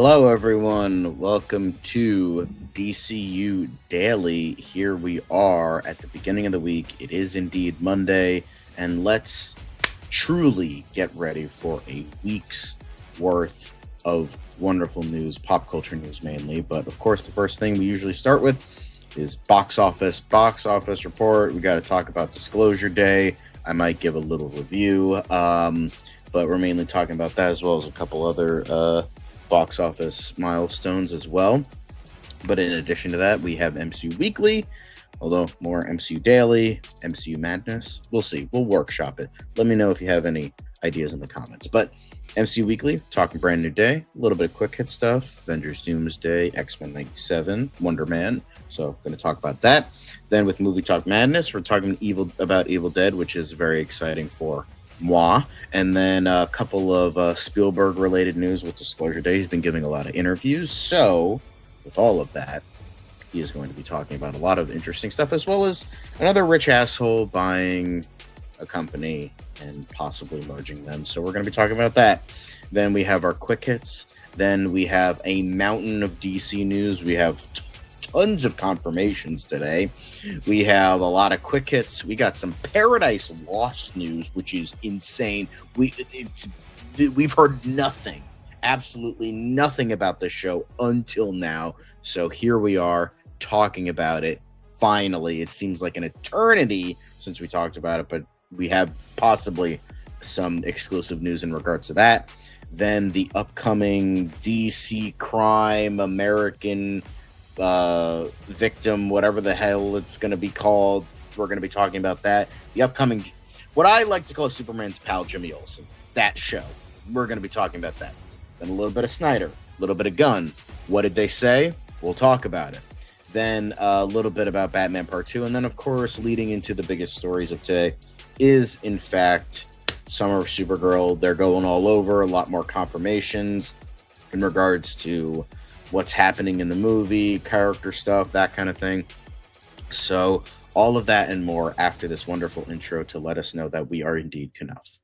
Hello, everyone. Welcome to DCU Daily. Here we are at the beginning of the week. It is indeed Monday, and let's truly get ready for a week's worth of wonderful news, pop culture news mainly. But of course, the first thing we usually start with is box office report. We got to talk about Disclosure Day. I might give a little review, but we're mainly talking about that as well as a couple other box office milestones as well. But in addition to that, we have MCU Weekly, although more MCU Daily, MCU Madness. We'll see. We'll workshop it. Let me know if you have any ideas in the comments. But MCU Weekly, talking Brand New Day, a little bit of quick hit stuff, Avengers Doomsday, X-Men 97, Wonder Man. So going to talk about that. Then with Movie Talk Madness, we're talking about Evil Dead, which is very exciting for moi. And then a couple of Spielberg-related news with Disclosure Day. He's been giving a lot of interviews. So with all of that, he is going to be talking about a lot of interesting stuff, as well as another rich asshole buying a company and possibly merging them. So we're going to be talking about that. Then we have our quick hits. Then we have a mountain of DC news. We have tons of confirmations today. We have a lot of quick hits. We got some Paradise Lost news, which is insane. We've heard nothing, absolutely nothing about this show until now. So here we are talking about it. Finally, it seems like an eternity since we talked about it, but we have possibly some exclusive news in regards to that. Then the upcoming DC crime American victim, whatever the hell it's going to be called. We're going to be talking about that. The upcoming, what I like to call Superman's pal, Jimmy Olsen. That show. We're going to be talking about that. Then a little bit of Snyder, a little bit of Gunn. What did they say? We'll talk about it. Then a little bit about Batman Part 2. And then, of course, leading into the biggest stories of today is, in fact, Summer of Supergirl. They're going all over. A lot more confirmations in regards to what's happening in the movie, character stuff, that kind of thing. So all of that and more after this wonderful intro to let us know that we are indeed Knuff.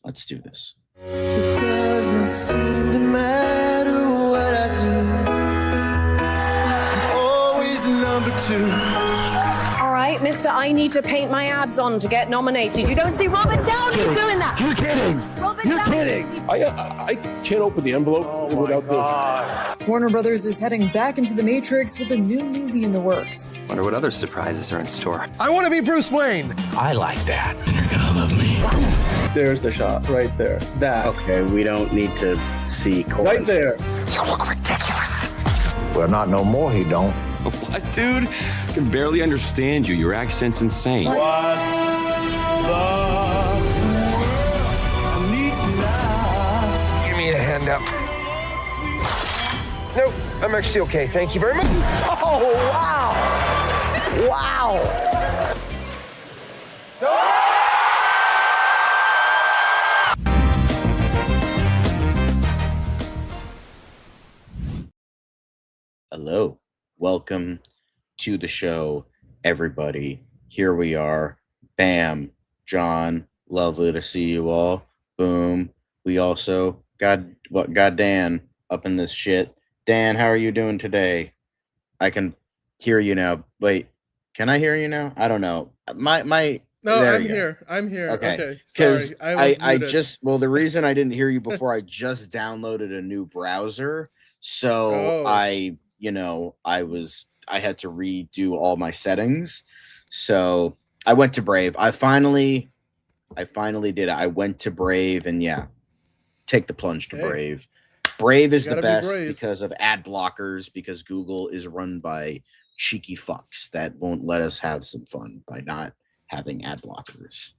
Let's do this. It doesn't seem to matter what I do. I'm always number two. All right, mister, I need to paint my abs on to get nominated. You don't see Robert Downey doing that. You're kidding. You're kidding. I can't open the envelope without the... Warner Brothers is heading back into the Matrix with a new movie in the works. Wonder what other surprises are in store. I want to be Bruce Wayne. I like that. You're gonna love me. There's the shot right there. That. Okay, we don't need to see Corbin's. Right there. You look ridiculous. Well, not no more, he don't. What, dude? I can barely understand you. Your accent's insane. What the world needs now. Give me a hand up. Nope, I'm actually okay. Thank you very much. Oh, wow. Wow. Hello. Welcome to the show, everybody. Here we are. Bam. John, lovely to see you all. Boom. We also got Dan up in this shit. Dan, how are you doing today? I can hear you now. Wait, can I hear you now? I don't know. No, I'm here. Okay. Because Sorry. I just, the reason I didn't hear you before, I just downloaded a new browser. So I had to redo all my settings. So I went to Brave. I finally did it. I went to Brave, and take the plunge to Brave. Brave is the best because of ad blockers, because Google is run by cheeky fucks that won't let us have some fun by not having ad blockers.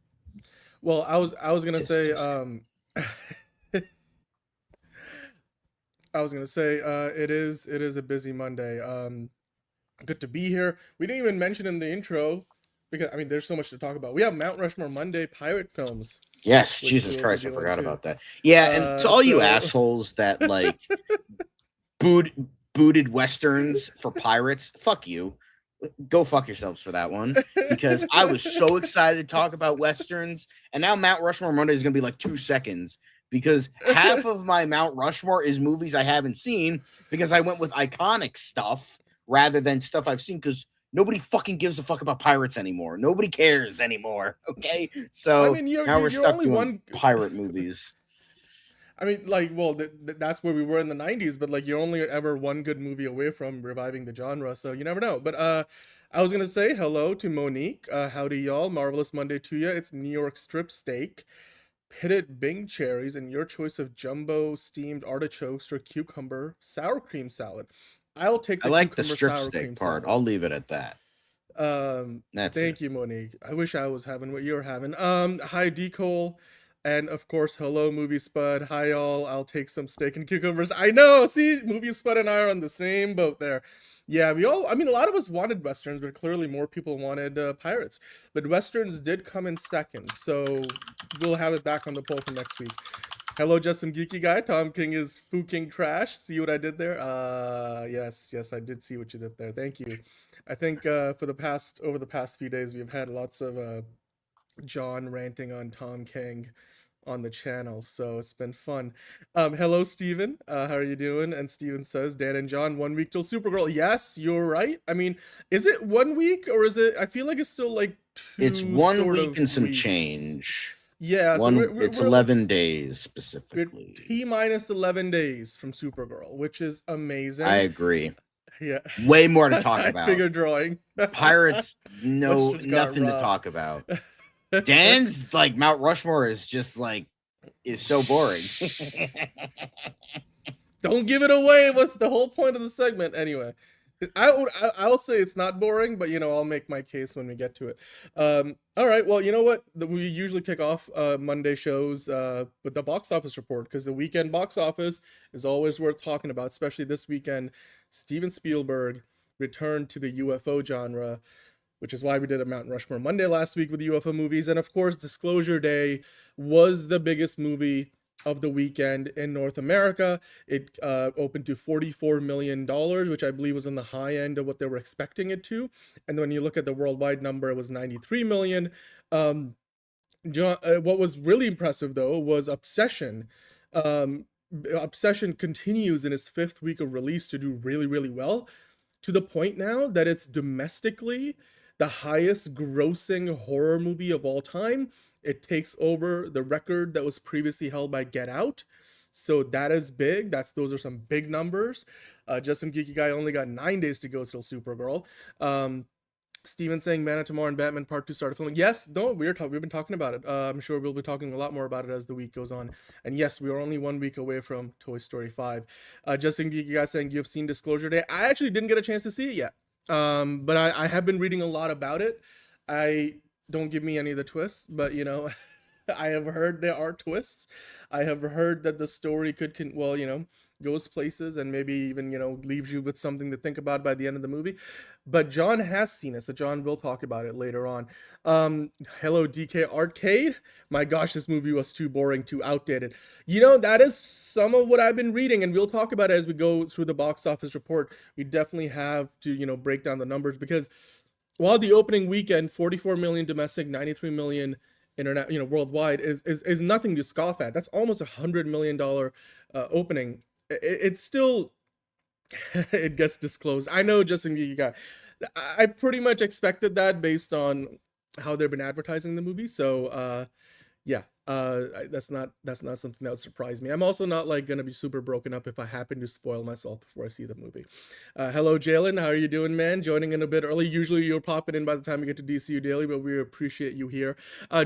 Well, I was gonna say it is a busy Monday. Good to be here. We didn't even mention in the intro because there's so much to talk about. We have Mount Rushmore Monday pirate films. Yes, Jesus Christ, I forgot about that. Yeah, and to all you assholes that like booted westerns for pirates, fuck you. Go fuck yourselves for that one, because I was so excited to talk about westerns, and now Mount Rushmore Monday is gonna be like 2 seconds because half of my Mount Rushmore is movies I haven't seen because I went with iconic stuff rather than stuff I've seen because nobody fucking gives a fuck about pirates anymore. Nobody cares anymore. Okay, so I mean, now we're you're stuck only doing one. pirate movies. I mean, like, well, that's where we were in the '90s, but like, you're only ever one good movie away from reviving the genre, so you never know. But I was gonna say hello to Monique. Howdy, y'all! Marvelous Monday to you. It's New York strip steak, pitted Bing cherries, and your choice of jumbo steamed artichokes or cucumber sour cream salad. I'll take I the like the cucumber strip sour steak cream part. salad. I'll leave it at that. That's Thank it. you, Monique. I wish I was having what you're having. Hi, D. Cole. And of course, hello, Movie Spud. Hi, y'all. I'll take some steak and cucumbers. I know. See, Movie Spud and I are on the same boat there. Yeah, I mean, a lot of us wanted Westerns, but clearly more people wanted pirates. But Westerns did come in second. So we'll have it back on the poll for next week. Hello, just some geeky guy. Tom King is Foo King Trash. See what I did there? Yes, I did see what you did there. Thank you. I think over the past few days, we've had lots of John ranting on Tom King on the channel, so it's been fun. Hello, Steven. How are you doing? And Steven says, Dan and John, 1 week till Supergirl. Yes, you're right. I mean, is it 1 week or is it? I feel like it's still like It's two 1 sort week of and some weeks. change. Yeah, so It's we're 11 days we're specifically. T-minus 11 days from Supergirl, which is amazing. I agree. Yeah, Way more to talk about. Figure drawing. Pirates, no, Let's just got nothing to robbed. talk about. Dan's like Mount Rushmore is just like is so boring. Don't give it away. What's the whole point of the segment anyway? I'll say it's not boring, but I'll make my case when we get to it. All right, well, you know what? We usually kick off Monday shows with the box office report because the weekend box office is always worth talking about, especially this weekend. Steven Spielberg returned to the UFO genre, which is why we did a Mount Rushmore Monday last week with the UFO movies, and of course, Disclosure Day was the biggest movie of the weekend in North America. It opened to $44 million, which I believe was on the high end of what they were expecting it to. And when you look at the worldwide number, it was 93 million. What was really impressive, though, was Obsession. Obsession continues in its 5th week of release to do really, really well, to the point now that it's domestically the highest grossing horror movie of all time. It takes over the record that was previously held by Get Out. So that is big. Those are some big numbers. Just Some Geeky Guy only got 9 days to go till Supergirl. Steven saying Man of Tomorrow and Batman Part 2 started filming. Yes, no, we've been talking about it. I'm sure we'll be talking a lot more about it as the week goes on. And yes, we are only 1 week away from Toy Story 5. Just Some Geeky Guy saying you've seen Disclosure Day. I actually didn't get a chance to see it yet. But I have been reading a lot about it. Don't give me any of the twists, but I have heard there are twists. I have heard that the story goes places and maybe even, leaves you with something to think about by the end of the movie. But John has seen it, so John will talk about it later on. Hello, DK Arcade. My gosh, this movie was too boring, too outdated. That is some of what I've been reading, and we'll talk about it as we go through the box office report. We definitely have to, break down the numbers because while the opening weekend, 44 million domestic, 93 million internet, worldwide is nothing to scoff at. That's almost $100 million opening. It's still, it gets disclosed. I know, Justin, you got. I pretty much expected that based on how they've been advertising the movie. So, yeah, that's not something that would surprise me. I'm also not gonna be super broken up if I happen to spoil myself before I see the movie. Hello, Jalen, how are you doing, man? Joining in a bit early. Usually you're popping in by the time we get to DCU Daily, but we appreciate you here.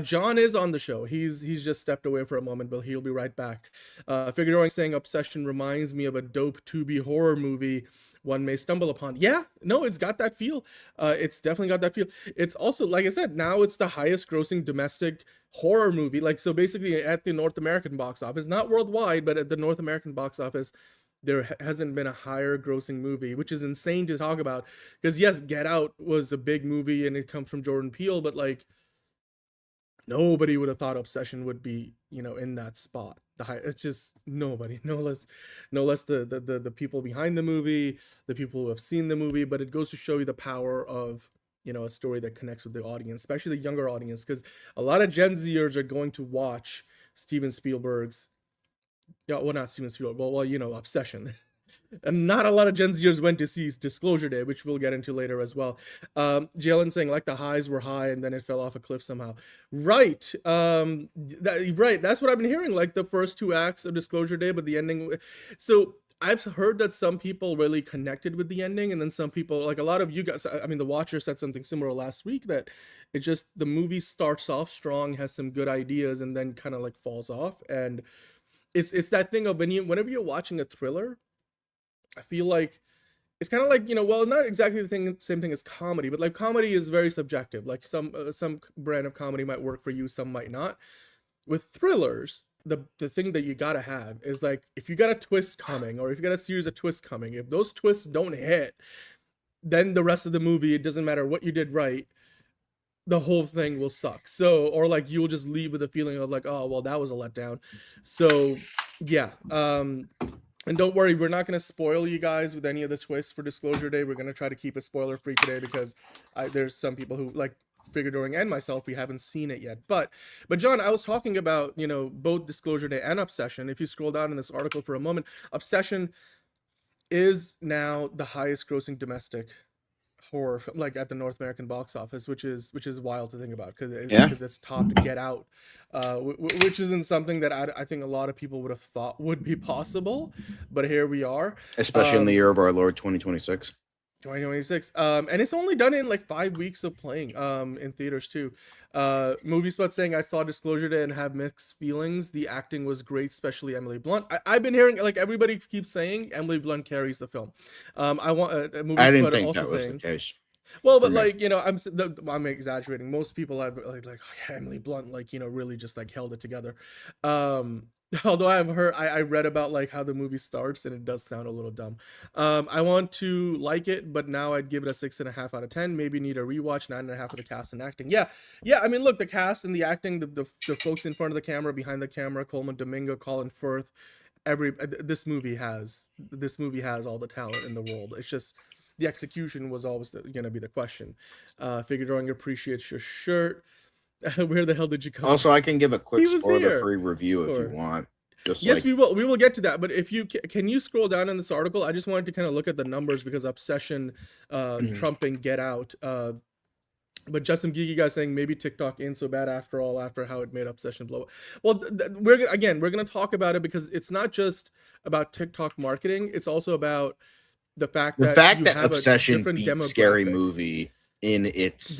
John is on the show. He's just stepped away for a moment, but he'll be right back. Figure Drawing saying Obsession reminds me of a dope to-be horror movie one may stumble upon. Yeah, no, it's got that feel. It's definitely got that feel. It's also, like I said, now it's the highest grossing domestic horror movie. So basically at the North American box office, not worldwide, but at the North American box office, there hasn't been a higher grossing movie, which is insane to talk about. Because yes, Get Out was a big movie and it comes from Jordan Peele, but nobody would have thought Obsession would be, in that spot. It's just nobody, no less the people behind the movie, the people who have seen the movie. But it goes to show you the power of, a story that connects with the audience, especially the younger audience, because a lot of Gen Zers are going to watch Steven Spielberg's Yeah, well, not Steven Spielberg. Well, you know, Obsession. And not a lot of Gen Zers went to see Disclosure Day, which we'll get into later as well. Jalen saying like the highs were high and then it fell off a cliff somehow. Right. Right. That's what I've been hearing. Like the first two acts of Disclosure Day, but the ending. So I've heard that some people really connected with the ending, and then some people, like a lot of you guys, I mean, The Watcher said something similar last week, that it just, the movie starts off strong, has some good ideas, and then kind of like falls off. And it's that thing of whenever you're watching a thriller, I feel like it's kind of like, you know, well, not exactly the same thing as comedy, but like comedy is very subjective. Like some brand of comedy might work for you, some might not. With thrillers, the thing that you gotta have is like, if you got a twist coming, or if you got a series of twists coming, if those twists don't hit, then the rest of the movie, it doesn't matter what you did right, the whole thing will suck. So, or like you'll just leave with a feeling of like, oh well, that was a letdown. So yeah, and don't worry, we're not going to spoil you guys with any of the twists for Disclosure Day. We're going to try to keep it spoiler free today, because there's some people who, like Figuring and myself, we haven't seen it yet. But John, I was talking about, you know, both Disclosure Day and Obsession. If you scroll down in this article for a moment, Obsession is now the highest grossing domestic horror, like at the North American box office, which is wild to think about, because it's topped Get Out, which isn't something that I think a lot of people would have thought would be possible, but here we are, especially in the year of our Lord 2026. 2026, and it's only done in like 5 weeks of playing in theaters too. Movie Spot saying, I saw Disclosure Day and have mixed feelings. The acting was great, especially Emily Blunt. I've been hearing, like, everybody keeps saying Emily Blunt carries the film. I want a Movie I didn't Spot think also that was saying, the case. well, but like, you know, I'm exaggerating. Most people have like oh, yeah, Emily Blunt, like, you know, really just like held it together. Although I read about like how the movie starts, and it does sound a little dumb. I want to like it, but now I'd give it a 6.5 out of 10. Maybe need a rewatch. 9.5 for the cast and acting. Yeah. I mean, look, the cast and the acting, the folks in front of the camera, behind the camera, Coleman Domingo, Colin Firth, this movie has all the talent in the world. It's just the execution was always going to be the question. Figure Drawing appreciates your shirt. Where the hell did you come? Also, I can give a quick spoiler-free review if you want. Yes, we will. We will get to that. But if you can, you scroll down in this article. I just wanted to kind of look at the numbers, because Obsession trumping Get Out. But Justin Geeky guy saying maybe TikTok ain't so bad after all, after how it made Obsession blow up. Well, we're going to talk about it, because it's not just about TikTok marketing. It's also about the fact that Obsession beat Scary Movie in its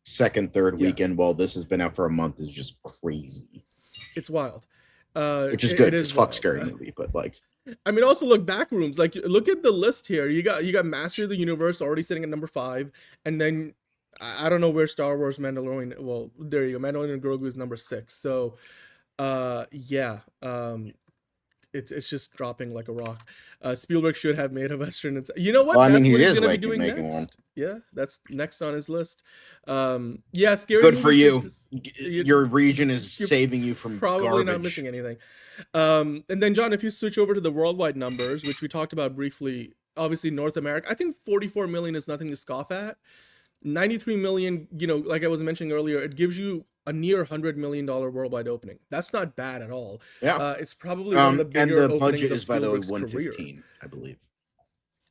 second, third weekend, while this has been out for a month, is just crazy. It's wild. Which is good. It's fuck Scary Movie, but like, I mean, also look, Backrooms. Like, look at the list here. You got Master of the Universe already sitting at number 5, and then I don't know where Star Wars Mandalorian. Well, there you go. Mandalorian and Grogu is number 6. So, it's just dropping like a rock. Spielberg should have made a Western. You know what? Well, I mean, that's what he he's is going to be doing next. One. Yeah, that's next on his list. Scary. Good for you. Your region is saving you from probably garbage. Not missing anything. And then John, if you switch over to the worldwide numbers, which we talked about briefly, obviously North America, I think 44 million is nothing to scoff at. 93 million, you know, like I was mentioning earlier, it gives you a near $100 million worldwide opening. That's not bad at all. Yeah, it's probably one of the bigger and the budget is, by the way, 115, I believe.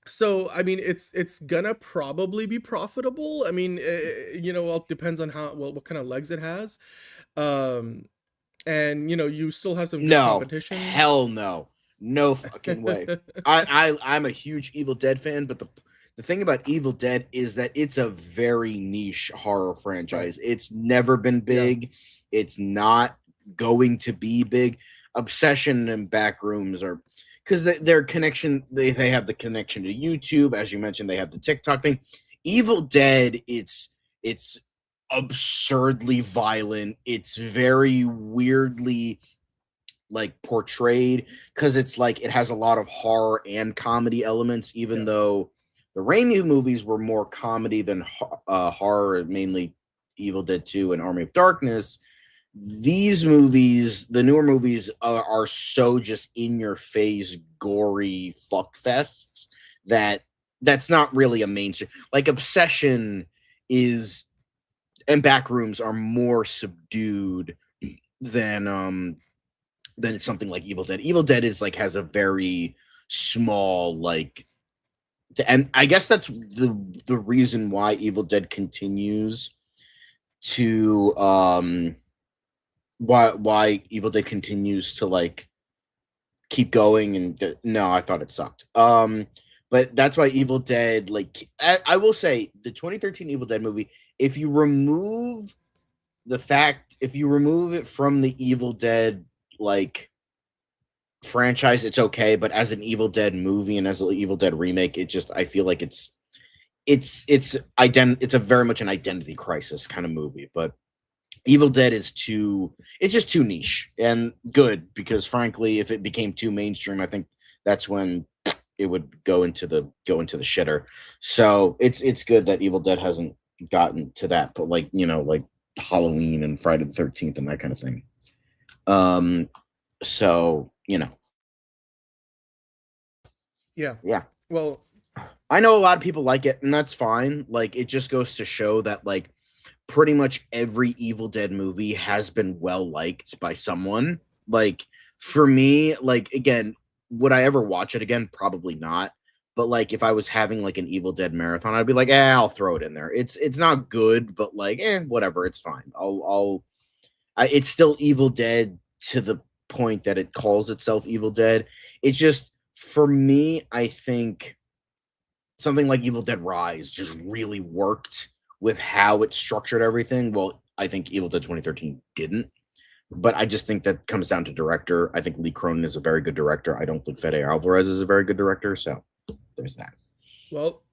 So I mean, it's gonna probably be profitable. I mean, you know, it depends on what kind of legs it has, and you know, you still have some good competition. Hell no fucking way. I'm a huge Evil Dead fan, but the thing about Evil Dead is that it's a very niche horror franchise. It's never been big. Yeah. It's not going to be big. Obsession and Backrooms are, because their connection, they have the connection to YouTube. As you mentioned, they have the TikTok thing. Evil Dead, it's absurdly violent. It's very weirdly like portrayed, because it's like it has a lot of horror and comedy elements, even though the Raimi movies were more comedy than horror, mainly Evil Dead 2 and Army of Darkness. These movies, the newer movies, are so just in your face, gory fuck fests that's not really a mainstream. Like Obsession is, and Backrooms are more subdued than than something like Evil Dead. Evil Dead is like has a very small like, and I guess that's the reason why Evil Dead continues to why Evil Dead continues to like keep going. And no, I thought it sucked. But that's why Evil Dead, like I will say, the 2013 Evil Dead movie, if you remove it from the Evil Dead like franchise, it's okay. But as an Evil Dead movie and as an Evil Dead remake, I feel like it's a very much an identity crisis kind of movie. But Evil Dead it's just too niche, and good, because frankly, if it became too mainstream, I think that's when it would go into the shitter. So it's good that Evil Dead hasn't gotten to that, but like, like Halloween and Friday the 13th and that kind of thing. So, Yeah. Well, I know a lot of people like it, and that's fine. Like, it just goes to show that like pretty much every Evil Dead movie has been well liked by someone. Like, for me, like, again, would I ever watch it again? Probably not. But like, if I was having like an Evil Dead marathon, I'd be like, I'll throw it in there. It's not good, but like, whatever, it's fine. It's still Evil Dead to the point that it calls itself Evil Dead. It's just, for me, I think something like Evil Dead Rise just really worked with how it structured everything. Well, I think Evil Dead 2013 didn't. But I just think that comes down to director. I think Lee Cronin is a very good director. I don't think Fede Alvarez is a very good director. So there's that. Well,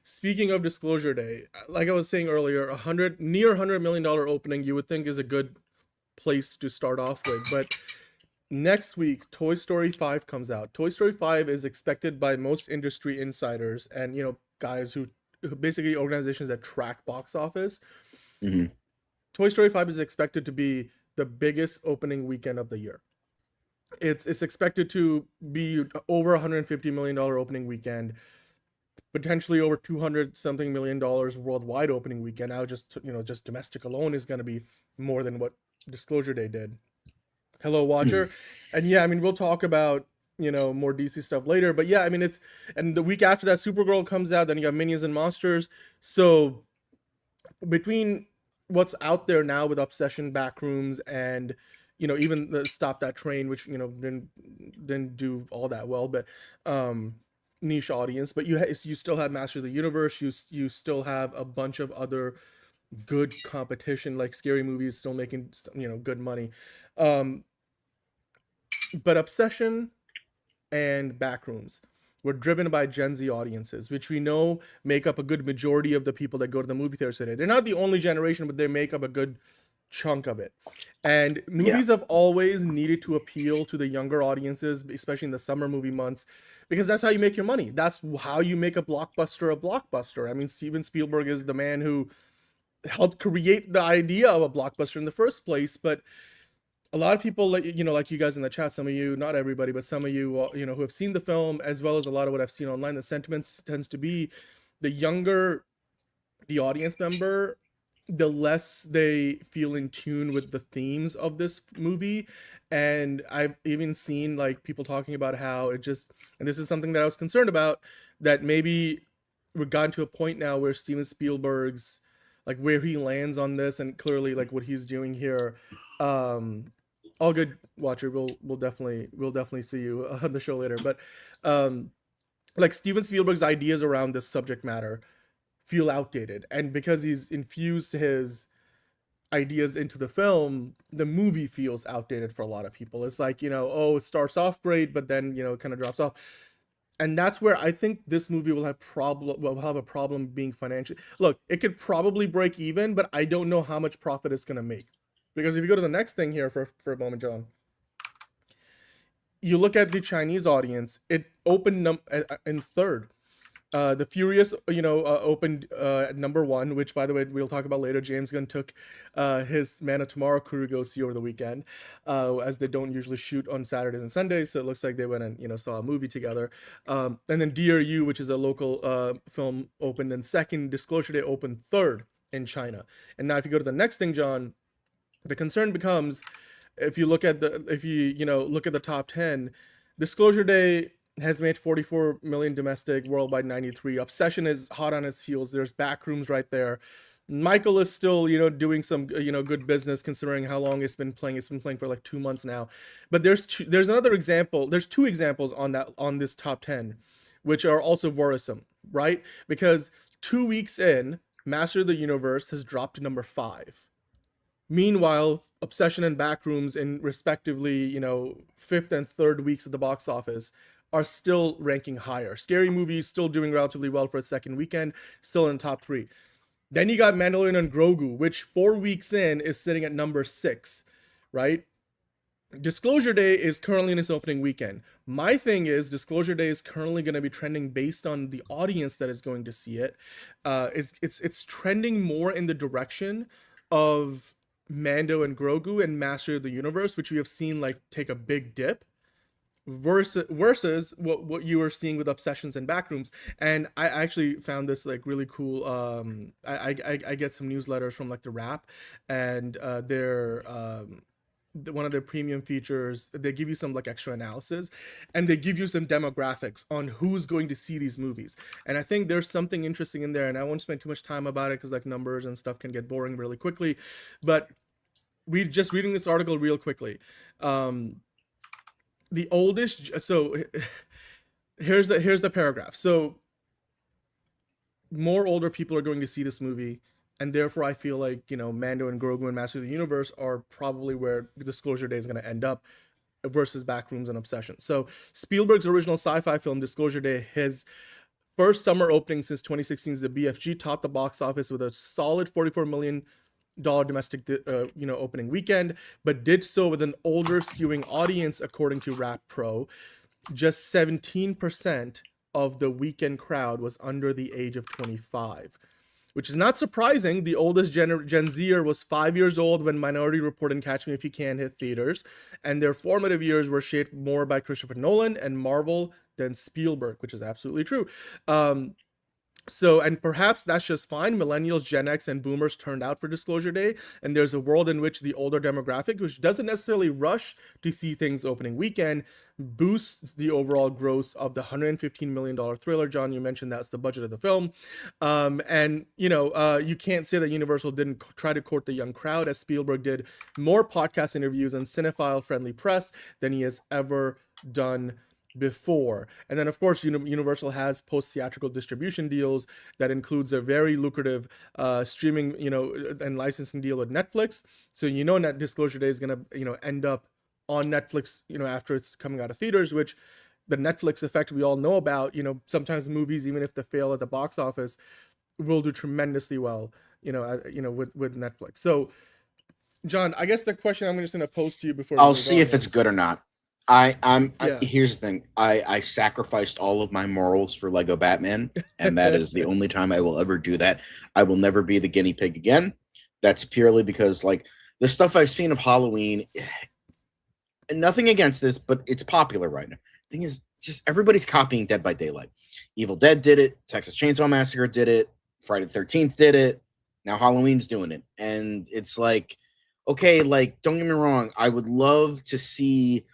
speaking of Disclosure Day, like I was saying earlier, near $100 million opening, you would think is a good place to start off with. But next week, Toy Story 5 comes out. Toy Story 5 is expected by most industry insiders and, guys who basically organizations that track box office. Mm-hmm. Toy Story 5 is expected to be the biggest opening weekend of the year. It's expected to be over $150 million opening weekend, potentially over $200-something million worldwide opening weekend. Now, just domestic alone is going to be more than what Disclosure Day did. Hello, Watcher. And yeah, I mean, we'll talk about more DC stuff later, but yeah, I mean, and the week after that, Supergirl comes out, then you got Minions and Monsters. So between what's out there now with Obsession, Backrooms, and even the Stop That Train, which didn't do all that well, but niche audience. But you still have Master of the Universe. You still have a bunch of other good competition, like Scary Movies still making good money. But Obsession and Backrooms were driven by Gen Z audiences, which we know make up a good majority of the people that go to the movie theaters today. They're not the only generation, but they make up a good chunk of it. And movies have always needed to appeal to the younger audiences, especially in the summer movie months, because that's how you make your money. That's how you make a blockbuster. I mean, Steven Spielberg is the man who helped create the idea of a blockbuster in the first place, but a lot of people, like you guys in the chat, some of you, not everybody, but some of you, who have seen the film, as well as a lot of what I've seen online, the sentiment tends to be the younger the audience member, the less they feel in tune with the themes of this movie. And I've even seen like people talking about how and this is something that I was concerned about, that maybe we've gotten to a point now where Steven Spielberg's, like, where he lands on this, and clearly like what he's doing here, all good, Watcher. We'll definitely see you on the show later. But like, Steven Spielberg's ideas around this subject matter feel outdated, and because he's infused his ideas into the film, the movie feels outdated for a lot of people. It's like, it starts off great, but then it kind of drops off. And that's where I think this movie will have a problem being financial. Look, it could probably break even, but I don't know how much profit it's going to make. Because if you go to the next thing here for a moment, John, you look at the Chinese audience, it opened in third. The Furious, opened at number 1, which, by the way, we'll talk about later. James Gunn took his Man of Tomorrow crew to go see over the weekend, as they don't usually shoot on Saturdays and Sundays, so it looks like they went and saw a movie together. And then DRU, which is a local film, opened in second. Disclosure Day opened third in China. And now if you go to the next thing, John, the concern becomes, if you look at the top 10, Disclosure Day has made 44 million domestic, worldwide 93. Obsession is hot on its heels. There's Backrooms right there. Michael is still, doing some, good business considering how long it's been playing. It's been playing for like 2 months now. But there's another example. There's two examples on this top 10, which are also worrisome, right? Because 2 weeks in, Master of the Universe has dropped to number 5. Meanwhile, Obsession and Backrooms in respectively, 5th and 3rd weeks at the box office are still ranking higher. Scary Movie is still doing relatively well for a second weekend, still in the top 3. Then you got Mandalorian and Grogu, which 4 weeks in is sitting at number 6, right? Disclosure Day is currently in its opening weekend. My thing is, Disclosure Day is currently going to be trending based on the audience that is going to see it. It's trending more in the direction of Mando and Grogu and Master of the Universe, which we have seen like take a big dip, versus what you were seeing with Obsessions and Backrooms. And I actually found this like really cool. I get some newsletters from like the Wrap, and one of their premium features, they give you some like extra analysis, and they give you some demographics on who's going to see these movies. And I think there's something interesting in there, and I won't spend too much time about it because like numbers and stuff can get boring really quickly. But reading this article real quickly. The oldest, so here's the paragraph. So more older people are going to see this movie, and therefore I feel like, Mando and Grogu and Master of the Universe are probably where Disclosure Day is going to end up versus Backrooms and Obsession. So Spielberg's original sci-fi film Disclosure Day, his first summer opening since 2016's The BFG, topped the box office with a solid $44 million domestic opening weekend, but did so with an older skewing audience according to Rap Pro. Just 17% of the weekend crowd was under the age of 25, which is not surprising. The oldest Gen Zer was 5 years old when Minority Report and Catch Me If You Can hit theaters, and their formative years were shaped more by Christopher Nolan and Marvel than Spielberg, which is absolutely true. So, and perhaps that's just fine. Millennials, Gen X, and Boomers turned out for Disclosure Day, and there's a world in which the older demographic, which doesn't necessarily rush to see things opening weekend, boosts the overall gross of the $115 million thriller. John, you mentioned that's the budget of the film. And, you can't say that Universal didn't try to court the young crowd, as Spielberg did more podcast interviews and cinephile-friendly press than he has ever done before. And then of course Universal has post-theatrical distribution deals that includes a very lucrative streaming and licensing deal with Netflix. So Net Disclosure Day is going to end up on Netflix after it's coming out of theaters, which the Netflix effect we all know about. Sometimes movies, even if they fail at the box office, will do tremendously well with Netflix. So John, I guess the question I'm just going to pose to you before I'll see if it's good or not. Here's the thing. I sacrificed all of my morals for Lego Batman, and that is the only time I will ever do that. I will never be the guinea pig again. That's purely because, like, the stuff I've seen of Halloween, and nothing against this, but it's popular right now. The thing is, just everybody's copying Dead by Daylight. Evil Dead did it. Texas Chainsaw Massacre did it. Friday the 13th did it. Now Halloween's doing it. And it's like, okay, like, don't get me wrong. I would love to see...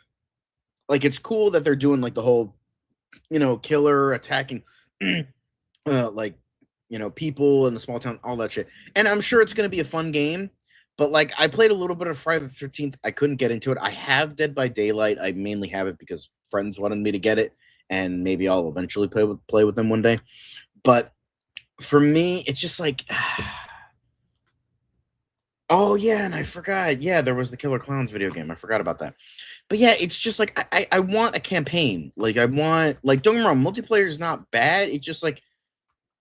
Like, it's cool that they're doing, like, the whole, killer attacking, people in the small town, all that shit. And I'm sure it's going to be a fun game. But, like, I played a little bit of Friday the 13th. I couldn't get into it. I have Dead by Daylight. I mainly have it because friends wanted me to get it. And maybe I'll eventually play with them one day. But for me, it's just like... Oh, yeah, and I forgot. Yeah, there was the Killer Clowns video game. I forgot about that. But yeah, it's just like, I want a campaign. Like, don't get me wrong, multiplayer is not bad. It's just like,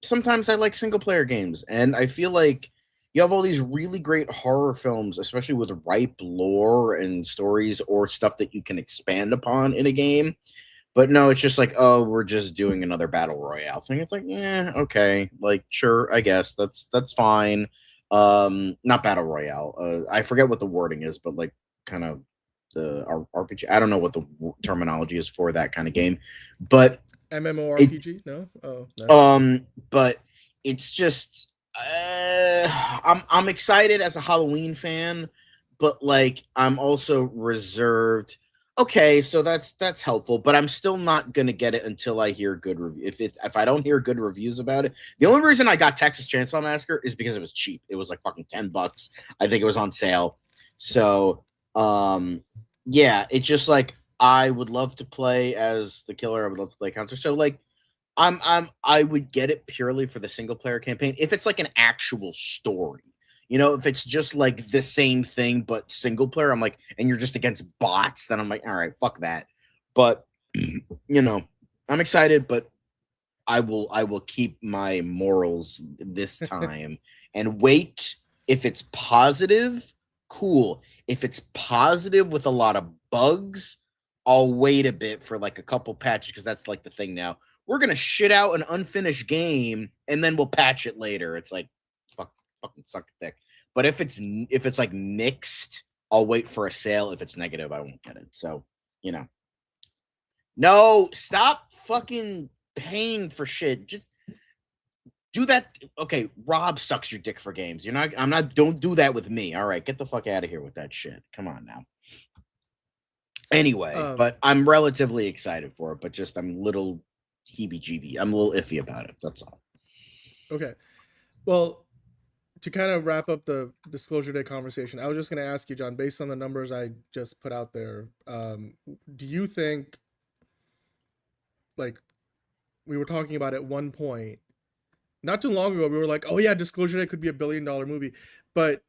sometimes I like single-player games. And I feel like you have all these really great horror films, especially with ripe lore and stories or stuff that you can expand upon in a game. But no, it's just like, oh, we're just doing another Battle Royale thing. It's like, okay. Like, sure, I guess. That's fine. Not Battle Royale. I forget what the wording is, but like kind of the RPG. I don't know what the terminology is for that kind of game, but MMORPG. No. But it's just I'm excited as a Halloween fan, but like I'm also reserved. Okay, so that's helpful, but I'm still not gonna get it until I hear good review. If I don't hear good reviews about it, the only reason I got Texas Chainsaw Massacre is because it was cheap. It was like fucking $10. I think it was on sale. So yeah, it's just like I would love to play as the killer. I would love to play counselor. So like I would get it purely for the single player campaign if it's like an actual story. You know, if it's just like the same thing but single player, I'm like, and you're just against bots, then I'm like, all right, fuck that. But you know, I'm excited, but I will keep my morals this time and wait. If it's positive, cool. If it's positive with a lot of bugs, I'll wait a bit for like a couple patches because that's like the thing now. We're gonna shit out an unfinished game and then we'll patch it later. It's like fucking suck dick. But if it's like mixed, I'll wait for a sale. If it's negative, I won't get it. So, you know. No, stop fucking paying for shit. Just do that. Okay, Rob sucks your dick for games. Don't do that with me. All right, get the fuck out of here with that shit. Come on now. Anyway, but I'm relatively excited for it, but just I'm little heebie-jeebie. I'm a little iffy about it. That's all. Okay. Well, to kind of wrap up the Disclosure Day conversation, I was just going to ask you, John, based on the numbers I just put out there, do you think, like, we were talking about at one point, not too long ago, we were like, oh yeah, Disclosure Day could be $1 billion movie, but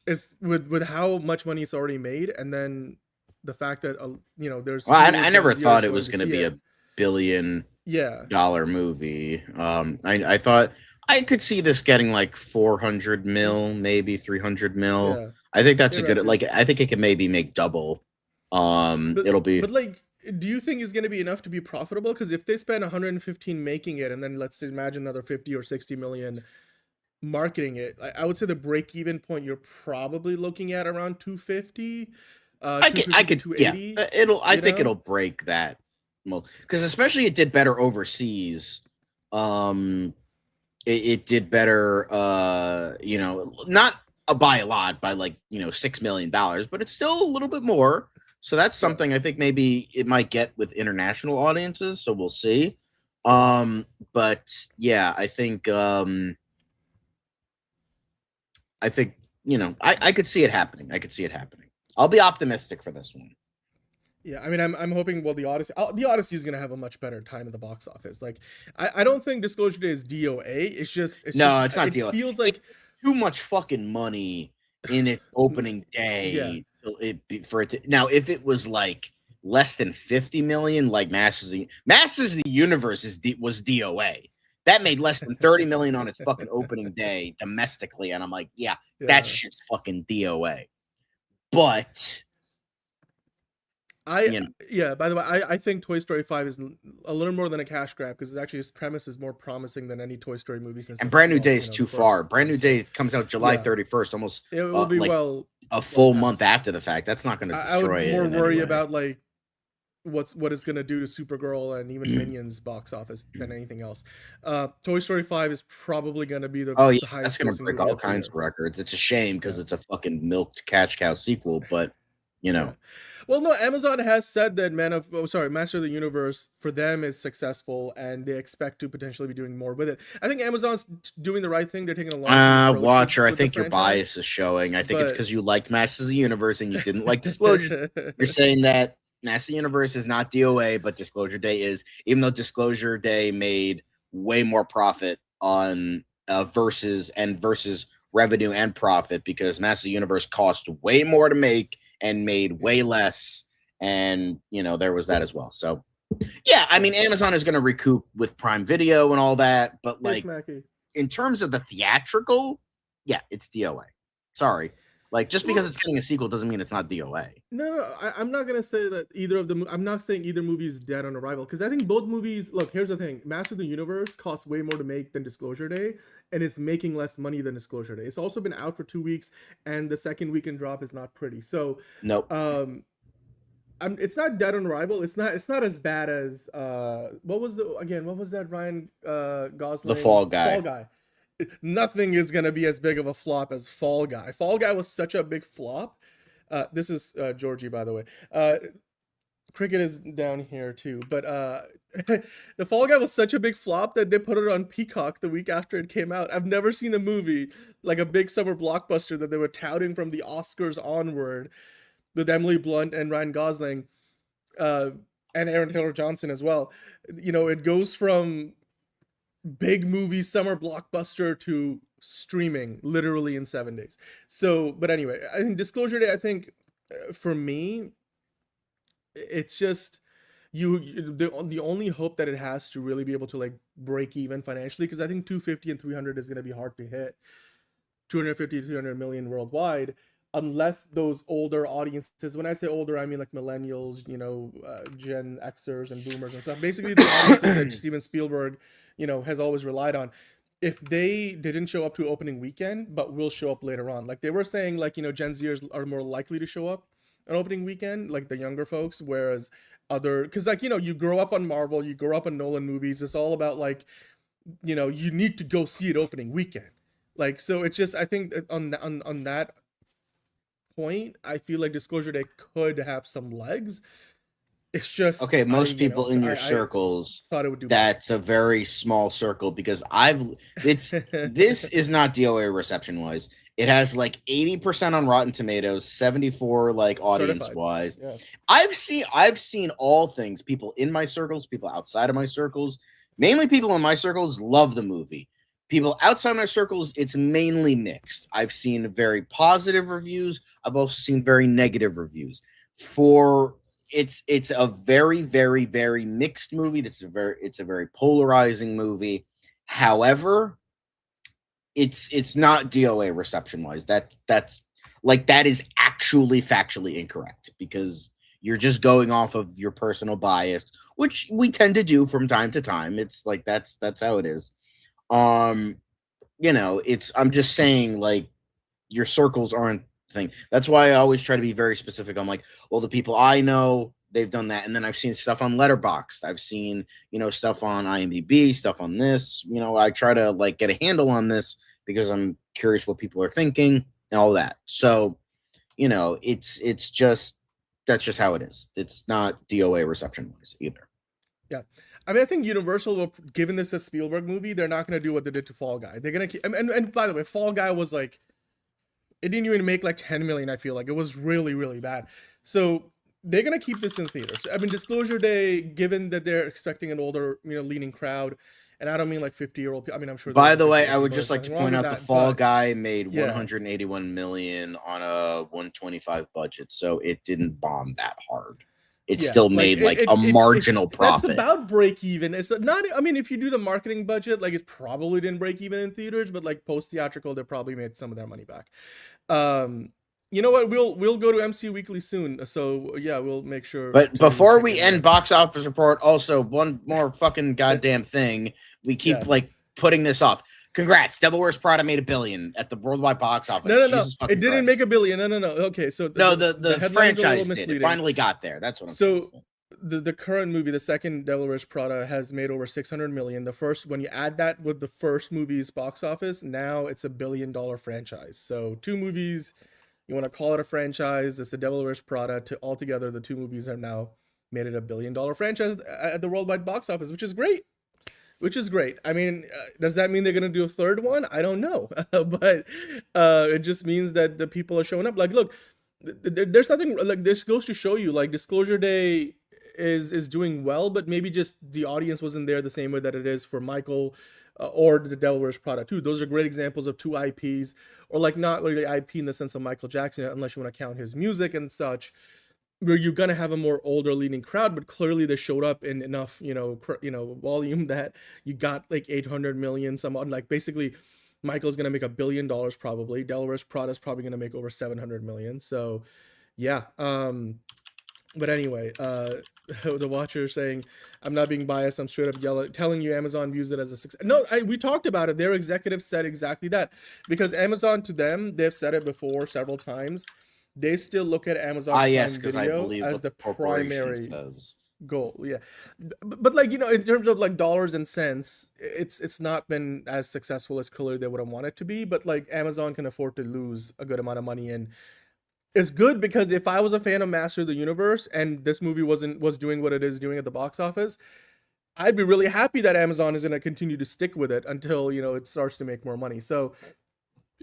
it's with how much money it's already made, and then the fact that there's. Well, I never thought it was going to be a $1 billion movie. I thought I could see this getting like 400 mil, maybe 300 mil. Yeah. I think that's a good. Like, I think it can maybe make double. It'll be. But like, do you think it's going to be enough to be profitable? Because if they spend 115 making it, and then let's imagine another 50 or 60 million marketing it, I would say the break-even point you're probably looking at around 250. I could, yeah. I think it'll break that, because especially it did better overseas. It did better. Not by a lot, by like $6 million, but it's still a little bit more. So that's something I think maybe it might get with international audiences. So we'll see. But yeah, I think I could see it happening. I'll be optimistic for this one. Yeah, I mean, I'm hoping. Well, the Odyssey is gonna have a much better time at the box office. Like, I don't think Disclosure Day is DOA. It's not DOA. It feels like it's too much fucking money in its opening day. Now, if it was like less than 50 million, like Masters of the Universe was DOA. That made less than 30 million on its fucking opening day domestically, and I'm like, yeah. That shit's fucking DOA. But by the way, I think Toy Story 5 is a little more than a cash grab, because its premise is more promising than any Toy Story movie since. And Brand New Day is too far. Brand New Day comes out July 31st, almost. It will be a full month after the fact. That's not going to destroy it. I would more worry about like what it's going to do to Supergirl and even Minions box office than anything else. Toy Story 5 is probably going to be the highest. That's going to break all kinds of records. It's a shame because it's a fucking milked cash cow sequel, but Well, no, Amazon has said that Master of the Universe for them is successful, and they expect to potentially be doing more with it. I think Amazon's doing the right thing. They're taking a long approach. Watcher, I think your bias is showing. I think it's because you liked Masters of the Universe and you didn't like Disclosure. You're saying that Master of the Universe is not DOA, but Disclosure Day is, even though Disclosure Day made way more profit on versus revenue and profit, because Master of the Universe cost way more to make and made way less, and there was that as well. So yeah, I mean, Amazon is going to recoup with Prime Video and all that, but like in terms of the theatrical, yeah, it's DOA. Sorry, like just because it's getting a sequel doesn't mean it's not DOA. No, I'm not gonna say that either of them. I'm not saying either movie is dead on arrival, because I think both movies. Look, here's the thing: Master of the Universe costs way more to make than Disclosure Day, and it's making less money than Disclosure Day. It's also been out for 2 weeks, and the second weekend drop is not pretty. So nope. It's not dead on arrival. It's not as bad as what was that Ryan Gosling? The Fall Guy. nothing is gonna be as big of a flop as Fall Guy. Fall Guy was such a big flop. This is Georgie, by the way. Cricket is down here too, but the Fall Guy was such a big flop that they put it on Peacock the week after it came out. I've never seen a movie like a big summer blockbuster that they were touting from the Oscars onward, with Emily Blunt and Ryan Gosling, and Aaron Taylor Johnson as well. You know, it goes from big movie summer blockbuster to streaming literally in 7 days. So, but anyway, I think Disclosure Day, I think for me, it's just the only hope that it has to really be able to like break even financially, because I think 250 and 300 is going to be hard to hit. 250 to 300 million worldwide, unless those older audiences, when I say older, I mean like millennials, you know, Gen Xers and boomers and stuff, basically the audiences that Steven Spielberg, you know, has always relied on. If they didn't show up to opening weekend, but will show up later on, like they were saying, like, you know, Gen Zers are more likely to show up on opening weekend, like the younger folks, whereas other, because like, you know, you grow up on Marvel, you grow up on Nolan movies, it's all about like, you know, you need to go see it opening weekend. Like, so it's just, I think on that point, I feel like Disclosure Day could have some legs. It's just okay. Most people in your circles thought it would do. That's a very small circle, because this is not DOA reception wise. It has like 80% on Rotten Tomatoes, 74 like audience wise. Yeah. I've seen all things. People in my circles, people outside of my circles. Mainly people in my circles love the movie. People outside my circles, it's mainly mixed. I've seen very positive reviews. I've also seen very negative reviews. It's a very, very, very mixed movie. It's a very polarizing movie. However, it's not DOA reception wise. That is actually factually incorrect, because you're just going off of your personal bias, which we tend to do from time to time. It's like that's how it is. You know, I'm just saying, like, your circles aren't the thing. That's why I always try to be very specific. I'm like, well, the people I know, they've done that, and then I've seen stuff on Letterboxd. I've seen, you know, stuff on IMDb, stuff on this. You know, I try to like get a handle on this because I'm curious what people are thinking and all that. So, you know, it's just, that's just how it is. It's not DOA reception wise either. Yeah. I mean, I think Universal will, given this a Spielberg movie, they're not going to do what they did to Fall Guy. They're going to keep, and by the way, Fall Guy was like, it didn't even make like 10 million. I feel like it was really, really bad. So they're going to keep this in theaters. I mean, Disclosure Day, given that they're expecting an older, you know, leaning crowd, and I don't mean like 50-year-old people. I mean, I'm sure. By the way, I would just like to point out the Fall Guy made 181 million on a 125 budget, so it didn't bomb that hard. It still made like a marginal profit. It's about break even. It's not. I mean, if you do the marketing budget, like it probably didn't break even in theaters, but like post theatrical, they probably made some of their money back. You know what? We'll go to MC Weekly soon, so yeah, we'll make sure. But before we end box office report, also one more fucking goddamn thing. We keep like putting this off. Congrats, Devil Wears Prada made $1 billion at the worldwide box office. No, it didn't make $1 billion. No. Okay, so the franchise did. It finally got there. That's what I'm saying. So the current movie, the second Devil Wears Prada, has made over 600 million. The first, when you add that with the first movie's box office, now it's $1 billion franchise. So 2 movies, you want to call it a franchise? It's the Devil Wears Prada. Altogether, the 2 movies are now made it $1 billion franchise at the worldwide box office, which is great. I mean, does that mean they're going to do a third one? I don't know. But it just means that the people are showing up. Like, look, there's nothing, like, this goes to show you, like, Disclosure Day is doing well, but maybe just the audience wasn't there the same way that it is for Michael or the Devil Wears Prada 2. Those are great examples of 2 IPs, or like not really IP in the sense of Michael Jackson, unless you want to count his music and such, where you're gonna have a more older leaning crowd, but clearly they showed up in enough, volume that you got like 800 million. Like basically, Michael's gonna make $1 billion probably. Devil Wears Prada is probably gonna make over 700 million. So, yeah. But anyway, the watcher saying, "I'm not being biased. I'm straight up telling you, Amazon views it as a success." No, we talked about it. Their executives said exactly that, because Amazon, to them, they've said it before several times. They still look at Amazon Prime Video as the primary. goal. Yeah, but like, in terms of like dollars and cents, it's not been as successful as clearly they would have wanted to be. But like Amazon can afford to lose a good amount of money, and it's good because if I was a fan of Master of the Universe and this movie was doing what it is doing at the box office, I'd be really happy that Amazon is going to continue to stick with it until it starts to make more money. So,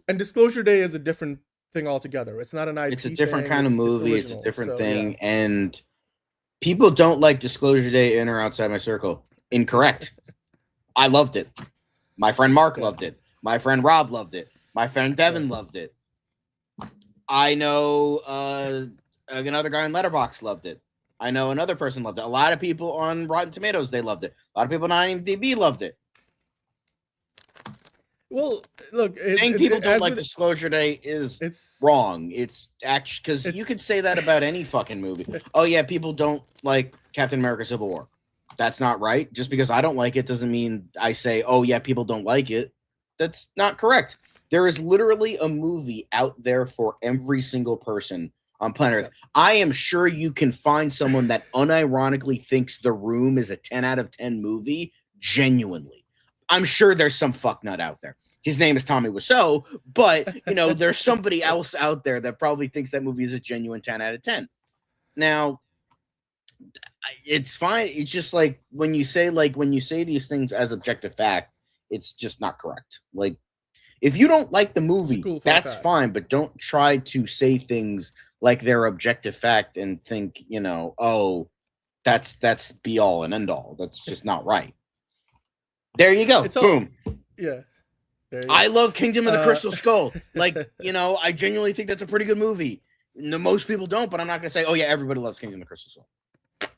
and Disclosure Day is a different thing altogether. It's not an IP. It's a different thing, kind of it's movie. It's a original. different So, thing, yeah. and people don't like Disclosure Day in or outside my circle. Incorrect. I loved it. My friend Mark loved it. My friend Rob loved it. My friend Devin loved it. I know another guy on Letterboxd loved it. I know another person loved it. A lot of people on Rotten Tomatoes, they loved it. A lot of people on IMDb loved it. Well, look, saying people don't like Disclosure Day is wrong. It's actually because you could say that about any fucking movie. Oh yeah, people don't like Captain America: Civil War. That's not right. Just because I don't like it doesn't mean I say, oh yeah, people don't like it. That's not correct. There is literally a movie out there for every single person on planet Earth. I am sure you can find someone that unironically thinks The Room is a 10 out of 10 movie, genuinely. I'm sure there's some fucknut out there. His name is Tommy Wiseau, but, there's somebody else out there that probably thinks that movie is a genuine 10 out of 10. Now, it's fine. It's just like when you say these things as objective fact, it's just not correct. Like, if you don't like the movie, that's fine, but don't try to say things like they're objective fact and think, oh, that's be all and end all. That's just not right. There you go. Boom. Yeah. I love Kingdom of the Crystal Skull. Like, I genuinely think that's a pretty good movie. Most people don't, but I'm not going to say, oh yeah, everybody loves Kingdom of the Crystal Skull.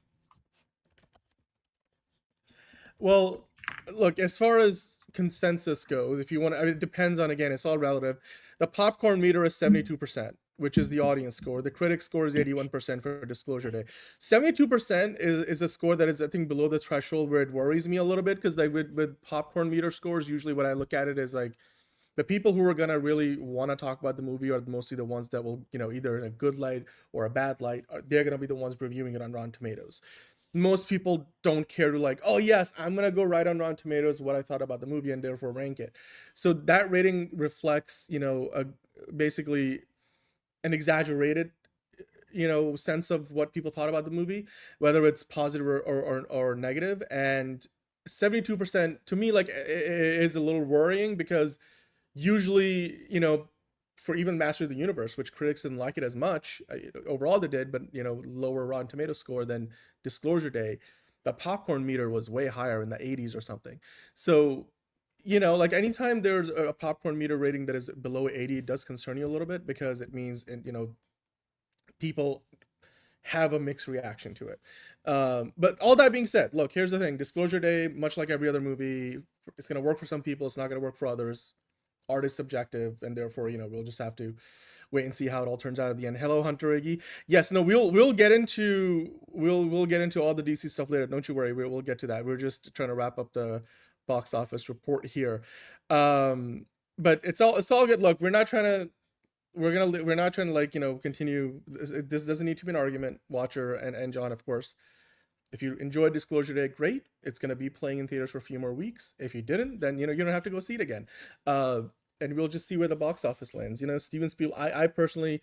Well, look, as far as consensus goes, if you want to, it depends on, again, it's all relative. The popcorn meter is 72%, which is the audience score. The critic score is 81% for Disclosure Day. 72% is a score that is, I think, below the threshold where it worries me a little bit, because like with popcorn meter scores, usually what I look at it is like the people who are going to really want to talk about the movie are mostly the ones that will, either in a good light or a bad light, they're going to be the ones reviewing it on Rotten Tomatoes. Most people don't care to like, oh yes, I'm going to go write on Rotten Tomatoes what I thought about the movie and therefore rank it. So that rating reflects, basically an exaggerated, sense of what people thought about the movie, whether it's positive or negative. And 72% to me, like, is a little worrying, because usually, for even Master of the Universe, which critics didn't like it as much, overall they did, but lower Rotten Tomato score than Disclosure Day, the popcorn meter was way higher in the 80s or something. So, like anytime there's a popcorn meter rating that is below 80, it does concern you a little bit, because it means, people have a mixed reaction to it. But all that being said, look, here's the thing. Disclosure Day, much like every other movie, it's going to work for some people. It's not going to work for others. Art is subjective, and therefore, we'll just have to wait and see how it all turns out at the end. Hello, Hunter Iggy. Yes, no, we'll get into all the DC stuff later. Don't you worry, we'll get to that. We're just trying to wrap up the box office report here. But it's all good. Look, we're not trying to like, continue. This doesn't need to be an argument, Watcher and John, of course. If you enjoyed Disclosure Day, great. It's going to be playing in theaters for a few more weeks. If you didn't, then, you don't have to go see it again. And we'll just see where the box office lands. Steven Spielberg, I personally,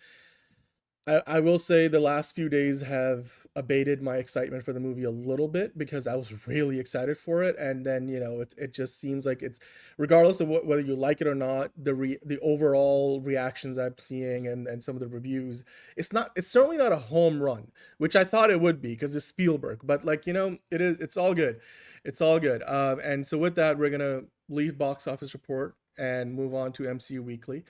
I will say the last few days have abated my excitement for the movie a little bit, because I was really excited for it. And then, it just seems like it's, regardless of whether you like it or not, the overall reactions I'm seeing and some of the reviews, it's certainly not a home run, which I thought it would be because it's Spielberg. But like, it's all good. It's all good. And so with that, we're going to leave box office report and move on to MCU Weekly.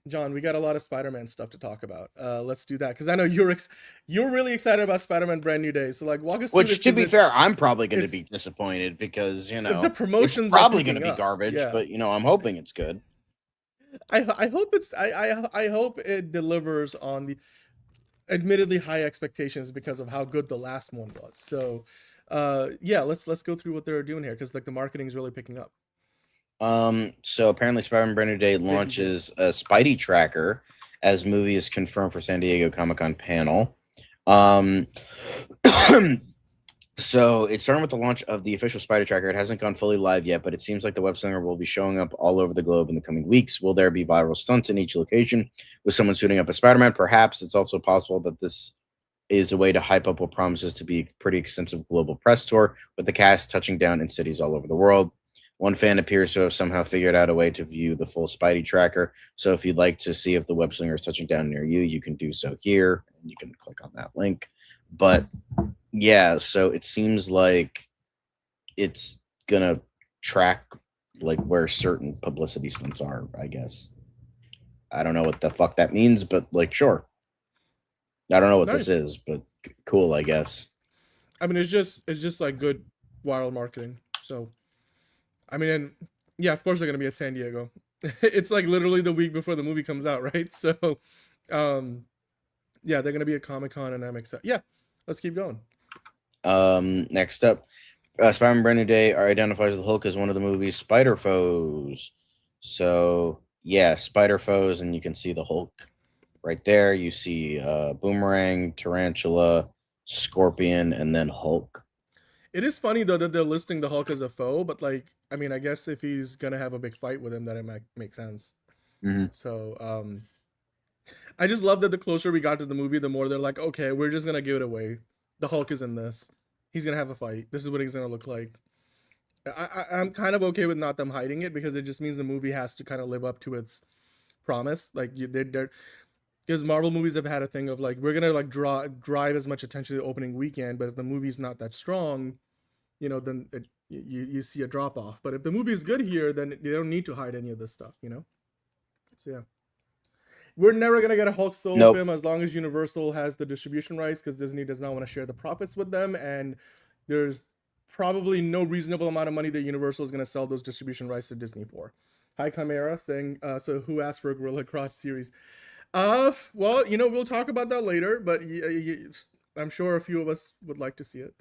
John, we got a lot of Spider-Man stuff to talk about. Let's do that, because I know you're really excited about Spider-Man Brand New Day. So like, walk us through this. Which, to be fair, I'm probably going to be disappointed, because the promotions it's probably going to be up. garbage. Yeah. But I'm hoping it's good. I hope I hope it delivers on the admittedly high expectations because of how good the last one was. So yeah, let's go through what they're doing here, because like the marketing is really picking up. So apparently Spider-Man Brand New Day launches a Spidey tracker as movie is confirmed for San Diego Comic-Con panel. Um, so it's starting with the launch of the official Spider Tracker. It hasn't gone fully live yet, but it seems like the web slinger will be showing up all over the globe in the coming weeks. Will there be viral stunts in each location with someone suiting up as Spider-Man? Perhaps. It's also possible that this is a way to hype up what promises to be a pretty extensive global press tour, with the cast touching down in cities all over the world. One fan appears to have somehow figured out a way to view the full Spidey tracker. So if you'd like to see if the web slinger is touching down near you, you can do so here. And you can click on that link. But yeah, so it seems like it's gonna track like where certain publicity stunts are, I guess. I don't know what the fuck that means, but like, sure. I don't know what Nice. this is, but cool, I guess. I mean, it's just like good viral marketing. So, I mean, and yeah, of course they're gonna be at San Diego. It's like literally the week before the movie comes out, right? So, yeah, they're gonna be at Comic-Con, and I'm excited. Yeah, let's keep going. Next up, Spider-Man Brand New Day identifies the Hulk as one of the movie's spider foes. So yeah, spider foes, and you can see the Hulk right there. You see Boomerang, Tarantula, Scorpion, and then Hulk. It is funny though that they're listing the Hulk as a foe, but like, I mean, I guess if he's gonna have a big fight with him, that it might make sense. Mhm. So, I just love that the closer we got to the movie, the more they're like, okay, we're just gonna give it away. The Hulk is in this. He's gonna have a fight. This is what he's gonna look like. I'm kind of okay with not them hiding it, because it just means the movie has to kind of live up to its promise. Like they're because Marvel movies have had a thing of like, we're gonna like drive as much attention to the opening weekend, but if the movie's not that strong, then you see a drop off. But if the movie is good here, then they don't need to hide any of this stuff. So yeah. We're never gonna get a Hulk solo film as long as Universal has the distribution rights, because Disney does not want to share the profits with them, and there's probably no reasonable amount of money that Universal is gonna sell those distribution rights to Disney for. Hi Chimera saying, so who asked for a Gorilla Grodd series? Well, we'll talk about that later, but I'm sure a few of us would like to see it.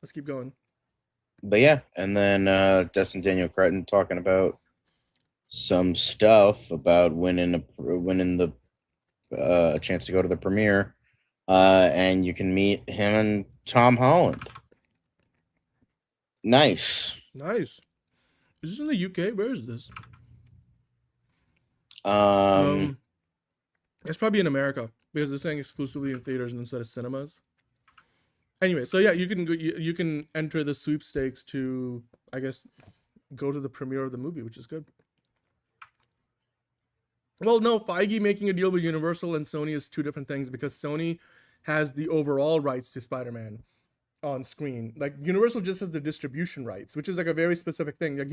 Let's keep going. But yeah, and then Destin Daniel Cretton talking about some stuff about winning the a chance to go to the premiere, and you can meet him and Tom Holland. Nice. Is this in the UK? Where is this? It's probably in America, because they're saying exclusively in theaters instead of cinemas. Anyway, so yeah, you can enter the sweepstakes to, I guess, go to the premiere of the movie, which is good. Well, no, Feige making a deal with Universal and Sony is two different things, because Sony has the overall rights to Spider-Man on screen. Like, Universal just has the distribution rights, which is like a very specific thing. Like,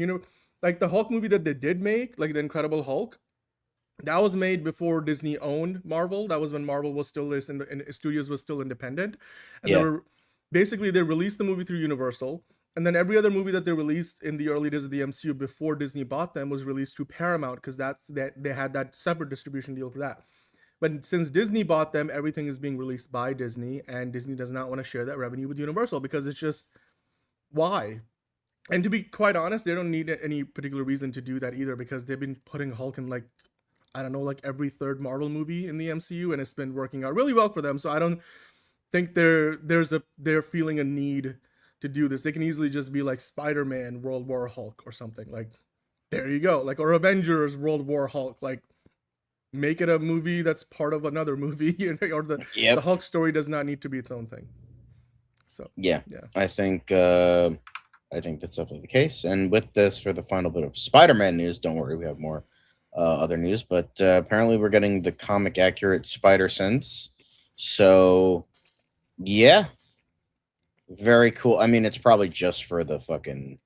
like the Hulk movie that they did make, like the Incredible Hulk, that was made before Disney owned Marvel. That was when Marvel was still and studios was still independent. And they released the movie through Universal. And then every other movie that they released in the early days of the MCU before Disney bought them was released through Paramount, because they had that separate distribution deal for that. But since Disney bought them, everything is being released by Disney, and Disney does not want to share that revenue with Universal, because it's just, why? And to be quite honest, they don't need any particular reason to do that either, because they've been putting Hulk in like, I don't know, like every third Marvel movie in the MCU, and it's been working out really well for them. So I don't think they're feeling a need to do this. They can easily just be like Spider-Man World War Hulk or something. Like, there you go. Like, or Avengers World War Hulk. Like, make it a movie that's part of another movie, or the Hulk story does not need to be its own thing. So yeah. I think that's definitely the case. And with this, for the final bit of Spider-Man news, don't worry, we have more other news, but apparently we're getting the comic accurate Spider Sense. So yeah, very cool. I mean, it's probably just for the fucking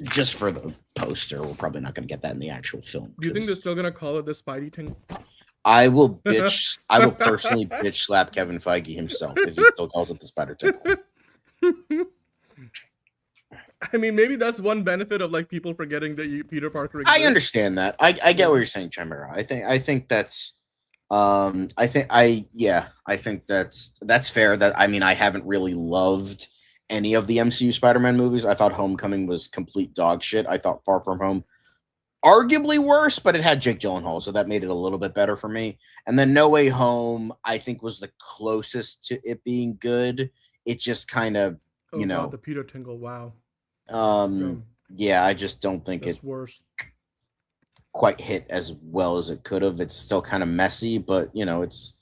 just for the poster. We're probably not going to get that in the actual film. Do you think they're still going to call it the Spidey thing? I will personally bitch slap Kevin Feige himself if he still calls it the Spider Tickle. I mean, maybe that's one benefit of like people forgetting that Peter Parker exists. I understand that. I get what you're saying, Chimera. I think that's I think that's fair. That, I mean, I haven't really loved any of the MCU Spider-Man movies. I thought Homecoming was complete dog shit. I thought Far From Home arguably worse, but it had Jake Gyllenhaal, so that made it a little bit better for me. And then No Way Home, I think, was the closest to it being good. It just kind of, Oh God, the Peter Tingle. Wow. Yeah, I just don't think That's it worse. quite hit as well as it could have. It's still kind of messy, but it's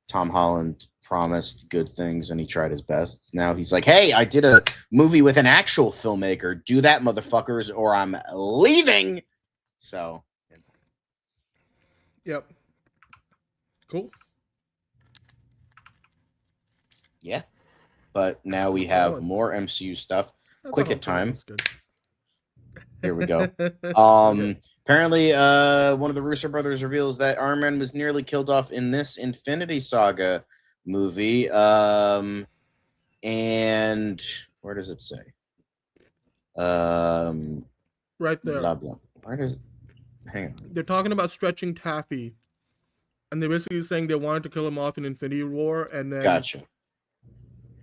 Tom Holland promised good things and he tried his best. Now he's like, hey, I did a movie with an actual filmmaker. Do that, motherfuckers, or I'm leaving. So Yep. Cool. Yeah. But now we have more MCU stuff. Quick at time. Here we go. Apparently, one of the Russo brothers reveals that Iron Man was nearly killed off in this Infinity Saga movie. And where does it say? Right there. Blah, blah. Where does? Hang on. They're talking about stretching Taffy, and they're basically saying they wanted to kill him off in Infinity War, and then Gotcha.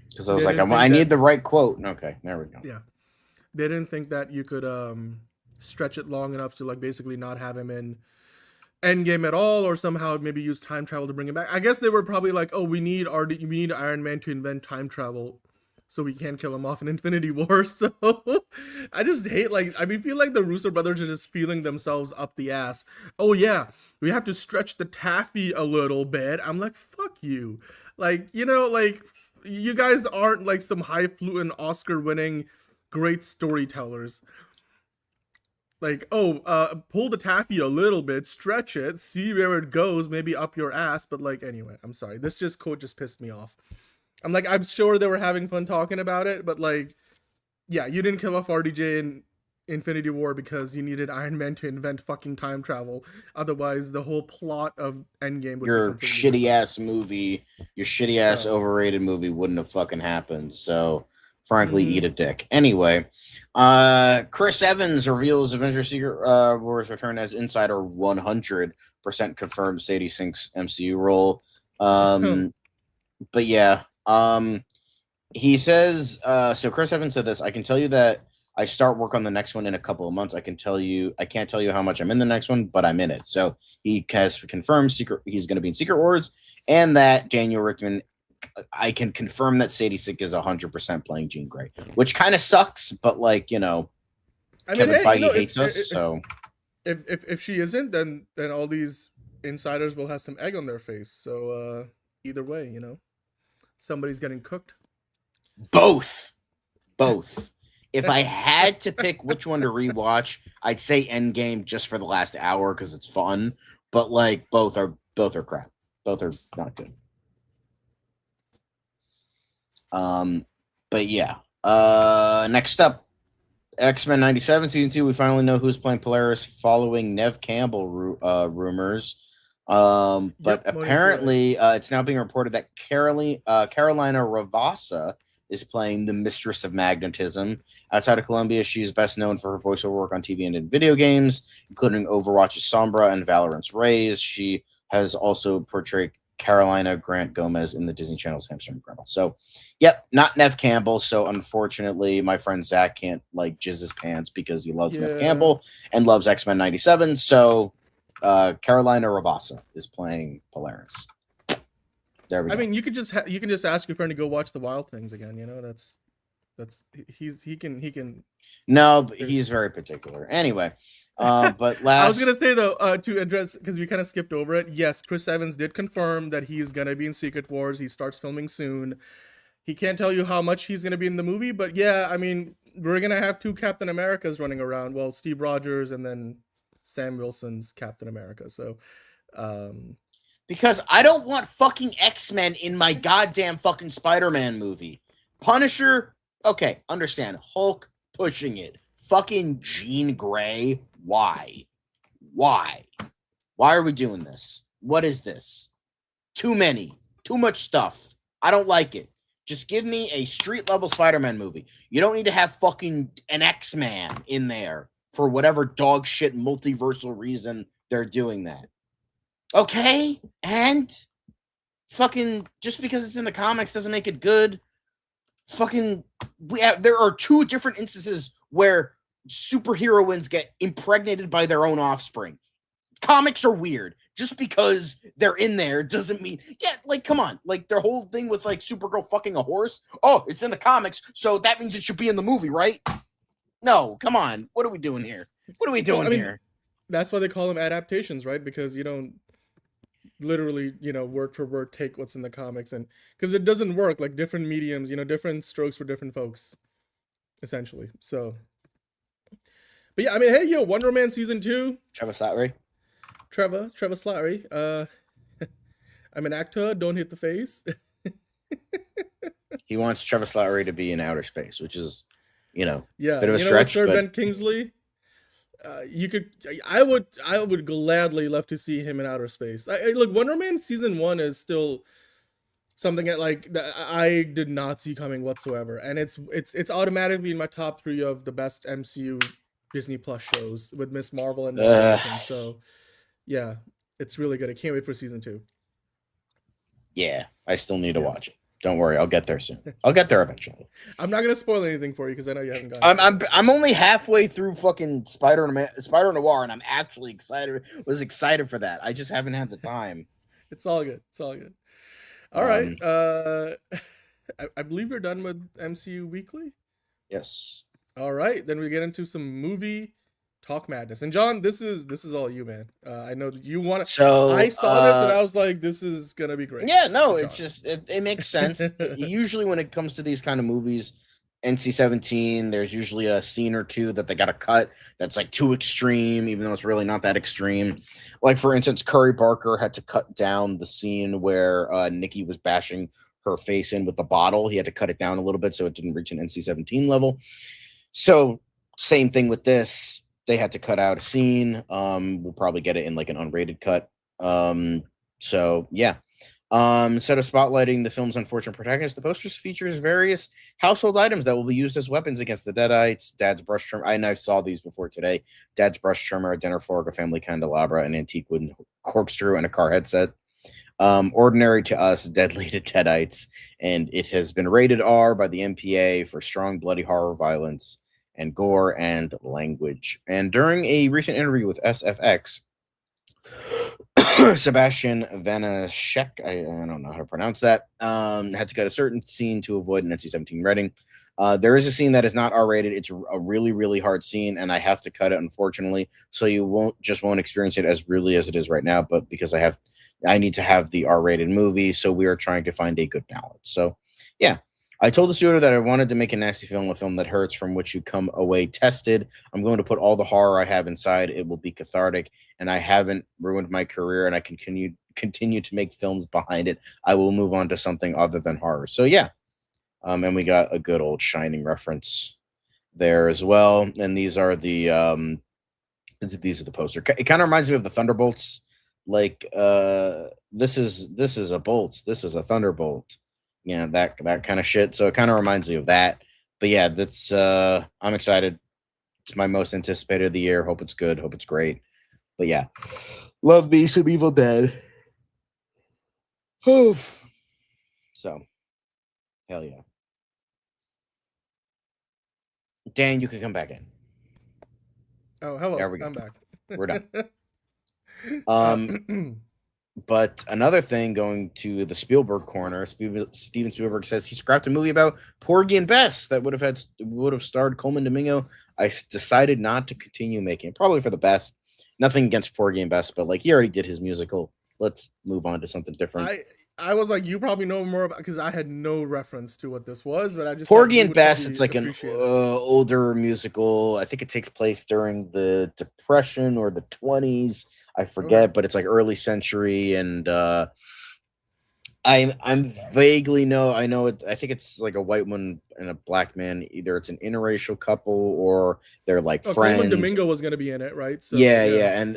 Because I was like, I need the right quote. Okay, there we go. Yeah, they didn't think that you could stretch it long enough to like basically not have him in Endgame at all, or somehow maybe use time travel to bring him back. I guess they were probably like, oh, we need Iron Man to invent time travel, so we can't kill him off in Infinity War. So I just hate feel like the Russo brothers are just feeling themselves up the ass. Oh yeah, we have to stretch the Taffy a little bit. I'm like, fuck you. You guys aren't like some highfalutin Oscar-winning great storytellers. Pull the Taffy a little bit, stretch it, see where it goes, maybe up your ass. But anyway, I'm sorry. This quote just pissed me off. I'm sure they were having fun talking about it, but yeah, you didn't kill off RDJ in Infinity War because you needed Iron Man to invent fucking time travel. Otherwise, the whole plot of Endgame would your shitty ass movie, your shitty ass overrated movie wouldn't have fucking happened. So, frankly, eat a dick. Anyway, Chris Evans reveals Avengers Secret Wars return as Insider 100% confirmed Sadie Sink's MCU role. But yeah, he says, so Chris Evans said this, I can tell you that I start work on the next one in a couple of months. I can't tell you how much I'm in the next one, but I'm in it. So he has confirmed he's going to be in Secret Wars, and that Daniel Rickman, I can confirm that Sadie Sink is 100% playing Jean Grey, which kind of sucks, but Kevin Feige hates us. So if she isn't, then all these insiders will have some egg on their face. So either way, somebody's getting cooked. Both. If I had to pick which one to rewatch, I'd say Endgame just for the last hour because it's fun. But both are crap. Both are not good. But yeah. Next up, X-Men 97 season 2. We finally know who's playing Polaris following Nev Campbell rumors. But apparently, it's now being reported that Carolina Ravassa is playing the Mistress of Magnetism. Outside of Colombia, she's best known for her voiceover work on TV and in video games, including Overwatch's Sombra and Valorant's Raze. She has also portrayed Carolina Grant Gomez in the Disney Channel's Hamster and Gretel. So, yep, not Nev Campbell. So, unfortunately, my friend Zach can't jizz his pants because he loves Nev Campbell and loves X-Men 97. So, Carolina Ravassa is playing Polaris. There we go. I mean, you can just ask your friend to go watch The Wild Things again. He can. No, but he's very particular. Anyway, but last I was gonna say though, to address because we kind of skipped over it. Yes, Chris Evans did confirm that he's gonna be in Secret Wars. He starts filming soon. He can't tell you how much he's gonna be in the movie, but yeah, I mean, we're gonna have 2 Captain Americas running around. Well, Steve Rogers and then Sam Wilson's Captain America. So, because I don't want fucking X-Men in my goddamn fucking Spider-Man movie. Punisher, okay, understand. Hulk pushing it. Fucking Jean Grey, why? Why are we doing this? What is this? Too much stuff. I don't like it. Just give me a street-level Spider-Man movie. You don't need to have fucking an X-Man in there for whatever dog shit multiversal reason they're doing that. Okay? And fucking just because it's in the comics doesn't make it good. Fucking there are 2 different instances where superheroines get impregnated by their own offspring. Comics are weird. Just because they're in there doesn't mean, yeah, like, come on. Like, their whole thing with, like, Supergirl fucking a horse. Oh, it's in the comics, so that means it should be in the movie, right? No, come on. What are we doing here? What are we doing here? That's why they call them adaptations, right? Because you don't literally, word for word take what's in the comics, and because it doesn't work, like different mediums, different strokes for different folks, essentially. So, but yeah, I mean, hey, Wonder Man season 2. Trevor Slattery. Trevor Slattery. I'm an actor. Don't hit the face. He wants Trevor Slattery to be in outer space, which is, bit of a What, stretch. Sir But Ben Kingsley. I would gladly love to see him in outer space. Look, Wonder Man season 1 is still something that I did not see coming whatsoever, and it's automatically in my top 3 of the best MCU Disney Plus shows with Miss Marvel and so yeah, it's really good. I can't wait for season 2. Yeah, I still need to watch it. Don't worry, I'll get there soon. I'll get there eventually. I'm not gonna spoil anything for you because I know you haven't gone. I'm only halfway through fucking Spider Noir, and I'm actually excited. Was excited for that. I just haven't had the time. It's all good. All right. I believe you're done with MCU Weekly. Yes. All right, then we get into some movie talk madness. And John, this is all you, man. I know that you want to. So I saw this and I was like, this is gonna be great. Yeah, no, it's just it makes sense. Usually, when it comes to these kind of movies, NC-17, there's usually a scene or two that they got to cut that's like too extreme, even though it's really not that extreme. Like, for instance, Curry Barker had to cut down the scene where Nikki was bashing her face in with the bottle. He had to cut it down a little bit so it didn't reach an NC-17 level. So, same thing with this. They had to cut out a scene. We'll probably get it in like an unrated cut. So yeah. Instead of spotlighting the film's unfortunate protagonist, the posters features various household items that will be used as weapons against the Deadites. Dad's brush trimmer. I saw these before today. Dad's brush trimmer, a dinner fork, a family candelabra, an antique wooden corkscrew, and a car headset. Ordinary to us, deadly to Deadites, and it has been rated R by the MPA for strong, bloody horror violence and gore and language. And during a recent interview with SFX, Sebastian Vanashek, I don't know how to pronounce that, had to cut a certain scene to avoid an NC-17 rating. There is a scene that is not R-rated. It's a really, really hard scene, and I have to cut it, unfortunately, so you won't experience it as really as it is right now, but because I need to have the R-rated movie, so we are trying to find a good balance. So, yeah. I told the studio that I wanted to make a nasty film, a film that hurts, from which you come away tested. I'm going to put all the horror I have inside. It will be cathartic, and I haven't ruined my career, and I can continue to make films behind it. I will move on to something other than horror. So, yeah. And we got a good old Shining reference there as well. And these are the poster. It kind of reminds me of the Thunderbolts. Like, this is a Bolts. This is a Thunderbolt. Yeah, that kind of shit. So it kind of reminds me of that. But yeah, that's I'm excited. It's my most anticipated of the year. Hope it's good. Hope it's great. But yeah, love me some Evil Dead. So, hell yeah. Dan, you can come back in. Oh, hello. There we go. I'm back. We're done. But another thing, going to the Spielberg corner, Steven Spielberg says he scrapped a movie about Porgy and Bess that would have starred Coleman Domingo. I decided not to continue making it, probably for the best. Nothing against Porgy and Bess, but like, he already did his musical. Let's move on to something different. I was like, you probably know more about, because I had no reference to what this was, but I just Porgy and Bess. It's like an older musical. I think it takes place during the Depression or the 20s. I forget, but it's like early century, and I'm vaguely know. I know it. I think it's like a white woman and a black man. Either it's an interracial couple or they're like friends. Coleman Domingo was going to be in it, right? So, yeah, and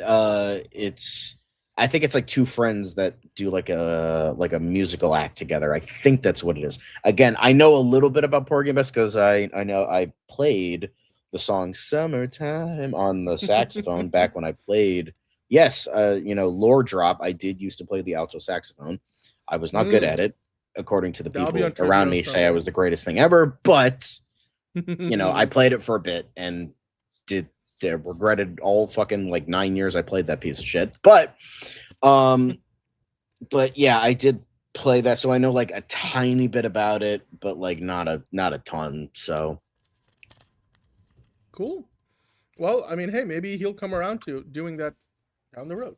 it's. I think it's like two friends that do like a musical act together. I think that's what it is. Again, I know a little bit about Porgy and Bess because I know I played the song "Summertime" on the saxophone back when I played. Yes, lore drop. I did used to play the alto saxophone. I was not good at it, according to the people around me say I was the greatest thing ever. But I played it for a bit, and regretted all fucking like 9 years I played that piece of shit. But yeah, I did play that, so I know like a tiny bit about it, but like not a ton. So Cool. Well, I mean, hey, maybe he'll come around to doing that down the road.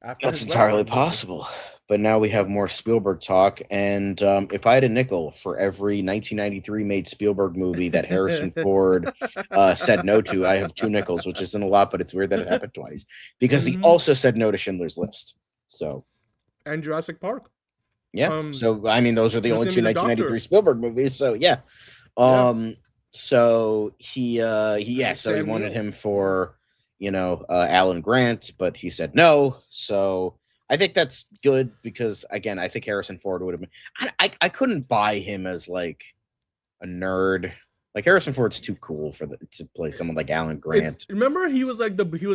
After that's his entirely Westworld movie. possible. But now we have more Spielberg talk, and if I had a nickel for every 1993 made Spielberg movie that Harrison Ford said no to, I have 2 nickels, which isn't a lot, but it's weird that it happened twice because he also said no to Schindler's List. So, and Jurassic Park. yeah. So I mean, those are the he was only gonna 2 be the 1993 Doctor. Spielberg movies. So yeah. So he so he Sam wanted Neill. him for Alan Grant, but he said no. So I think that's good because again, I think Harrison Ford would have been. I couldn't buy him as like a nerd. Like Harrison Ford's too cool to play someone like Alan Grant. Remember, he was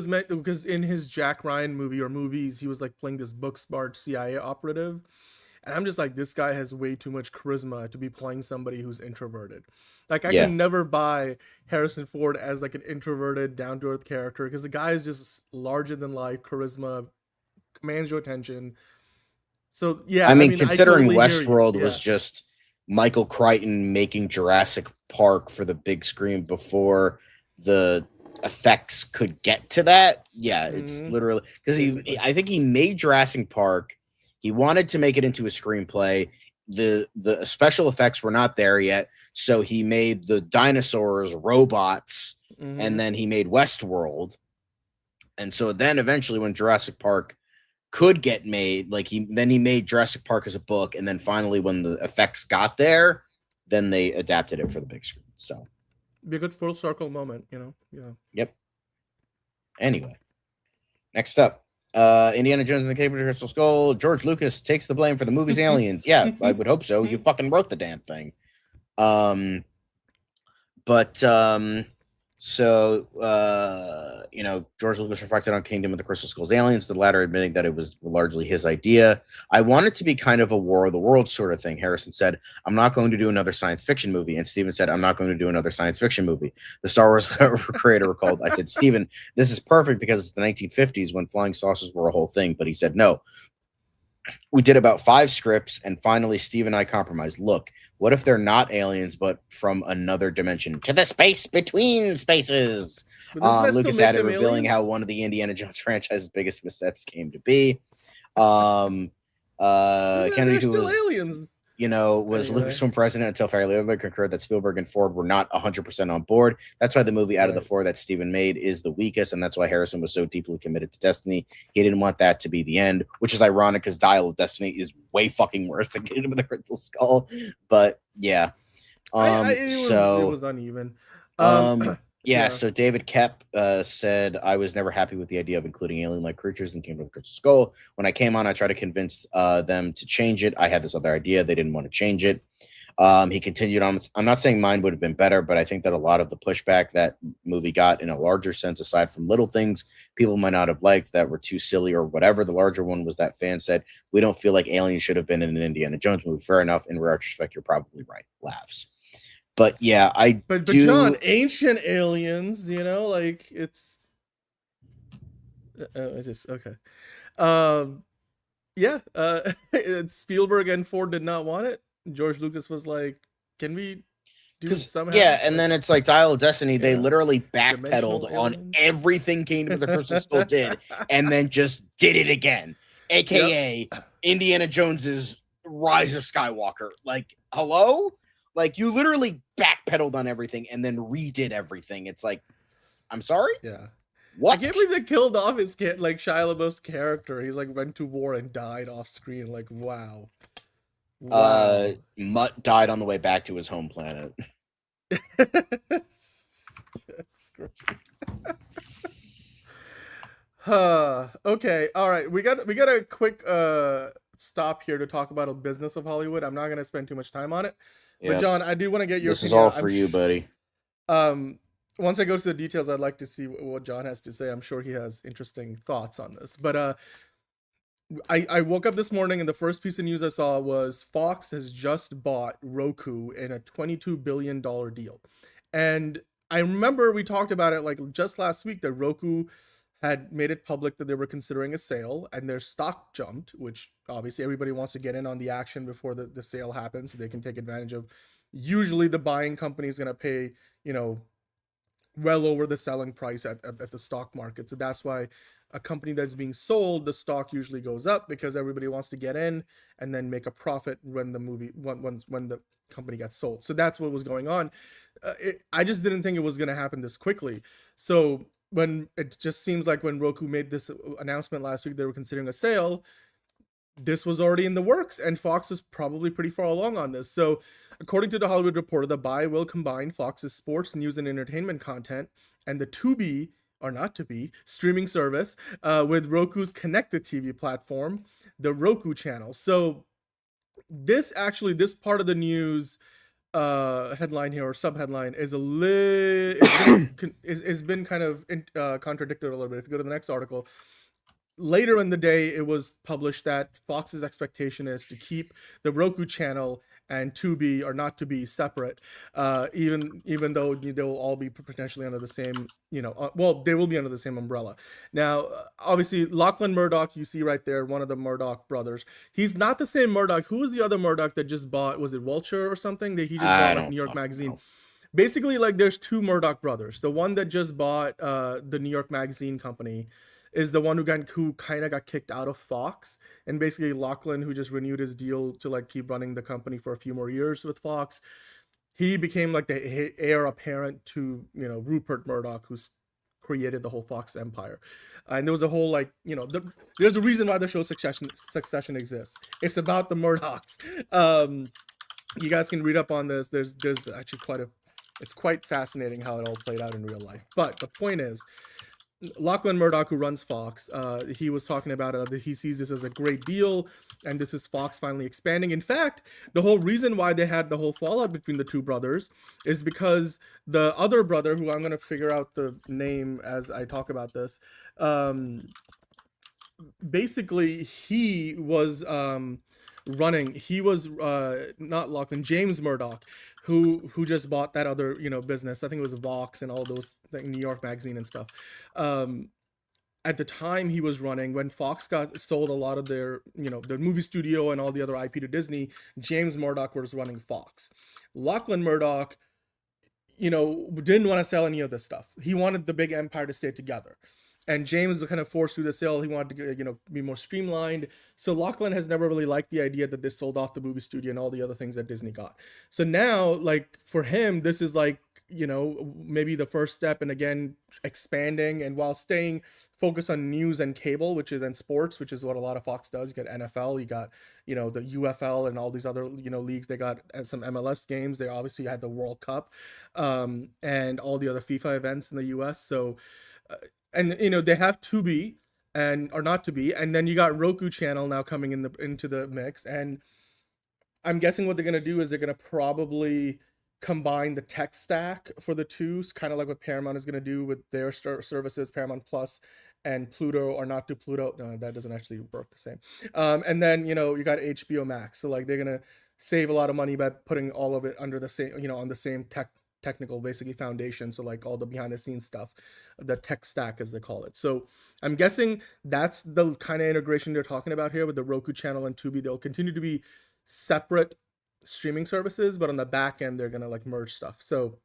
meant because in his Jack Ryan movie or movies, he was like playing this book smart CIA operative, and I'm just like, this guy has way too much charisma to be playing somebody who's introverted. Like I can never buy Harrison Ford as like an introverted, down to earth character because the guy is just larger than life, charisma, commands your attention. So yeah, I mean considering totally Westworld was just Michael Crichton making Jurassic Park for the big screen before the effects could get to that. Yeah, it's literally because I think he made Jurassic Park. He wanted to make it into a screenplay. The special effects were not there yet, so he made the dinosaurs robots, and then he made Westworld. And so then eventually when Jurassic Park could get made, like he made Jurassic Park as a book, and then finally when the effects got there, then they adapted it for the big screen. So be a good full circle moment, Yep. Anyway, next up, Indiana Jones and the Cave of the Crystal Skull. George Lucas takes the blame for the movie's aliens. Yeah, I would hope so. You fucking wrote the damn thing. So, George Lucas reflected on Kingdom of the Crystal Skull's aliens, the latter admitting that it was largely his idea. I want it to be kind of a War of the Worlds sort of thing. Harrison said, I'm not going to do another science fiction movie. And Steven said, I'm not going to do another science fiction movie. The Star Wars creator recalled, I said, Steven, this is perfect because it's the 1950s when flying saucers were a whole thing. But he said, no. We did about 5 scripts, and finally Steve and I compromised. Look, what if they're not aliens, but from another dimension, to the space between spaces? Lucas added, revealing how one of the Indiana Jones franchise's biggest missteps came to be. Kennedy, who was aliens. Was Lucasfilm president until fairly early, concurred that Spielberg and Ford were not 100% on board. That's why the movie out of the 4 that Steven made is the weakest, and that's why Harrison was so deeply committed to Destiny. He didn't want that to be the end, which is ironic because Dial of Destiny is way fucking worse than Kingdom of the Crystal Skull. But yeah, it was uneven. So David Kep said, I was never happy with the idea of including alien-like creatures in Kingdom of the Crystal Skull. When I came on, I tried to convince them to change it. I had this other idea. They didn't want to change it. He continued on. I'm not saying mine would have been better, but I think that a lot of the pushback that movie got in a larger sense, aside from little things people might not have liked that were too silly or whatever, the larger one was that fans said, we don't feel like aliens should have been in an Indiana Jones movie. Fair enough. In retrospect, you're probably right. Laughs. But yeah, but John, ancient aliens, like it's okay. Spielberg and Ford did not want it. George Lucas was like, "Can we do somehow?" Yeah, and then it's like Dial of Destiny. They literally backpedaled on everything Kingdom of the Crystal Skull did, and then just did it again, aka Indiana Jones's Rise of Skywalker. Like, hello. Like, you literally backpedaled on everything and then redid everything. It's like, I'm sorry? Yeah. What? I can't believe they killed off his kid, like Shia LaBeouf's character. He's like went to war and died off screen. Like, wow. Mutt died on the way back to his home planet. That's great. Okay. All right. We got a quick stop here to talk about a business of Hollywood. I'm not going to spend too much time on it. But John, I do want to get your opinion. This is all for you, buddy. Once I go to the details, I'd like to see what John has to say. I'm sure he has interesting thoughts on this. But I woke up this morning and the first piece of news I saw was Fox has just bought Roku in a $22 billion deal. And I remember we talked about it like just last week that Roku had made it public that they were considering a sale, and their stock jumped, which obviously everybody wants to get in on the action before the sale happens so they can take advantage of. Usually the buying company is going to pay, well over the selling price at the stock market. So that's why a company that's being sold, the stock usually goes up because everybody wants to get in and then make a profit when the company gets sold. So that's what was going on. I just didn't think it was going to happen this quickly. So when it just seems like when Roku made this announcement last week, they were considering a sale. This was already in the works, and Fox was probably pretty far along on this. So, according to the Hollywood Reporter, the buy will combine Fox's sports, news, and entertainment content and the to be or not to be streaming service with Roku's connected TV platform, the Roku channel. So, this part of the news headline here or subheadline is has been kind of contradicted a little bit. If you go to the next article, later in the day, it was published that Fox's expectation is to keep the Roku channel and Tubi or not to be separate, even though they'll all be potentially under the same, they will be under the same umbrella. Now, obviously, Lachlan Murdoch, you see right there, one of the Murdoch brothers. He's not the same Murdoch. Who was the other Murdoch that just bought? Was it Vulture or something? That he just bought like New York Magazine. Know. Basically, like there's two Murdoch brothers. The one that just bought the New York Magazine company is the one who kind of got kicked out of Fox, and basically Lachlan, who just renewed his deal to like keep running the company for a few more years with Fox, he became like the heir apparent to Rupert Murdoch, who's created the whole Fox empire. And there was a whole there's a reason why the show Succession exists. It's about the Murdochs. You guys can read up on this. There's actually it's quite fascinating how it all played out in real life. But the point is, Lachlan Murdoch, who runs Fox, he was talking about that he sees this as a great deal, and this is Fox finally expanding. In fact, the whole reason why they had the whole fallout between the two brothers is because the other brother, who I'm going to figure out the name as I talk about this, basically he was not Lachlan, James Murdoch, who just bought that other business. I think it was Vox and all those New York Magazine and stuff. At the time he was running, when Fox got sold a lot of their their movie studio and all the other IP to Disney, James Murdoch was running Fox. Lachlan Murdoch didn't want to sell any of this stuff. He wanted the big empire to stay together. And James was kind of forced through the sale. He wanted to, be more streamlined. So Lachlan has never really liked the idea that they sold off the movie studio and all the other things that Disney got. So now, like, for him, this is like, maybe the first step in, again, expanding and while staying focused on news and cable, which is then sports, which is what a lot of Fox does. You got NFL, you got, the UFL and all these other, leagues. They got some MLS games. They obviously had the World Cup and all the other FIFA events in the US. So, and they have to be or not to be, and then you got Roku channel now coming into the mix, and I'm guessing what they're gonna do is they're gonna probably combine the tech stack for the two, kind of like what Paramount is gonna do with their services, Paramount Plus and Pluto, or not do Pluto. No, that doesn't actually work the same. And then you got HBO Max, so like they're gonna save a lot of money by putting all of it under the same, on the same technical basically foundation, so like all the behind the scenes stuff, the tech stack as they call it. So I'm guessing that's the kind of integration they're talking about here with the Roku channel and Tubi. They'll continue to be separate streaming services, but on the back end they're gonna like merge stuff. So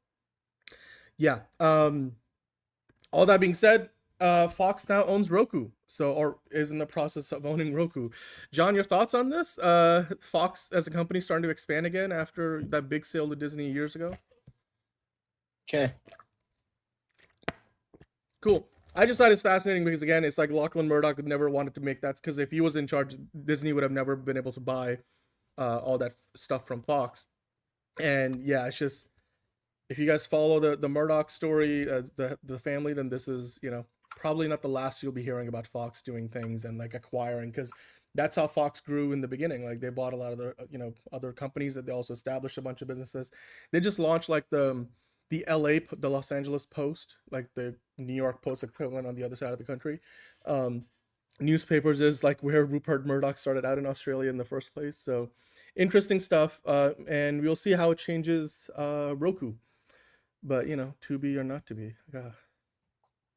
yeah, all that being said, Fox now owns Roku, or is in the process of owning Roku. John, your thoughts on this? Fox as a company starting to expand again after that big sale to Disney years ago? Okay. Cool. I just thought it's fascinating because, again, it's like Lachlan Murdoch never wanted to make that, because if he was in charge, Disney would have never been able to buy all that stuff from Fox. And yeah, it's just, if you guys follow the Murdoch story, the family, then this is, probably not the last you'll be hearing about Fox doing things and like acquiring, because that's how Fox grew in the beginning. Like they bought a lot of their, other companies that they also established a bunch of businesses. They just launched like the Los Angeles Post, like the New York Post equivalent on the other side of the country. Newspapers is like where Rupert Murdoch started out in Australia in the first place. So interesting stuff. And we'll see how it changes Roku. But to be or not to be. That's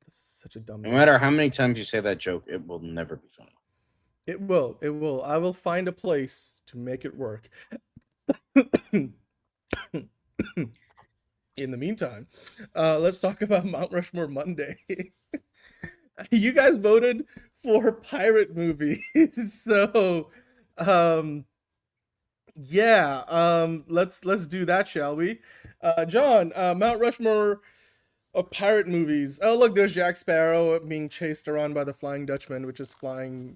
such a dumb. No matter how many times you say that joke, it will never be funny. It will. It will. I will find a place to make it work. In the meantime, let's talk about Mount Rushmore Monday. You guys voted for pirate movies, so let's do that, shall we? John, Mount Rushmore of pirate movies. Oh, look, there's Jack Sparrow being chased around by the Flying Dutchman, which is flying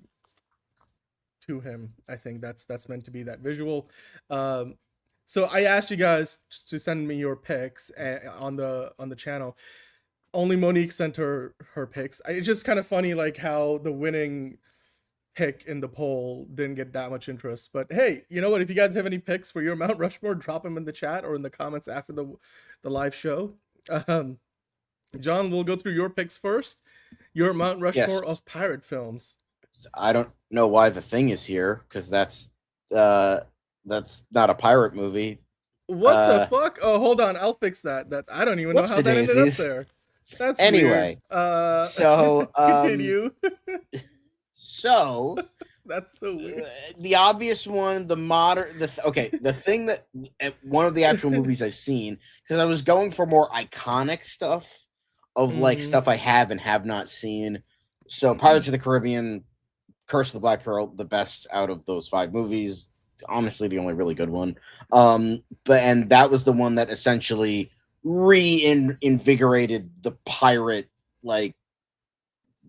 to him. I think that's meant to be that visual. So I asked you guys to send me your picks on the channel. Only Monique sent her picks. It's just kind of funny, like how the winning pick in the poll didn't get that much interest. But hey, you know what? If you guys have any picks for your Mount Rushmore, drop them in the chat or in the comments after the live show. John, we'll go through your picks first. Your Mount Rushmore of pirate films. I don't know why The Thing is here, because that's not a pirate movie. What the fuck? Oh, hold on, I'll fix that. I don't even know how that ended up there. That's anyway. Weird. So continue. So that's so weird. The obvious one, the thing that one of the actual movies I've seen, because I was going for more iconic stuff of like stuff I have and have not seen. So Pirates of the Caribbean, Curse of the Black Pearl, the best out of those 5 movies. Honestly, the only really good one. And that was the one that essentially reinvigorated the pirate like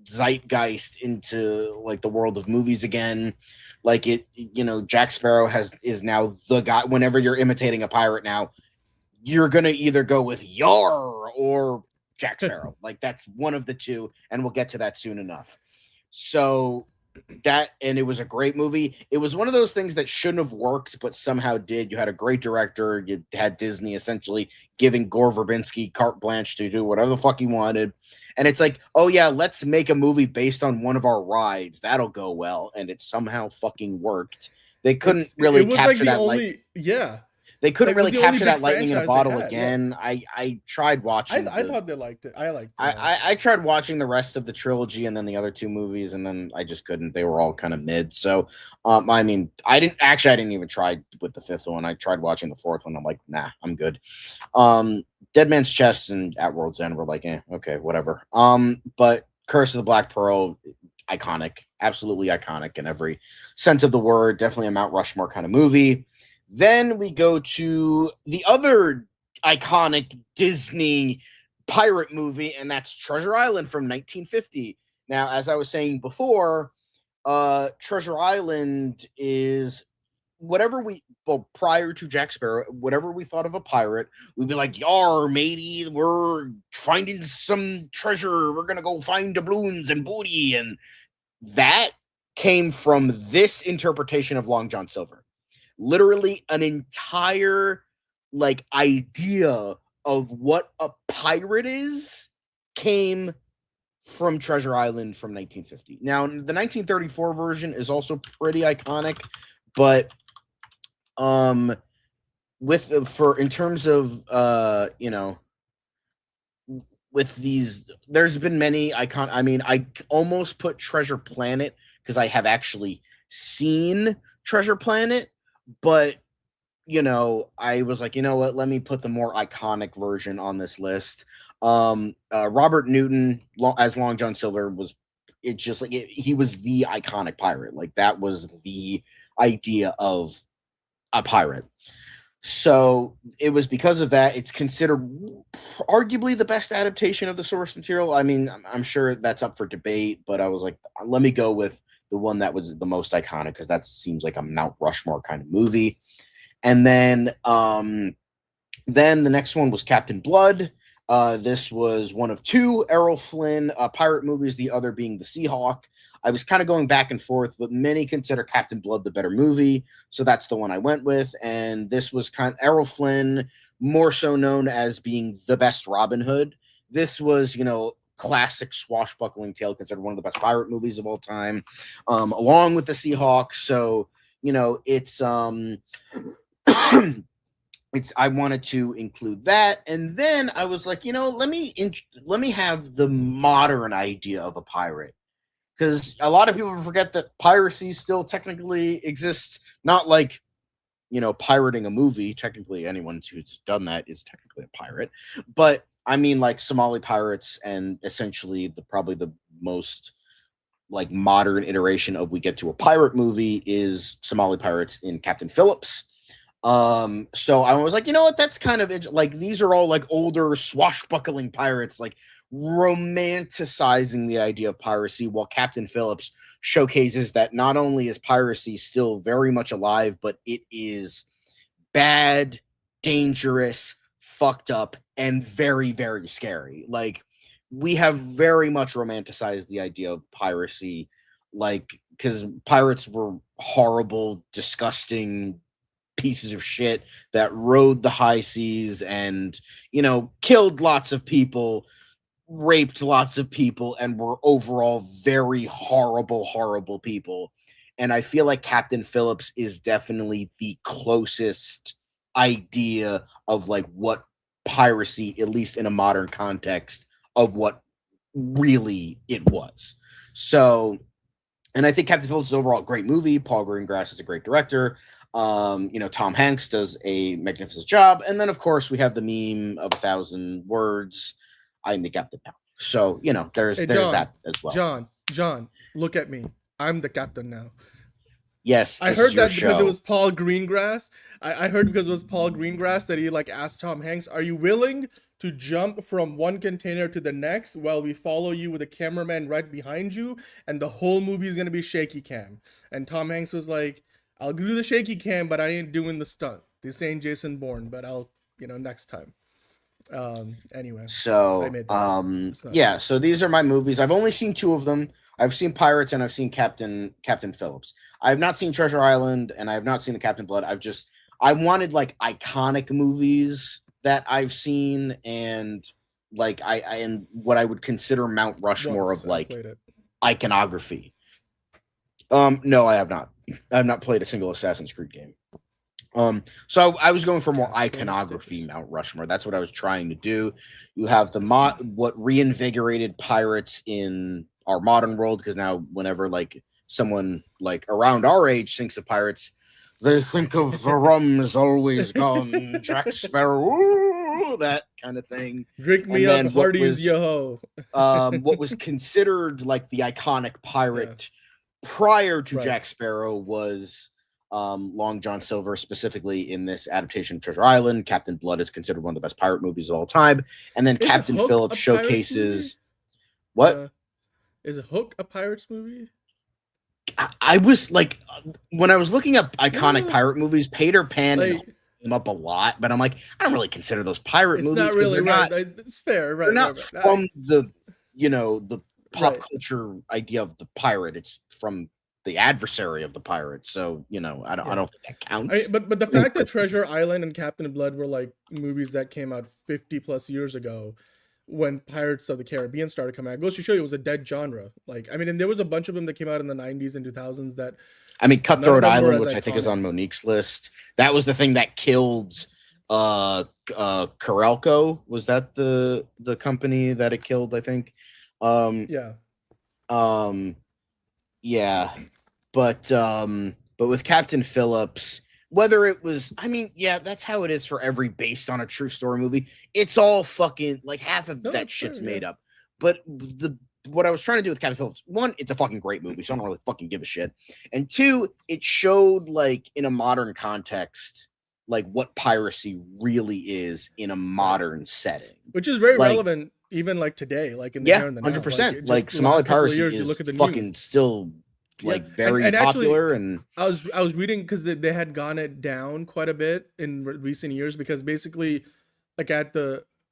zeitgeist into like the world of movies again. Like Jack Sparrow is now the guy. Whenever you're imitating a pirate now, you're gonna either go with Yar or Jack Sparrow. Like that's one of the two, and we'll get to that soon enough. So and it was a great movie. It was one of those things that shouldn't have worked, but somehow did. You had a great director. You had Disney essentially giving Gore Verbinski carte blanche to do whatever the fuck he wanted. And it's like, oh yeah, let's make a movie based on one of our rides. That'll go well. And it somehow fucking worked. They couldn't really capture that. They couldn't really capture that lightning in a bottle again. Yeah. I tried watching. I thought they liked it. I liked it. I tried watching the rest of the trilogy and then the other 2 movies, and then I just couldn't. They were all kind of mid. So, I mean, I didn't even try with the 5th one. I tried watching the 4th one. I'm like, nah, I'm good. Dead Man's Chest and At World's End were like, okay, whatever. But Curse of the Black Pearl, iconic, absolutely iconic in every sense of the word. Definitely a Mount Rushmore kind of movie. Then we go to the other iconic Disney pirate movie, and that's Treasure Island from 1950. Now, as I was saying before, Treasure Island is prior to Jack Sparrow, whatever we thought of a pirate, we'd be like, yar, matey, we're finding some treasure. We're going to go find doubloons and booty. And that came from this interpretation of Long John Silver. Literally an entire like idea of what a pirate is came from Treasure Island from 1950. Now, the 1934 version is also pretty iconic, but in terms of with these, there's been many icon. I mean, I almost put Treasure Planet because I have actually seen Treasure Planet. But, I was like, you know what? Let me put the more iconic version on this list. Robert Newton as Long John Silver he was the iconic pirate. Like that was the idea of a pirate. So it was because of that. It's considered arguably the best adaptation of the source material. I mean, I'm sure that's up for debate, but I was like, let me go with the one that was the most iconic because that seems like a Mount Rushmore kind of movie. And then the next one was Captain Blood. This was one of 2 Errol Flynn pirate movies, the other being The Seahawk. I was kind of going back and forth, but many consider Captain Blood the better movie, so that's the one I went with. And this was kind of Errol Flynn, more so known as being the best Robin Hood. This was, classic swashbuckling tale, considered one of the best pirate movies of all time, along with The Seahawk. So, it's I wanted to include that, and then I was like, let me have the modern idea of a pirate, because a lot of people forget that piracy still technically exists. Not like pirating a movie. Technically, anyone who's done that is technically a pirate, but I mean like Somali pirates, and essentially probably the most like modern iteration of we get to a pirate movie is Somali pirates in Captain Phillips. So I was like, what, that's kind of like, these are all like older swashbuckling pirates, like romanticizing the idea of piracy, while Captain Phillips showcases that not only is piracy still very much alive, but it is bad, dangerous, fucked up, and very, very scary. Like, we have very much romanticized the idea of piracy, like, because pirates were horrible, disgusting pieces of shit that rode the high seas and killed lots of people, raped lots of people, and were overall very horrible people. And I feel like Captain Phillips is definitely the closest idea of like what piracy, at least in a modern context, of what really it was. So, and I think Captain Phillips is overall a great movie. Paul Greengrass is a great director. Tom Hanks does a magnificent job. And then, of course, we have the meme of 1,000 words. I'm the captain now. So, there's that as well. John, look at me. I'm the captain now. Yes, I heard that because it was Paul Greengrass. I heard because it was Paul Greengrass that he like asked Tom Hanks, "Are you willing to jump from one container to the next while we follow you with a cameraman right behind you, and the whole movie is gonna be shaky cam?" And Tom Hanks was like, "I'll do the shaky cam, but I ain't doing the stunt. This ain't Jason Bourne, but I'll next time." Anyway, so yeah, so these are my movies. I've only seen 2 of them. I've seen Pirates and I've seen Captain Phillips. I have not seen Treasure Island and I have not seen the Captain Blood. I wanted like iconic movies that I've seen, and like and what I would consider Mount Rushmore of like iconography. No, I have not. I have not played a single Assassin's Creed game. So I was going for more iconography Mount Rushmore. That's what I was trying to do. You have what reinvigorated pirates in our modern world, because now whenever like someone like around our age thinks of pirates, they think of the rum is always gone, Jack Sparrow, ooh, that kind of thing. Drink me up, Hardy's yo. What was considered like the iconic pirate prior to Jack Sparrow was Long John Silver, specifically in this adaptation of Treasure Island. Captain Blood is considered one of the best pirate movies of all time. And then Captain Phillips showcases what? Is Hook a pirates movie? I was like, when I was looking up iconic pirate movies, Peter Pan came up a lot, but I'm like, I don't really consider those pirate movies. Not really right. It's fair, right? They're not from the the pop culture idea of the pirate. It's from the adversary of the pirate. So I don't think that counts. But the fact that Treasure Island and Captain Blood were like movies that came out 50+ years ago, when Pirates of the Caribbean started coming out, goes to show you it was a dead genre. Like, I mean, and there was a bunch of them that came out in the 90s and 2000s that, I mean, Cutthroat Island, which I think is on Monique's list, that was the thing that killed Corelco. Was that the company that it killed, I think? Yeah. But with Captain Phillips, whether it was, I mean, that's how it is for every based on a true story movie. It's all fucking like half of that shit's made up. But what I was trying to do with Captain Phillips, 1, it's a fucking great movie, so I don't really fucking give a shit. And 2, it showed like in a modern context, like what piracy really is in a modern setting, which is very relevant even like today, like in the 100%. Like Somali piracy is fucking still like very popular. And I was reading because they had gone it down quite a bit in recent years, because basically like at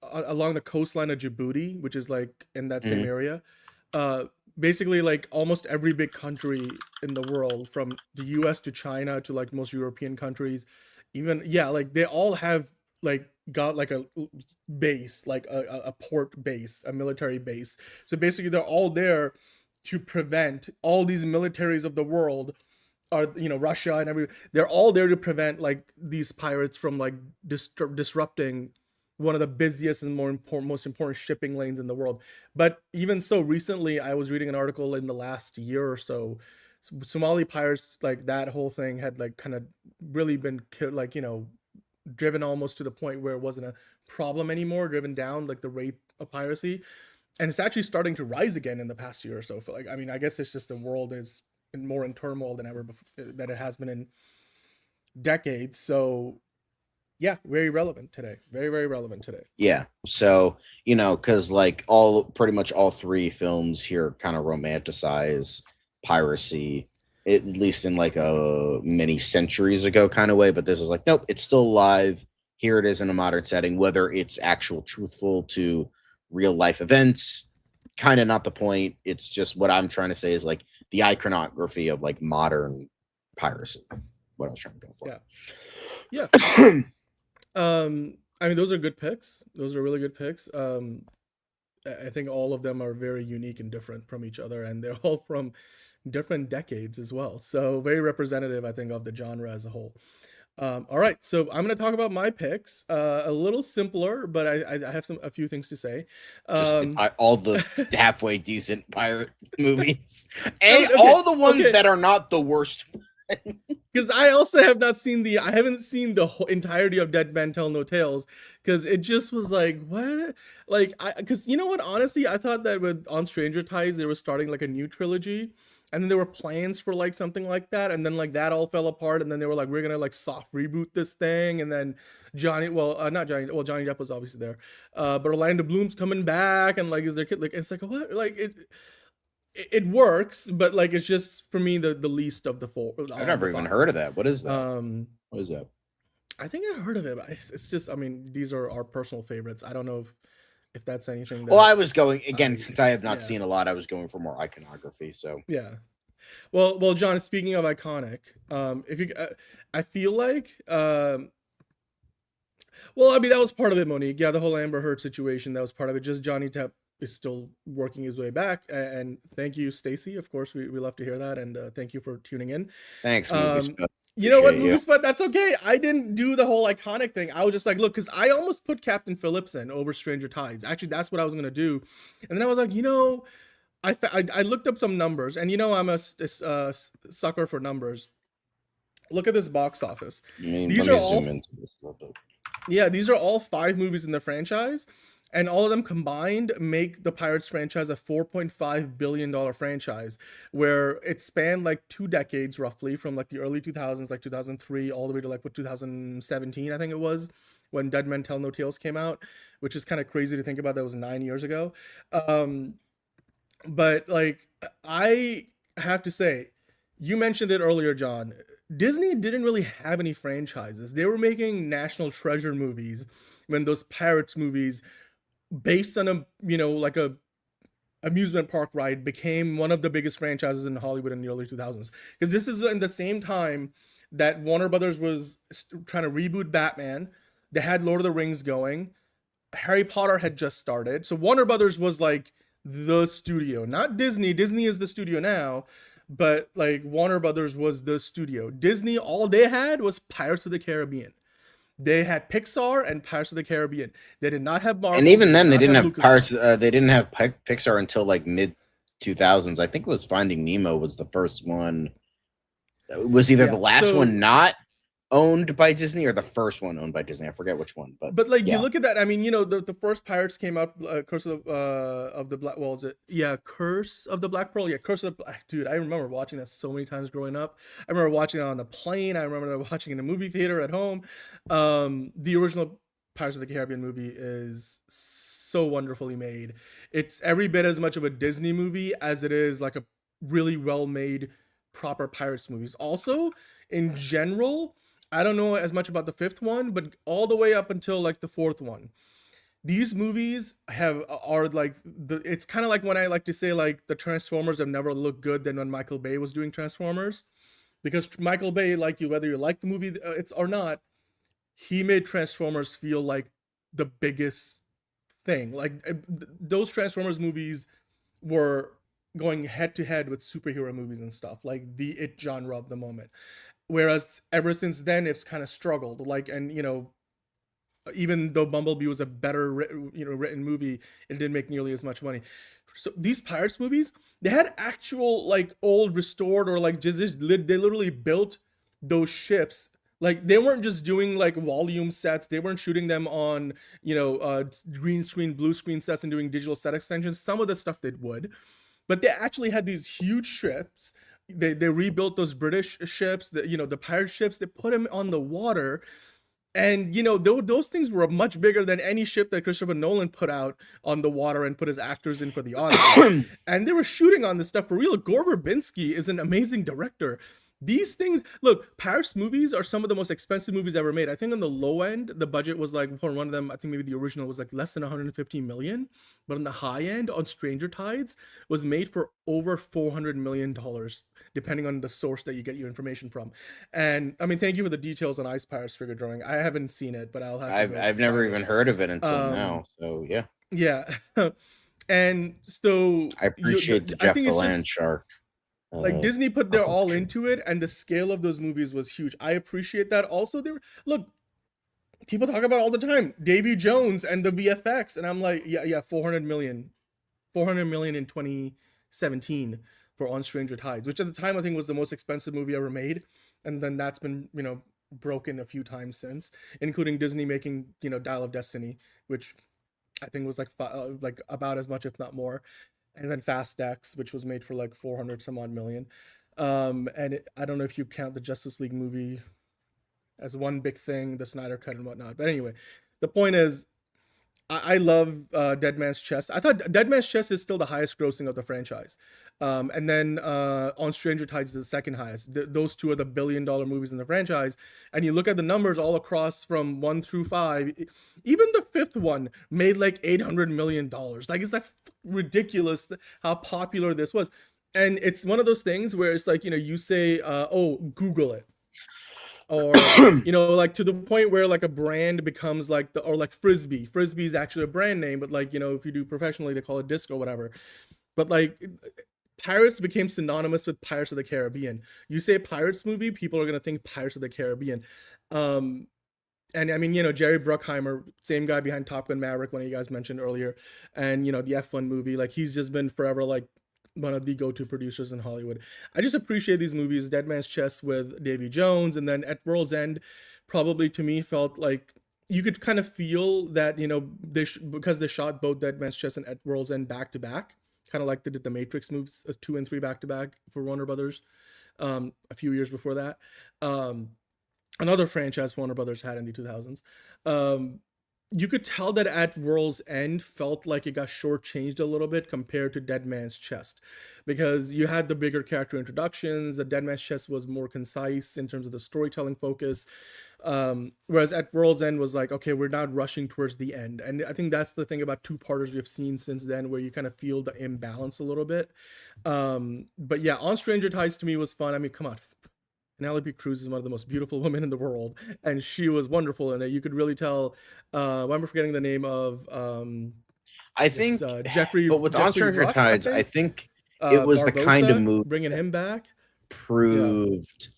along the coastline of Djibouti, which is like in that same area, basically like almost every big country in the world, from the US to China to like most European countries, even like they all have like got like a base, like a port base, a military base. So basically they're all there to prevent all these militaries of the world are, Russia and they're all there to prevent like these pirates from like disrupting one of the busiest and most important shipping lanes in the world. But even so, recently I was reading an article in the last year or so, Somali pirates, like that whole thing had like kind of really been like, driven almost to the point where it wasn't a problem anymore, driven down like the rate of piracy. And it's actually starting to rise again in the past year or so. For like, I mean, I guess it's just the world is more in turmoil than ever before, that it has been in decades. So yeah, very relevant today. Very, very relevant today. Yeah. So, because like pretty much all three films here kind of romanticize piracy, at least in like a many centuries ago kind of way. But this is like, nope, it's still alive. Here it is in a modern setting, whether it's actual truthful to real life events, kind of not the point. It's just what I'm trying to say is like the iconography of like modern piracy. What I was trying to go for. Yeah. I mean, those are good picks. Those are really good picks. I think all of them are very unique and different from each other, and they're all from different decades as well. So very representative, I think, of the genre as a whole. All right, so I'm going to talk about my picks. A little simpler, but I have a few things to say. All the halfway decent pirate movies, and okay, all the ones that are not the worst. Because I also have not seen I haven't seen the whole entirety of Dead Man Tell No Tales, because it just was like, what? Like, because you know what? Honestly, I thought that on Stranger Tides they were starting like a new trilogy, and then there were plans for like something like that, and then like that all fell apart, and then they were like, we're gonna like soft reboot this thing, and then Johnny Depp was obviously there, but Orlando Bloom's coming back, and like is their kid, like it's like what, like it works, but like it's just for me the least of the four. I've never even heard of that. What is that? What is that? I think I heard of it, but it's just, I mean, these are our personal favorites. I don't know if that's anything. Well, I was going again since I have not seen a lot. I was going for more iconography. So yeah. Well, John. Speaking of iconic, if you, I feel like, well, I mean that was part of it, Monique. Yeah, the whole Amber Heard situation, that was part of it. Just Johnny Depp is still working his way back, and thank you, Stacy. Of course, we love to hear that, and thank you for tuning in. Thanks, Movie Spud. You know what, Movie Spud? That's okay. I didn't do the whole iconic thing. I was just like, look, because I almost put Captain Phillips in over Stranger Tides. Actually, that's what I was gonna do, and then I was like, I looked up some numbers, and I'm a sucker for numbers. Look at this box office. These are all zoom into this a little bit. Yeah, these are all 5 movies in the franchise. And all of them combined make the Pirates franchise a $4.5 billion franchise, where it spanned like 2 decades roughly, from like the early 2000s, like 2003, all the way to like 2017, I think it was, when Dead Men Tell No Tales came out, which is kind of crazy to think about. That was 9 years ago. But like, I have to say, you mentioned it earlier, John, Disney didn't really have any franchises. They were making National Treasure movies when those Pirates movies, based on like a amusement park ride, became one of the biggest franchises in Hollywood in the early 2000s. Because this is in the same time that Warner Brothers was trying to reboot Batman. They had Lord of the Rings going. Harry Potter had just started. So Warner Brothers was like the studio, not Disney. Disney is the studio now, but like Warner Brothers was the studio. Disney, all they had was Pirates of the Caribbean. They had Pixar and Pirates of the Caribbean. They did not have Marvel. And even then, they didn't have Pirates. They didn't have Pixar until like mid 2000s. I think it was Finding Nemo was the first one. It was either the last one not owned by Disney or the first one owned by Disney. I forget which one. But like you look at that. I mean, the first Pirates came out. Curse of the Black. Well, is it? Yeah, Curse of the Black Pearl. Yeah, Curse of the Black. Dude, I remember watching that so many times growing up. I remember watching it on the plane. I remember watching it in a movie theater at home. The original Pirates of the Caribbean movie is so wonderfully made. It's every bit as much of a Disney movie as it is like a really well made proper Pirates movies. Also, in general, I don't know as much about the 5th one, but all the way up until like the 4th one, these movies are like it's kind of like when I like to say like the Transformers have never looked good than when Michael Bay was doing Transformers, because Michael Bay, like whether you like the movie it's or not, he made Transformers feel like the biggest thing. Like those Transformers movies were going head to head with superhero movies and stuff, like the it genre of the moment. Whereas ever since then, it's kind of struggled. Like, and even though Bumblebee was a better written movie, it didn't make nearly as much money. So these Pirates movies, they had actual like old restored or like just they literally built those ships. Like they weren't just doing like volume sets. They weren't shooting them on green screen, blue screen sets and doing digital set extensions. Some of the stuff they would, but they actually had these huge ships. They rebuilt those British ships, the pirate ships. They put them on the water. And those things were much bigger than any ship that Christopher Nolan put out on the water and put his actors in for the audience. And they were shooting on this stuff for real. Gore Verbinski is an amazing director. These things, look, Pirates movies are some of the most expensive movies ever made. I think on the low end, the budget was like, for one of them, I think maybe the original was like less than 150 million. But on the high end, on Stranger Tides, was made for over $400 million, depending on the source that you get your information from. And I mean, thank you for the details on Ice Pirates figure drawing. I haven't seen it, but I'll have to I've never even heard of it until now. So yeah. Yeah. And so I appreciate the Jeff the Land Shark. Like Disney put their all into it, and the scale of those movies was huge. I appreciate that. Also, look, people talk about it all the time, Davy Jones and the VFX, and I'm like, yeah, 400 million in 2017 for On Stranger Tides, which at the time I think was the most expensive movie ever made, and then that's been broken a few times since, including Disney making Dial of Destiny, which I think was like about as much, if not more. And then Fast X, which was made for like 400 some odd million. And I don't know if you count the Justice League movie as one big thing, the Snyder Cut and whatnot. But anyway, the point is, I love Dead Man's Chest. I thought Dead Man's Chest is still the highest grossing of the franchise. And then On Stranger Tides is the second highest. Those two are the billion-dollar movies in the franchise. And you look at the numbers all across from 1 through 5. Even the fifth one made like $800 million. Like, it's like ridiculous how popular this was. And it's one of those things where it's like, you say, oh, Google it. Or like to the point where like a brand becomes like like Frisbee is actually a brand name, but like if you do professionally they call it disc or whatever. But like Pirates became synonymous with Pirates of the Caribbean. You say Pirates movie, people are going to think Pirates of the Caribbean. And I mean, Jerry Bruckheimer, same guy behind Top Gun Maverick, one of you guys mentioned earlier, and the F1 movie, like he's just been forever like one of the go-to producers in Hollywood. I just appreciate these movies. Dead Man's Chest with Davy Jones, and then At World's End probably to me felt like you could kind of feel that because they shot both Dead Man's Chest and At World's End back to back, kind of like they did the Matrix movies 2 and 3 back to back for Warner Brothers a few years before that. Another franchise Warner Brothers had in the 2000s. You could tell that At World's End felt like it got shortchanged a little bit compared to Dead Man's Chest, because you had the bigger character introductions. The Dead Man's Chest was more concise in terms of the storytelling focus, whereas At World's End was like, okay, we're not rushing towards the end. And I think that's the thing about two-parters we've seen since then, where you kind of feel the imbalance a little bit. But yeah, On Stranger Tides to me was fun. I mean, come on. Penelope Cruz is one of the most beautiful women in the world, and she was wonderful in it. You could really tell. I'm forgetting the name of. I think Jeffrey. But with Jeffrey On Stranger Rush, Tides, I think it was Barbosa, the kind of movie bringing him back proved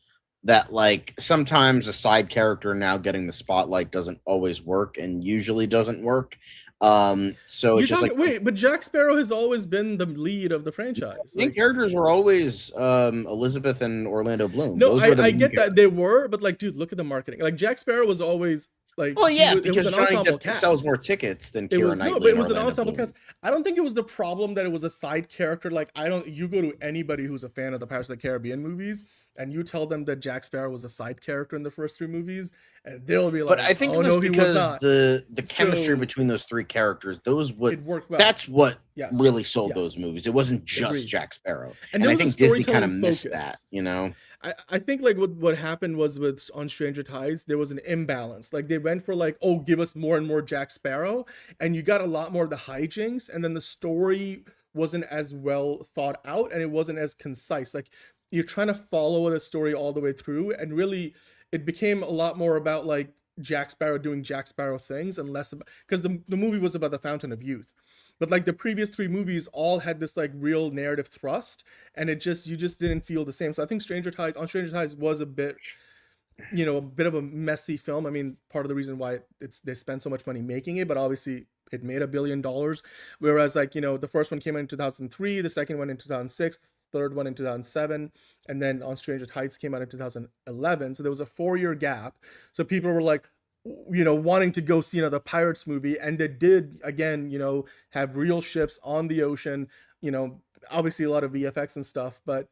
that like sometimes a side character now getting the spotlight doesn't always work, and usually doesn't work. So it's just like, wait, but Jack Sparrow has always been the lead of the franchise. Main characters were always Elizabeth and Orlando Bloom. No, I get that they were, but like, dude, look at the marketing. Like Jack Sparrow was always like, well, yeah, because Johnny Depp sells more tickets than Keira Knightley. No, but it was an ensemble cast. I don't think it was the problem that it was a side character. Like, you go to anybody who's a fan of the Pirates of the Caribbean movies, and you tell them that Jack Sparrow was a side character in the first 3 movies, and they'll be like, but I think it was because the chemistry between those 3 characters, that's what really sold those movies. It wasn't just Jack Sparrow. And I think Disney kind of missed that, I think like what happened was with On Stranger Tides, there was an imbalance. Like they went for like, oh, give us more and more Jack Sparrow, and you got a lot more of the hijinks, and then the story wasn't as well thought out, and it wasn't as concise. Like you're trying to follow the story all the way through, and really it became a lot more about like Jack Sparrow doing Jack Sparrow things and less about, because the movie was about the Fountain of Youth. But like the previous three movies all had this like real narrative thrust, and you just didn't feel the same. So I think Stranger Tides was a bit, a bit of a messy film. I mean, part of the reason why they spent so much money making it, but obviously it made $1 billion. Whereas like, the first one came out in 2003, the second one in 2006, the third one in 2007, and then On Stranger Tides came out in 2011. So there was a 4-year gap. So people were like, wanting to go see another Pirates movie, and they did again, have real ships on the ocean, obviously a lot of VFX and stuff, but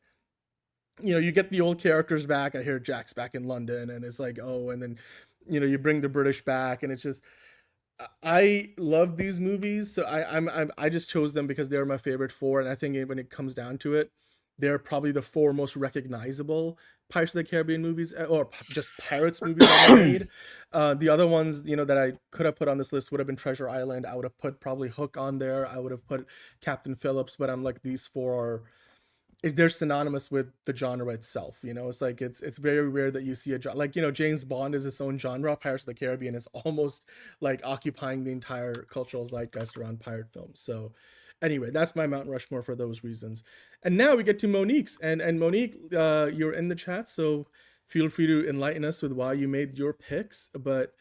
you get the old characters back. I hear Jack's back in London, and it's like, oh, and then you bring the British back, and it's just, I love these movies. So I just chose them because they're my favorite four, and I think when it comes down to it, they're probably the four most recognizable Pirates of the Caribbean movies, or just Pirates movies ever made. The other ones, that I could have put on this list would have been Treasure Island. I would have put probably Hook on there. I would have put Captain Phillips, but I'm like, these four they're synonymous with the genre itself. It's like, it's very rare that you see like, James Bond is its own genre. Pirates of the Caribbean is almost like occupying the entire cultural zeitgeist around pirate films. So anyway, that's my Mount Rushmore for those reasons. And now we get to Monique's, and Monique, you're in the chat, so feel free to enlighten us with why you made your picks. But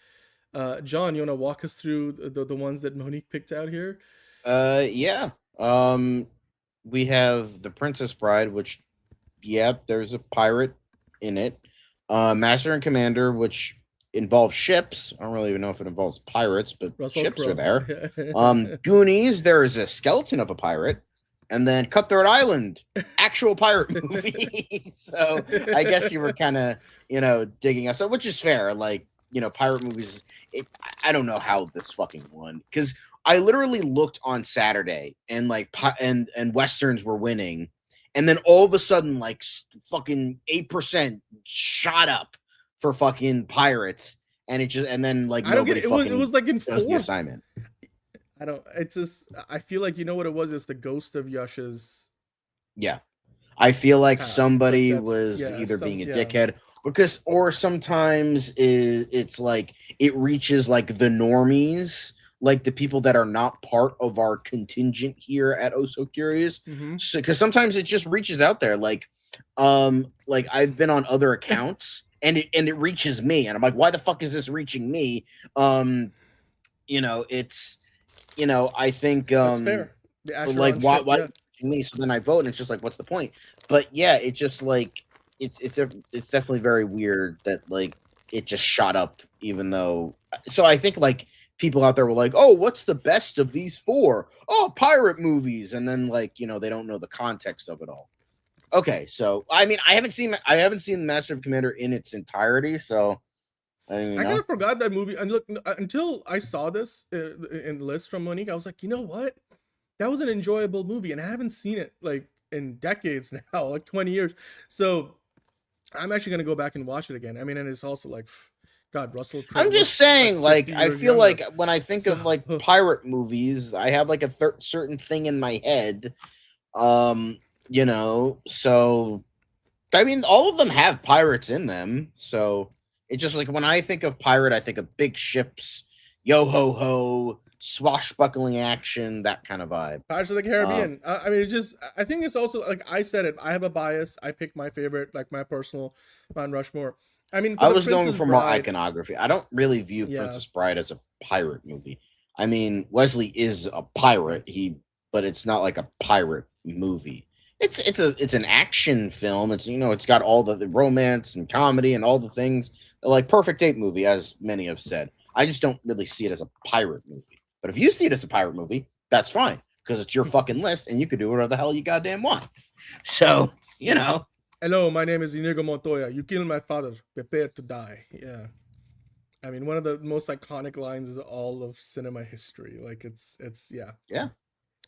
John, you want to walk us through the ones that Monique picked out here? Yeah. We have The Princess Bride, which, there's a pirate in it. Master and Commander, which involves ships. I don't really even know if it involves pirates, but Russell ships Crowe. are there. Goonies, there is a skeleton of a pirate. And then Cutthroat Island, actual pirate movie. So I guess you were kind of, digging up. So, which is fair. Like, pirate movies, I don't know how this fucking won. Because I literally looked on Saturday, and like, and Westerns were winning. And then all of a sudden, like, fucking 8% shot up for fucking pirates. And then like, I don't get it. It was like in does the fourth. assignment. It's just, I feel like, what it was? It's the ghost of Yush's. Yeah. I feel like past. somebody Like, was either being a dickhead, or sometimes it's like it reaches like the normies, like the people that are not part of our contingent here at Oh So Curious. Mhm. So, because sometimes it just reaches out there. Like I've been on other accounts and it reaches me, and I'm like, why the fuck is this reaching me? It's, I think That's fair. like why me? So then I vote, and it's just like, what's the point? But yeah, it's just like it's definitely very weird that like it just shot up, even though. So I think like people out there were like, oh, what's the best of these four? Oh, pirate movies, and then like they don't know the context of it all. Okay, so I mean, I haven't seen Master of Commander in its entirety, so I kind of forgot that movie. And look, until I saw this in the list from Monique, I was like, you know what? That was an enjoyable movie, and I haven't seen it like in decades now, like 20 years. So I'm actually gonna go back and watch it again. I mean, and it's also like, God, Russell Crowe. I'm just saying, like, I feel like when I think of like pirate movies, I have like a certain thing in my head. So I mean, all of them have pirates in them. So it's just like when I think of pirate, I think of big ships, yo ho ho, swashbuckling action, that kind of vibe. Pirates of the Caribbean. I mean, I think it's also like I said it. I have a bias. I pick my favorite, like my personal Mount Rushmore. I mean, I was going for more iconography. I don't really view Princess Bride as a pirate movie. I mean, Wesley is a pirate, but it's not like a pirate movie. It's an action film. It's it's got all the romance and comedy and all the things, like perfect date movie, as many have said. I just don't really see it as a pirate movie. But if you see it as a pirate movie, that's fine, because it's your fucking list and you can do whatever the hell you goddamn want. So, Hello, my name is Inigo Montoya. You killed my father. Prepare to die. Yeah. I mean, one of the most iconic lines is all of cinema history. Like it's yeah. Yeah.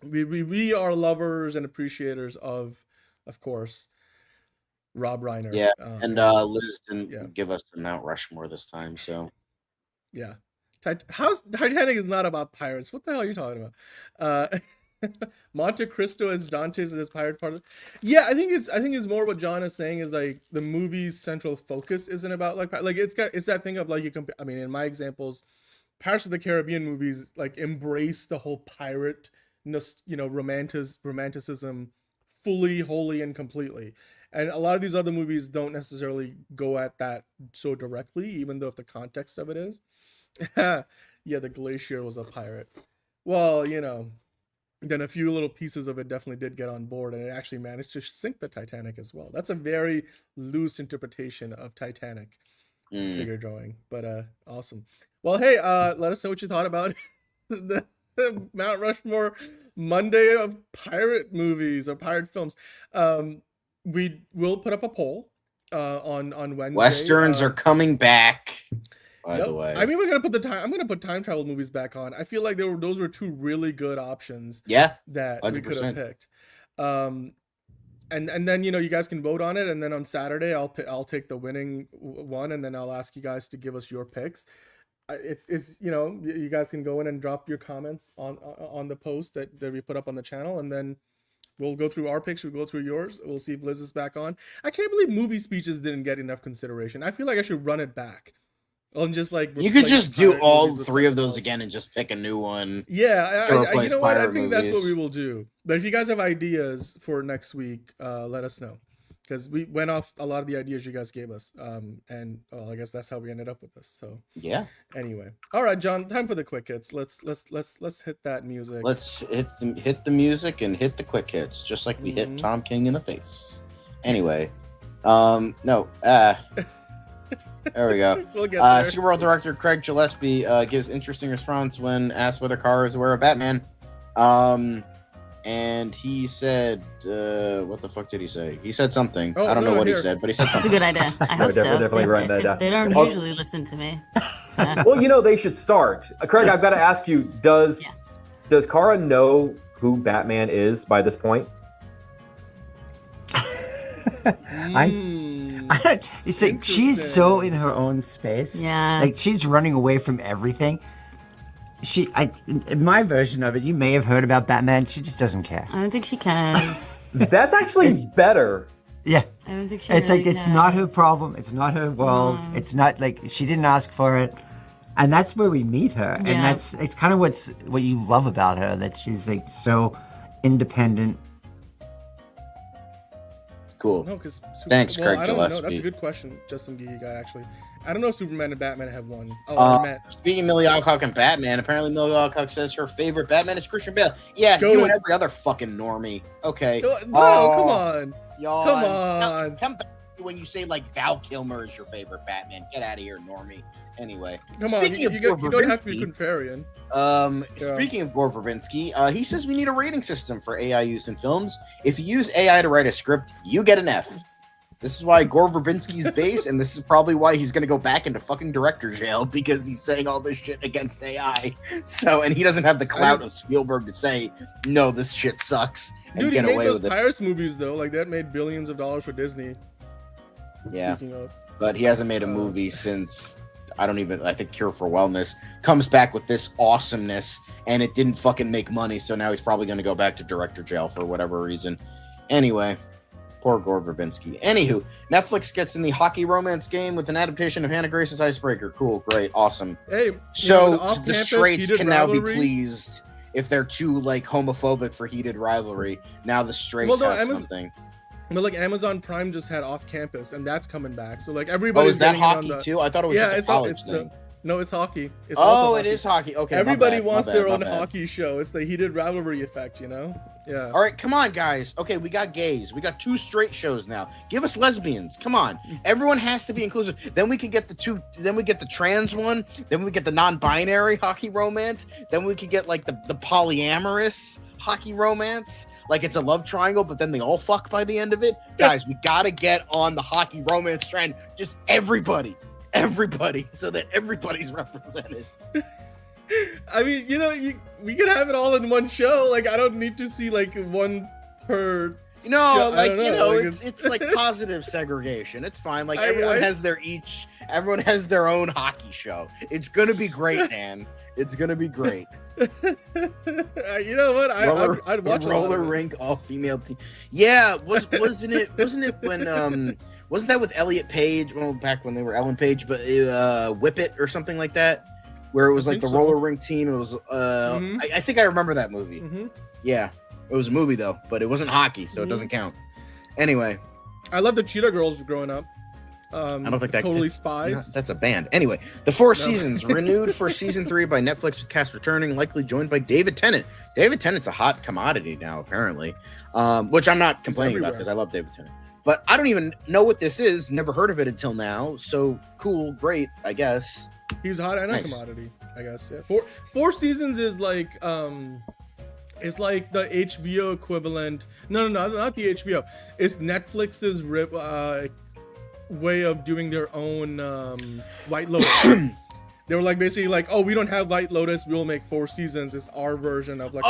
We are lovers and appreciators of course, Rob Reiner. Yeah. And Liz didn't give us the Mount Rushmore this time, so yeah. Titanic is not about pirates. What the hell are you talking about? Monte Cristo as Dante's and his pirate part. Yeah, I think it's more what John is saying is like the movie's central focus isn't about like it's that thing of like you compare. I mean, in my examples, Pirates of the Caribbean movies like embrace the whole pirate romanticism fully, wholly, and completely. And a lot of these other movies don't necessarily go at that so directly, even though if the context of it is. Yeah, the Glacier was a pirate. Well, then a few little pieces of it definitely did get on board, and it actually managed to sink the Titanic as well. That's a very loose interpretation of Titanic figure drawing, but awesome. Well, hey, let us know what you thought about the Mount Rushmore Monday of pirate movies or pirate films. We will put up a poll on Wednesday. Westerns are coming back. By the way, I mean, I'm gonna put time travel movies back on. I feel like those were two really good options. Yeah, that 100%. we could have picked. And then you guys can vote on it, and then on Saturday I'll take the winning one, and then I'll ask you guys to give us your picks. It's you guys can go in and drop your comments on the post that we put up on the channel, and then we'll go through our picks. We'll go through yours. We'll see if Liz is back on. I can't believe movie speeches didn't get enough consideration. I feel like I should run it back. And just you could just do all three of those again and just pick a new one. Yeah, you know what? I think that's what we will do. But if you guys have ideas for next week, let us know, because we went off a lot of the ideas you guys gave us. And I guess that's how we ended up with this. So yeah. Anyway, all right, John. Time for the quick hits. Let's hit that music. Let's hit the music and hit the quick hits, just like we hit Tom King in the face. Anyway, there we go. We'll get there. Superworld director Craig Gillespie gives interesting response when asked whether Kara is aware of Batman. And he said, what the fuck did he say? He said something. I don't know what he said, but he said something. That's a good idea. I hope so. Definitely writing that down. They don't usually listen to me. So. Well, they should start. Craig, I've got to ask you, does Kara know who Batman is by this point? You see, she's so in her own space. Yeah. Like, she's running away from everything. In my version of it, you may have heard about Batman. She just doesn't care. I don't think she cares. That's actually better. Yeah. I don't think she It's really like, it's cares. not her problem. It's not her world. No. It's not like, she didn't ask for it. And that's where we meet her. Yeah. And it's kind of what you love about her, that she's like so independent. Cool. No, because Thanks, Craig I don't know. Gillespie. That's a good question, Justin Geeky guy. Actually, I don't know if Superman and Batman have one. Speaking of Millie Alcock and Batman, apparently Millie Alcock says her favorite Batman is Christian Bale. Yeah, you and every other fucking normie. Okay. No, come on. Yawn. Come on. Come back when you say like Val Kilmer is your favorite Batman. Get out of here, normie. Anyway, Come on, you don't have to be contrarian. Speaking of Gore Verbinski, he says we need a rating system for AI use in films. If you use AI to write a script, you get an F. This is why Gore Verbinski's base, and this is probably why he's going to go back into fucking director jail, because he's saying all this shit against AI. So, and he doesn't have the clout of Spielberg to say, no, this shit sucks, and Dude, get he made away those with it. Pirates movies, though. Like, that made billions of dollars for Disney. Yeah, Speaking of. but he hasn't made a movie since... I think Cure for Wellness comes back with this awesomeness, and it didn't fucking make money, so now he's probably going to go back to director jail for whatever reason. Anyway, poor Gore Verbinski. Anywho, Netflix gets in the hockey romance game with an adaptation of Hannah Grace's Icebreaker. Cool, great, awesome. Hey, so the the straights can now be pleased if they're too like homophobic for heated rivalry. Now the straights have something. But like Amazon Prime just had Off Campus, and that's coming back. So like everybody's is that getting hockey in on too? I thought it was just a college thing. No, it's hockey. It's it is hockey. Okay, everybody wants their own hockey show. It's the heated rivalry effect, Yeah. All right, come on, guys. Okay, we got gays. We got 2 straight shows now. Give us lesbians. Come on. Everyone has to be inclusive. Then we could get the 2. Then we get the trans one. Then we get the non-binary hockey romance. Then we could get like the polyamorous hockey romance. Like it's a love triangle, but then they all fuck by the end of it. Guys, we gotta get on the hockey romance trend. Just everybody, so that everybody's represented. I mean, we could have it all in one show. Like I don't need to see like one per. It's like positive segregation. It's fine. Like everyone has their own hockey show. It's gonna be great, Dan. It's gonna be great. You know what? I'd watch roller rink all female team. Yeah, wasn't it when wasn't that with Elliot Page? Well, back when they were Ellen Page, but Whip It or something like that. where it was like think the so. roller rink team. It was I think I remember that movie. Yeah, it was a movie though, but it wasn't hockey, so it doesn't count. Anyway, I love the Cheetah Girls growing up. I don't think that Totally that's, Spies. That's a band. Anyway, the Four Seasons renewed for season 3 by Netflix with cast returning, likely joined by David Tennant. David Tennant's a hot commodity now, apparently, which I'm not complaining about because I love David Tennant. But I don't even know what this is. Never heard of it until now. So cool, great, I guess. He's hot and a commodity, I guess. Yeah. Four Seasons is like it's like the HBO equivalent. No, not the HBO. It's Netflix's way of doing their own White Lotus. They were like basically like, oh, we don't have White Lotus, we'll make 4 seasons. It's our version of like.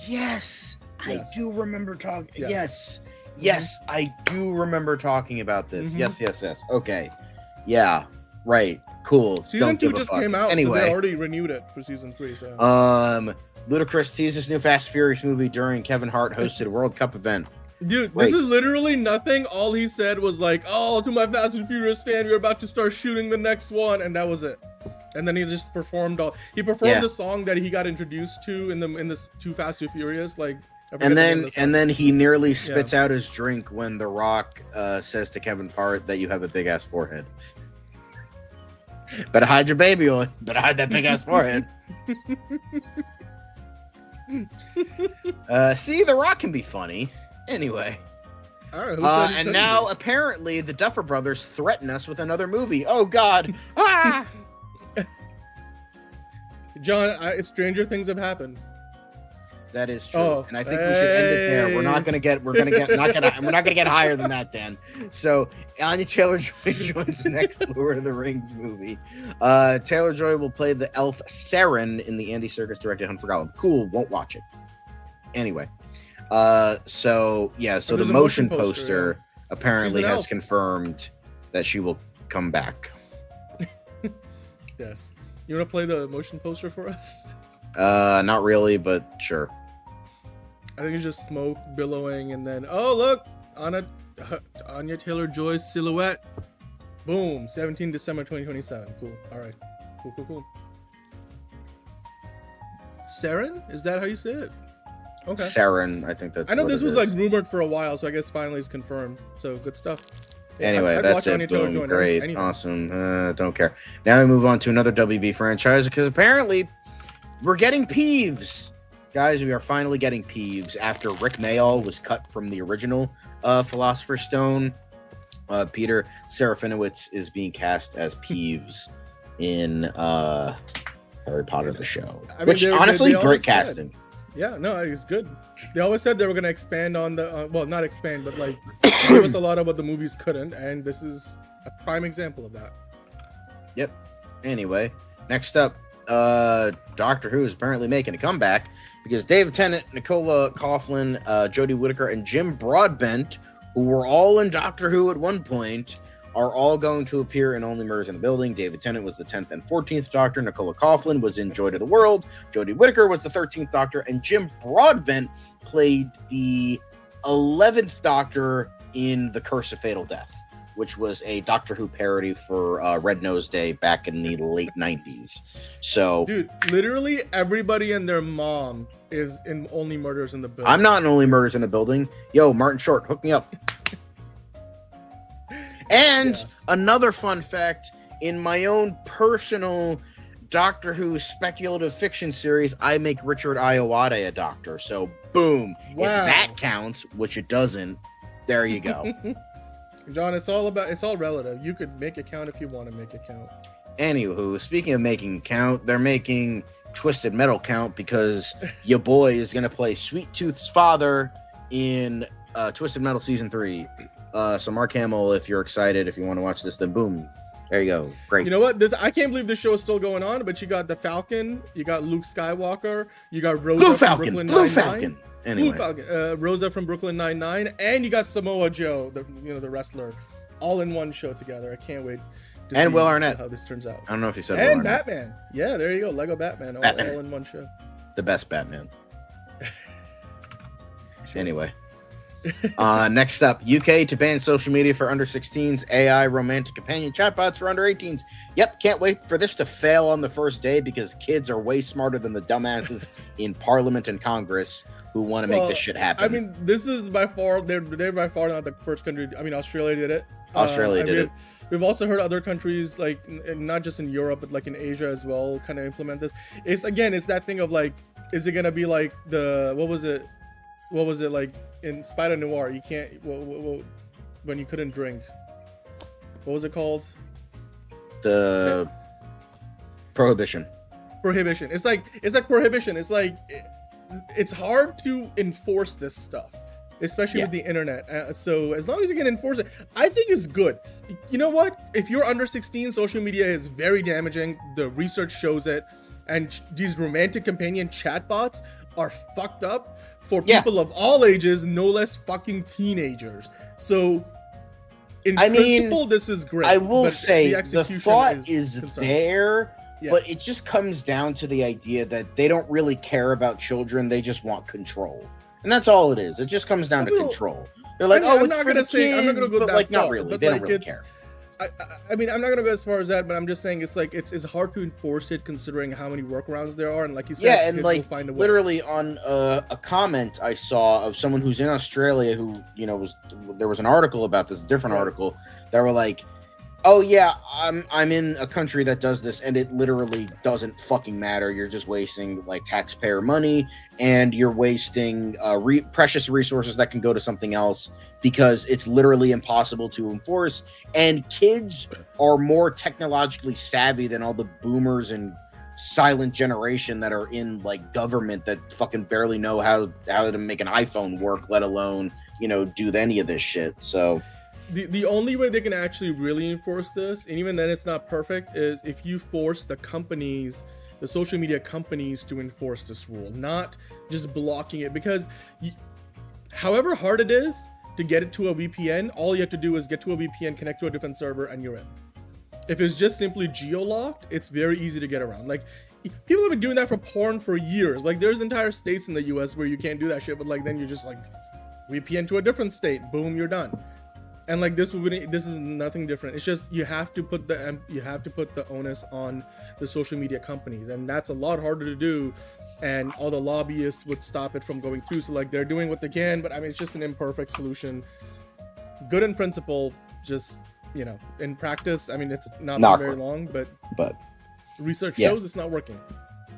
Yes, I do remember talking. Yes, I do remember talking about this. Yes. Okay, yeah, right, cool. Season Don't 2 give a just fuck. came out. Anyway, So they already renewed it for season 3. So. Ludacris teased this new Fast and Furious movie during Kevin Hart hosted a World Cup event. Dude, this is literally nothing. All he said was like, oh, to my Fast and Furious fan, we're about to start shooting the next one, and that was it. And then he just performed the song that he got introduced to in the Too Fast Too Furious, like. And then he nearly spits out his drink when The Rock says to Kevin Hart that you have a big ass forehead. Better hide your baby oil. Better hide that big ass forehead. See, The Rock can be funny. Anyway. All right, and now apparently the Duffer Brothers threaten us with another movie. Oh God! Ah! John, Stranger Things have happened. That is true, and I think we should end it there. We're not gonna get higher than that, Dan. So Anya Taylor-Joy joins next Lord of the Rings movie. Taylor-Joy will play the elf Saren in the Andy Serkis directed Hunt for Gollum. Cool, won't watch it. Anyway, so the motion poster apparently has confirmed that she will come back. Yes. You want to play the motion poster for us? Not really, but sure. I think it's just smoke billowing, and then look, Anya Taylor-Joy's silhouette. Boom, 17 December 2027. Cool. All right. Cool. Saren? Is that how you say it? Okay. Saren, I think that's. I know what this it was is. like rumored for a while, so I guess finally it's confirmed. So good stuff. Anyway, that's it. Boom, great, awesome. Don't care. Now we move on to another WB franchise because apparently we're getting Peeves. Guys, we are finally getting Peeves after Rick Mayall was cut from the original Philosopher's Stone. Peter Serafinowicz is being cast as Peeves in Harry Potter the show. Which, honestly, great casting. Yeah, no, it's good. They always said they were going to expand on the, well, not expand, but like give us a lot of what the movies couldn't, and this is a prime example of that. Yep. Anyway, next up, Doctor Who is apparently making a comeback because David Tennant, Nicola Coughlan, Jodie Whittaker, and Jim Broadbent, who were all in Doctor Who at one point, are all going to appear in Only Murders in the Building. David Tennant was the 10th and 14th Doctor. Nicola Coughlan was in Joy to the World. Jodie Whittaker was the 13th Doctor. And Jim Broadbent played the 11th Doctor in The Curse of Fatal Death, which was a Doctor Who parody for Red Nose Day back in the late 90s. So, dude, literally everybody and their mom is in Only Murders in the Building. I'm not in Only Murders in the Building. Yo, Martin Short, hook me up. And another fun fact, in my own personal Doctor Who speculative fiction series, I make Richard Ayoade a doctor. So, boom. Wow. If that counts, which it doesn't, there you go. John, it's all relative. You could make it count if you want to make it count. Anywho, speaking of making count, they're making Twisted Metal count because your boy is going to play Sweet Tooth's father in Twisted Metal Season 3. So Mark Hamill, if you're excited, if you want to watch this, then boom, there you go. Great. You know what? I can't believe this show is still going on, but you got the Falcon, you got Luke Skywalker, you got Rosa from Brooklyn Nine-Nine. Blue Falcon. Anyway. Blue Falcon, Rosa from Brooklyn Nine-Nine, and you got Samoa Joe, the wrestler, all in one show together. I can't wait to see Will Arnett. how this turns out. I don't know if you said and Will Arnett. Batman. Yeah, there you go. Lego Batman, all in one show. The best Batman. Sure. Anyway. Next up, UK to ban social media for under 16s, AI romantic companion chatbots for under 18s. Yep, can't wait for this to fail on the first day because kids are way smarter than the dumbasses in Parliament and Congress who want to make this shit happen. I mean, this is by far they're by far not the first country. I mean, Australia did it. Australia did it. We've also heard other countries, like not just in Europe, but like in Asia as well, kind of implement this. It's that thing of like, is it gonna be like what was it like in Spider Noir? You can't when you couldn't drink. What was it called? The Prohibition. It's like Prohibition. It's like it's hard to enforce this stuff, especially with the internet. So as long as you can enforce it, I think it's good. You know what? If you're under 16, social media is very damaging. The research shows it. And these romantic companion chatbots are fucked up for people of all ages, no less fucking teenagers. So in principle, this is great. I will say the thought is concerning. there. Yeah. But it just comes down to the idea that they don't really care about children. They just want control. And that's all it is. It just comes down to control. They're like, I'm it's not for gonna the say, kids, I'm not going to go but that like, far. not really. But They like, don't really care. I mean, I'm not going to go as far as that, but I'm just saying it's like, it's hard to enforce it considering how many workarounds there are. And like you said, yeah, and like find a way. literally on a comment I saw of someone who's in Australia who, there was an article about this, different article, that were like, oh yeah, I'm in a country that does this, and it literally doesn't fucking matter. You're just wasting like taxpayer money, and you're wasting precious resources that can go to something else because it's literally impossible to enforce. And kids are more technologically savvy than all the boomers and silent generation that are in like government that fucking barely know how to make an iPhone work, let alone do any of this shit. So. The only way they can actually really enforce this, and even then it's not perfect, is if you force the companies, the social media companies, to enforce this rule, not just blocking it. Because however hard it is to get it to a VPN, all you have to do is get to a VPN, connect to a different server, and you're in. If it's just simply geo-locked, it's very easy to get around. Like, people have been doing that for porn for years. Like, there's entire states in the US where you can't do that shit, but like then you just like VPN to a different state, boom, you're done. And like this is nothing different. It's just you have to put the onus on the social media companies, and that's a lot harder to do. And all the lobbyists would stop it from going through. So like they're doing what they can, but I mean it's just an imperfect solution. Good in principle, just in practice. I mean it's not very long, but research shows it's not working.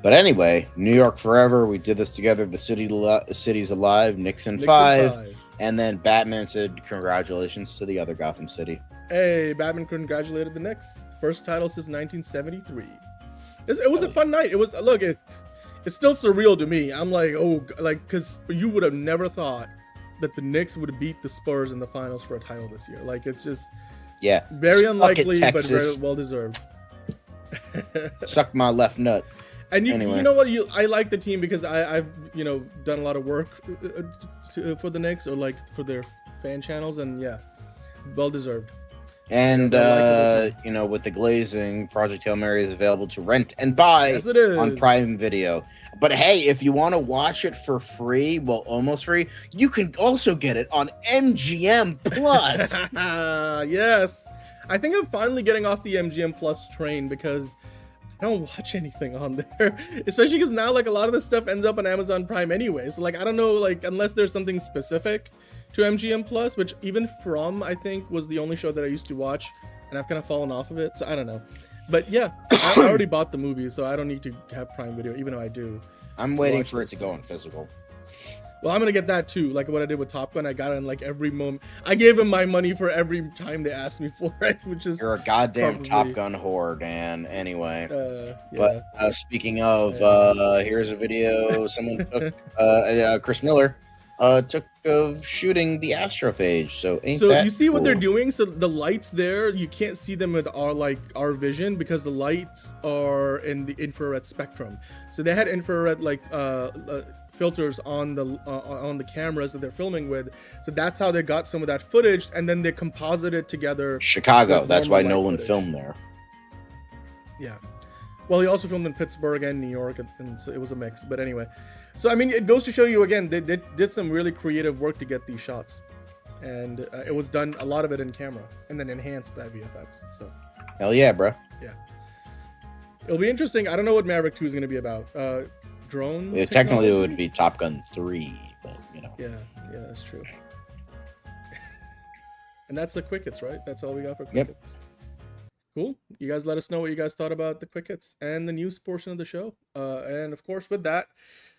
But anyway, New York forever. We did this together. The city's alive. Nixon 5. And then Batman said, congratulations to the other Gotham City. Hey, Batman congratulated the Knicks. First title since 1973. It was a fun night. It was, look, it's still surreal to me. I'm like, because you would have never thought that the Knicks would beat the Spurs in the finals for a title this year. Like, it's just very unlikely, but very well deserved. Suck my left nut. And you know what? I like the team because I've done a lot of work for the Knicks or like for their fan channels, and well deserved. And with the glazing, Project Hail Mary is available to rent and buy on Prime Video. But hey, if you want to watch it for free, well, almost free, you can also get it on MGM Plus. Yes, I think I'm finally getting off the MGM Plus train because I don't watch anything on there, especially because now like a lot of this stuff ends up on Amazon Prime anyway. So like I don't know, like unless there's something specific to MGM Plus, which even From I think was the only show that I used to watch, and I've kind of fallen off of it. So I don't know, but yeah, I already bought the movie, so I don't need to have Prime Video, even though I do. I'm waiting for it to go on physical. Well, I'm gonna get that too, like what I did with Top Gun. I got it in like every moment. I gave him my money for every time they asked me for it, which is you're a goddamn Top Gun whore, Dan. Anyway, but speaking of, here's a video someone took. Chris Miller took of shooting the Astrophage. So you see what they're doing? So the lights there, you can't see them with our vision because the lights are in the infrared spectrum. So they had infrared filters on the cameras that they're filming with, so that's how they got some of that footage, and then they composited together. Chicago, that's why Nolan filmed there. Yeah, well, he also filmed in Pittsburgh and New York, and so it was a mix. But anyway, So I mean, it goes to show you again, they did some really creative work to get these shots, and it was done, a lot of it in camera, and then enhanced by VFX. So hell yeah, bro. yeah, it'll be interesting. I don't know what Maverick 2 is going to be about. Drone. Yeah, technically, it would be Top Gun 3, but you know. Yeah, that's true. And that's the quick hits, right? That's all we got for quick hits. Cool. You guys let us know what you guys thought about the quick hits and the news portion of the show. And of course, with that,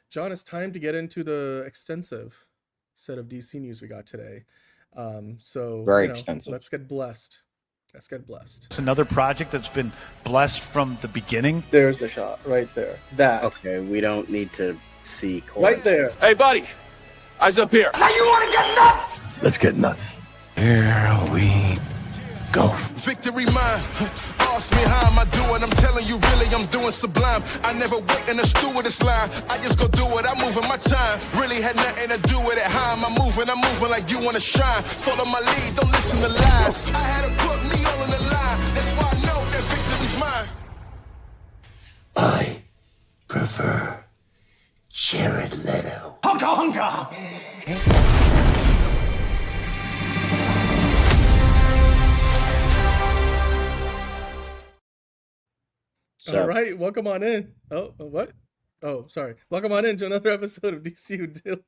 John, it's time to get into the extensive set of DC news we got today. So very extensive. Let's get blessed. Let's get blessed. It's another project that's been blessed from the beginning. There's the shot right there. That. Okay, we don't need to see. Right there. Hey, buddy. Eyes up here. Now you want to get nuts? Let's get nuts. Here we go. Victory mine. Ask me how am I doing? I'm telling you, really, I'm doing sublime. I never wait in a stewardess line. I just go do it. I'm moving my time. Really had nothing to do with it. How am I moving? I'm moving like you want to shine. Follow my lead. Don't listen to lies. I had to put me all in the line. That's why I know that victory's mine. I prefer Jared Leto. Hunka hunka. All right, welcome on in. Oh, what? Oh, sorry. Welcome on in to another episode of DCU Daily.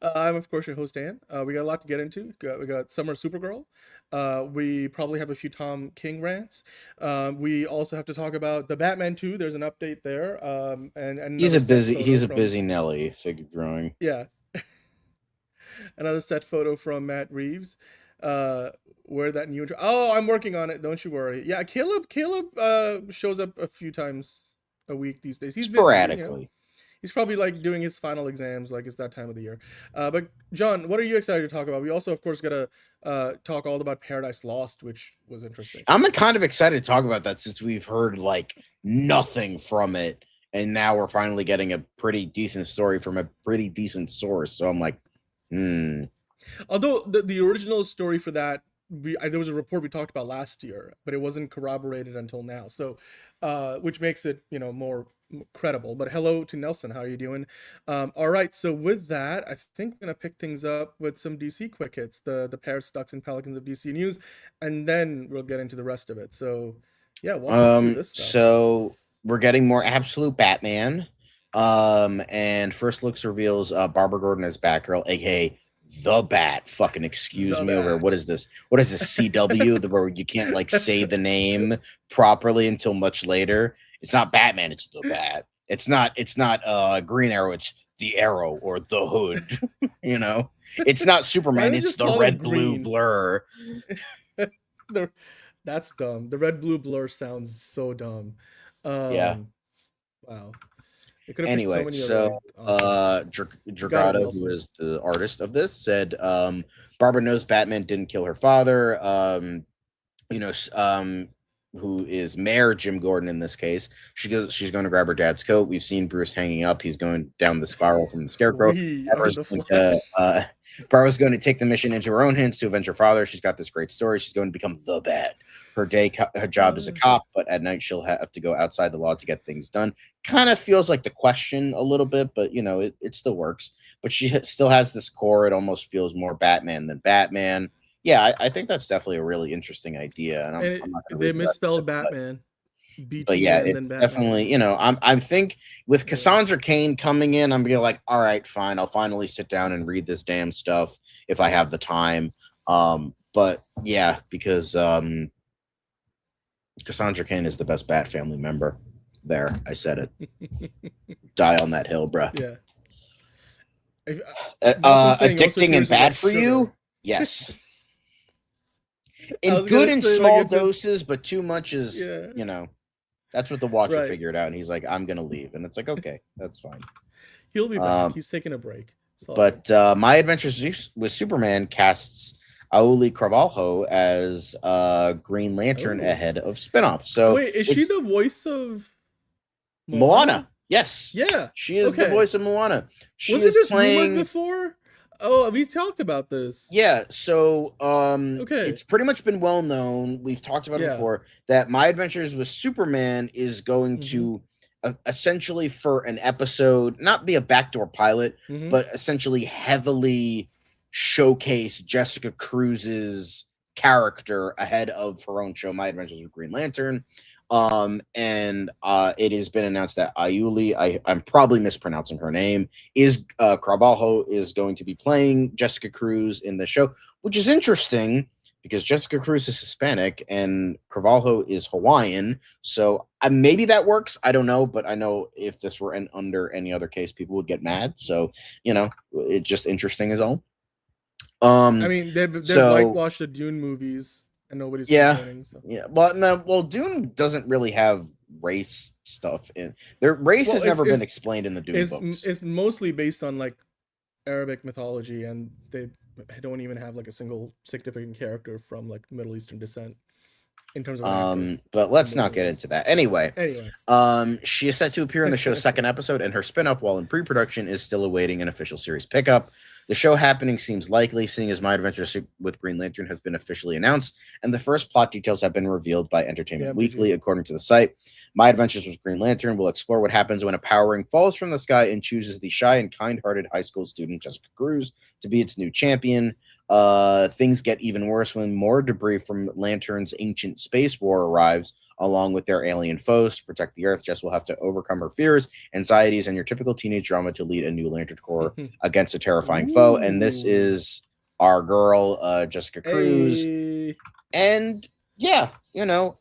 I'm, of course, your host, Dan. We got a lot to get into. We got Summer Supergirl. We probably have a few Tom King rants. We also have to talk about the Batman 2. There's an update there. And he's a busy Nelly figure drawing. Yeah. Another set photo from Matt Reeves. Where that new I'm working on it, don't you worry. Yeah, Caleb shows up a few times a week these days. He's sporadically busy, you know? He's probably like doing his final exams, like it's that time of the year. But John, what are you excited to talk about? We also of course gotta talk all about Paradise Lost, which was interesting. I'm kind of excited to talk about that since we've heard like nothing from it, and now we're finally getting a pretty decent story from a pretty decent source. So I'm like, Although the original story for that, there was a report we talked about last year, but it wasn't corroborated until now. So, which makes it more credible. But hello to Nelson, how are you doing? All right, so with that, I think we're gonna pick things up with some DC quick hits, the Paris Ducks and Pelicans of DC news, and then we'll get into the rest of it. So, yeah, walk us through this stuff. So we're getting more absolute Batman. And First Looks reveals Barbara Gordon as Batgirl, aka the Bat. Fucking excuse me over what is this? What is this CW? Where you can't like say the name properly until much later. It's not Batman, it's the Bat. It's not Green Arrow, it's the Arrow or the Hood. It's not Superman, it's the red blue blur. That's dumb. The red blue blur sounds so dumb. Yeah. Wow. Anyway, Grodd, who is the artist of this, said Barbara knows Batman didn't kill her father. Who is Mayor Jim Gordon in this case? She's going to grab her dad's coat. We've seen Bruce hanging up. He's going down the spiral from the Scarecrow. Barbara's going to take the mission into her own hands to avenge her father. She's got this great story. She's going to become the Bat. Her job is a cop, but at night she'll have to go outside the law to get things done. Kind of feels like the Question a little bit, but it still works. But she still has this core. It almost feels more Batman than Batman. Yeah, I think that's definitely a really interesting idea. And I'm not they misspelled Batman. But yeah, it's definitely, I think with Cassandra Cain coming in, I'm gonna like, all right, fine, I'll finally sit down and read this damn stuff if I have the time. But yeah, because Cassandra Cain is the best Bat family member. There, I said it. Die on that hill, bruh. Yeah. Addicting and bad for you? Yes. In good and small doses, but too much is, that's what the Watcher figured out. And he's like, I'm going to leave. And it's like, okay, that's fine. He'll be back. He's taking a break. But My Adventures with Superman casts Auli Carvalho as Green Lantern ahead of spinoff. So wait, is she the voice of Moana? Yes. Yeah. She is the voice of Moana. She Wasn't is this playing before? Oh, we talked about this. Yeah, so it's pretty much been well known. We've talked about it before that My Adventures with Superman is going to essentially for an episode, not be a backdoor pilot, but essentially heavily showcase Jessica Cruz's character ahead of her own show, My Adventures with Green Lantern. And it has been announced that Ayuli, I'm probably mispronouncing her name, is Carvalho is going to be playing Jessica Cruz in the show, which is interesting because Jessica Cruz is Hispanic and Carvalho is Hawaiian. So maybe that works. I don't know, but I know if this were under any other case, people would get mad. So, it's just interesting as all. I mean, they've whitewashed the Dune movies and nobody's complaining. So. Yeah. Well, Dune doesn't really have race stuff in their race has never been explained in the Dune books. It's mostly based on like Arabic mythology, and they don't even have like a single significant character from like Middle Eastern descent in terms of but let's not get into that. Anyway, she is set to appear in the show's second episode, and her spinoff, while in pre-production, is still awaiting an official series pickup. The show happening seems likely, seeing as My Adventures with Green Lantern has been officially announced, and the first plot details have been revealed by Entertainment Weekly, according to the site. My Adventures with Green Lantern will explore what happens when a power ring falls from the sky and chooses the shy and kind-hearted high school student Jessica Cruz to be its new champion. Things get even worse when more debris from Lantern's ancient space war arrives, along with their alien foes. To protect the Earth, Jess will have to overcome her fears, anxieties, and your typical teenage drama to lead a new Lantern Corps against a terrifying foe. And this is our girl, Jessica Cruz. And yeah,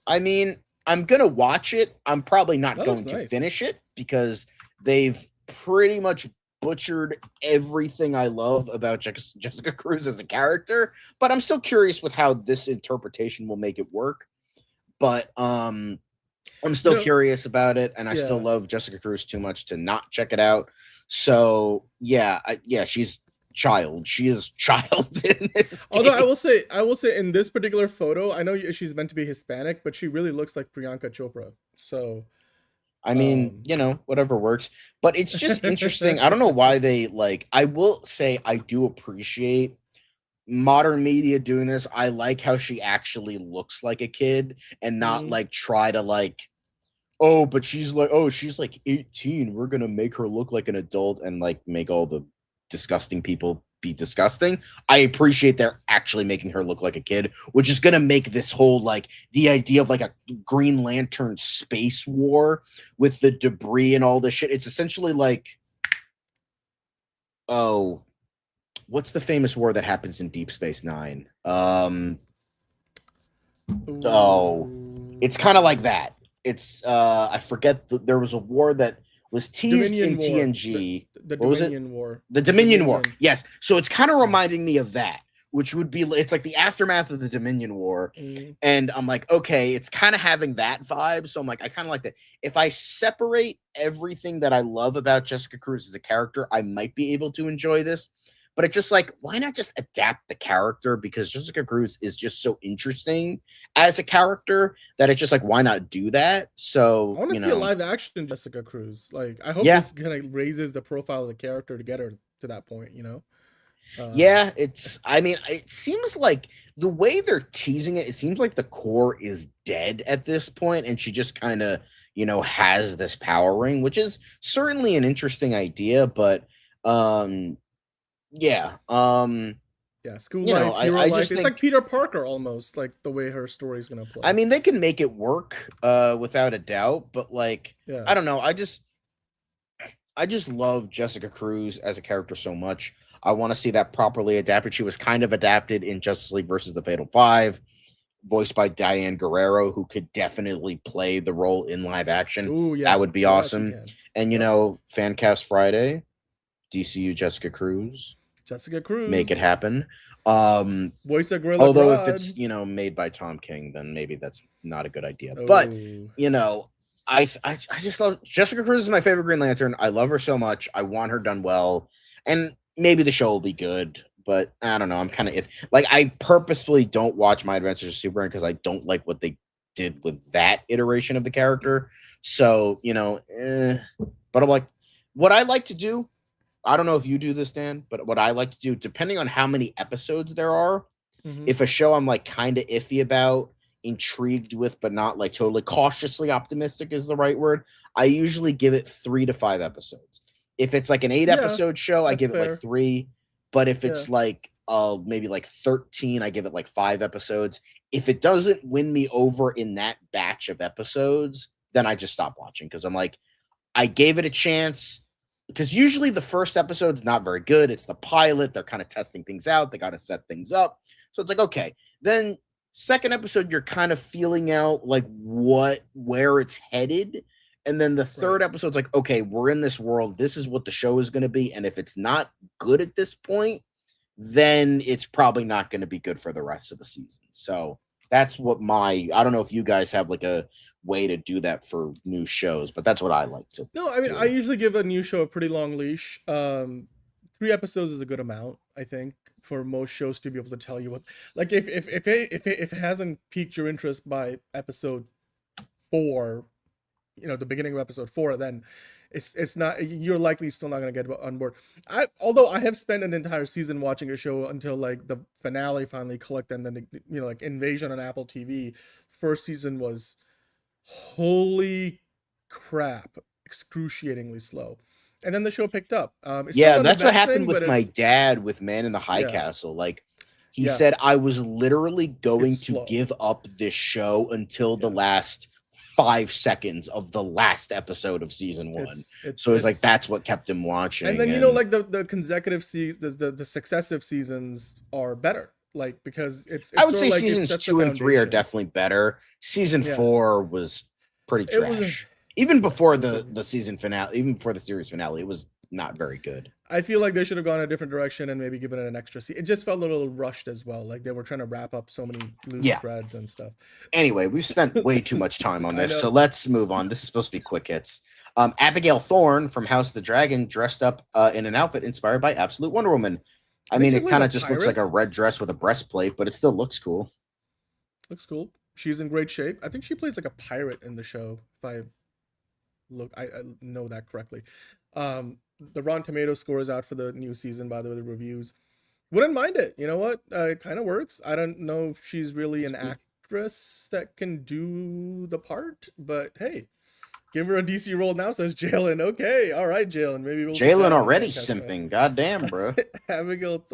I mean, I'm gonna watch it. I'm probably not going to finish it because they've pretty much butchered everything I love about Jessica Cruz as a character, but I'm still curious with how this interpretation will make it work. But I'm still curious about it, and I still love Jessica Cruz too much to not check it out. So she's child. She is child in this game. Although I will say in this particular photo, I know she's meant to be Hispanic, but she really looks like Priyanka Chopra. So I mean, whatever works. But it's just interesting. I don't know why they I will say I do appreciate modern media doing this. I like how she actually looks like a kid and not try to but she's she's 18. We're gonna make her look like an adult and make all the disgusting people be disgusting. I appreciate they're actually making her look like a kid, which is gonna make this whole the idea of a Green Lantern space war with the debris and all this shit. It's essentially what's the famous war that happens in Deep Space Nine? It's kind of like that. It's I forget there was a war that was teased in TNG. The Dominion War. The Dominion War. Yes. So it's kind of reminding me of that, which would be it's like the aftermath of the Dominion War. And I'm like, okay, it's kind of having that vibe. So I'm like, I kind of like that. If I separate everything that I love about Jessica Cruz as a character, I might be able to enjoy this. But it's just why not just adapt the character? Because Jessica Cruz is just so interesting as a character that it's just why not do that? So I want to see a live action Jessica Cruz. I hope this kind of raises the profile of the character to get her to that point. It seems like the way they're teasing it seems like the core is dead at this point, and she just kind of has this power ring, which is certainly an interesting idea, but school life, hero life. It's like Peter Parker almost, the way her story's gonna play. I mean, they can make it work without a doubt, but I don't know. I just love Jessica Cruz as a character so much. I want to see that properly adapted. She was kind of adapted in Justice League versus the Fatal Five, voiced by Diane Guerrero, who could definitely play the role in live action. Ooh, that would be awesome. And Fancast Friday, DCU Jessica Cruz. Make it happen. Voice of Gorilla although Grodd. If it's made by Tom King, then maybe that's not a good idea. But I just love Jessica Cruz is my favorite Green Lantern. I love her so much. I want her done well, and maybe the show will be good. But I don't know. I'm kind of I purposefully don't watch My Adventures of Superman because I don't like what they did with that iteration of the character. So but I'm what I like to do. I don't know if you do this, Dan, but what I like to do, depending on how many episodes there are, if a show I'm kind of iffy about intrigued with, but not like totally cautiously optimistic is the right word. I usually give it 3 to 5 episodes. If it's like an 8 episode show, I give it like 3. But if it's like maybe like 13, I give it like 5 episodes. If it doesn't win me over in that batch of episodes, then I just stop watching because I'm like, I gave it a chance. Because usually the first episode's not very good. It's the pilot. They're kind of testing things out. They got to set things up. So it's like, okay. Then second episode, you're kind of feeling out like where it's headed. And then the third episode's like, okay, we're in this world. This is what the show is going to be. And if it's not good at this point, then it's probably not going to be good for the rest of the season. So that's what I don't know if you guys have like a way to do that for new shows, but that's what I like to. No, I mean, I usually give a new show a pretty long leash. 3 episodes is a good amount, I think, for most shows to be able to tell you what, like if it hasn't piqued your interest by episode 4, the beginning of episode 4, then it's not, you're likely still not going to get on board. Although I have spent an entire season watching a show until like the finale finally clicked, and then like Invasion on Apple TV. First season was holy crap, excruciatingly slow, and then the show picked up. That's what happened with my dad with Man in the High Castle. Like he said, I was literally going to give up this show until the last 5 seconds of the last episode of season 1. So it's like that's what kept him watching. And then like the consecutive seasons, the successive seasons are better. Like because it's I would say like seasons 2 and 3 are definitely better. Season 4 was pretty trash. Even before the season finale, even before the series finale, it was not very good. I feel like they should have gone a different direction and maybe given it an extra season. It just felt a little rushed as well. Like they were trying to wrap up so many loose threads and stuff. Anyway, we've spent way too much time on this, so let's move on. This is supposed to be quick hits. Abigail Thorne from House of the Dragon dressed up in an outfit inspired by Absolute Wonder Woman. I mean, it kind of just looks like a red dress with a breastplate, but it still looks cool. Looks cool. She's in great shape. I think she plays like a pirate in the show, if I know that correctly. The Rotten Tomatoes score is out for the new season, by the way, the reviews. Wouldn't mind it. You know what? It kind of works. I don't know if she's really an actress that can do the part, but hey, give her a DC role now, says Jalen. Okay, all right, Jalen. Maybe we'll Jalen already simping. Goddamn, bro. Abigail.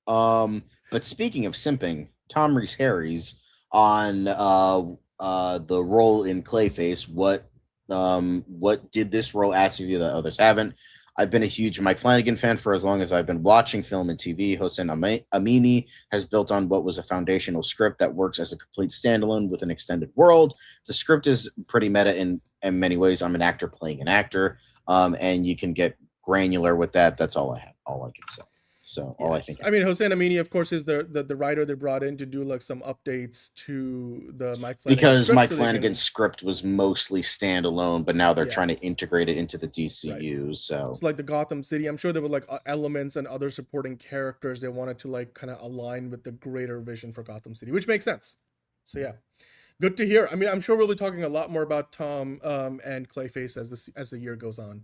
But speaking of simping, Tom Reese Harry's on the role in Clayface. What did this role ask of you that others haven't? I've been a huge Mike Flanagan fan for as long as I've been watching film and TV. Hossein Amini has built on what was a foundational script that works as a complete standalone with an extended world. The script is pretty meta in many ways. I'm an actor playing an actor, and you can get granular with that. That's all I can say. So all I think. I mean, Hossein Amini, of course, is the writer they brought in to do like some updates to the Mike Flanagan because script, Mike Flanagan's script was mostly standalone, but now they're trying to integrate it into the DCU. Right. So it's like the Gotham City. I'm sure there were like elements and other supporting characters they wanted to like kind of align with the greater vision for Gotham City, which makes sense. So yeah. Good to hear. I mean, I'm sure we'll be talking a lot more about Tom and Clayface as the year goes on.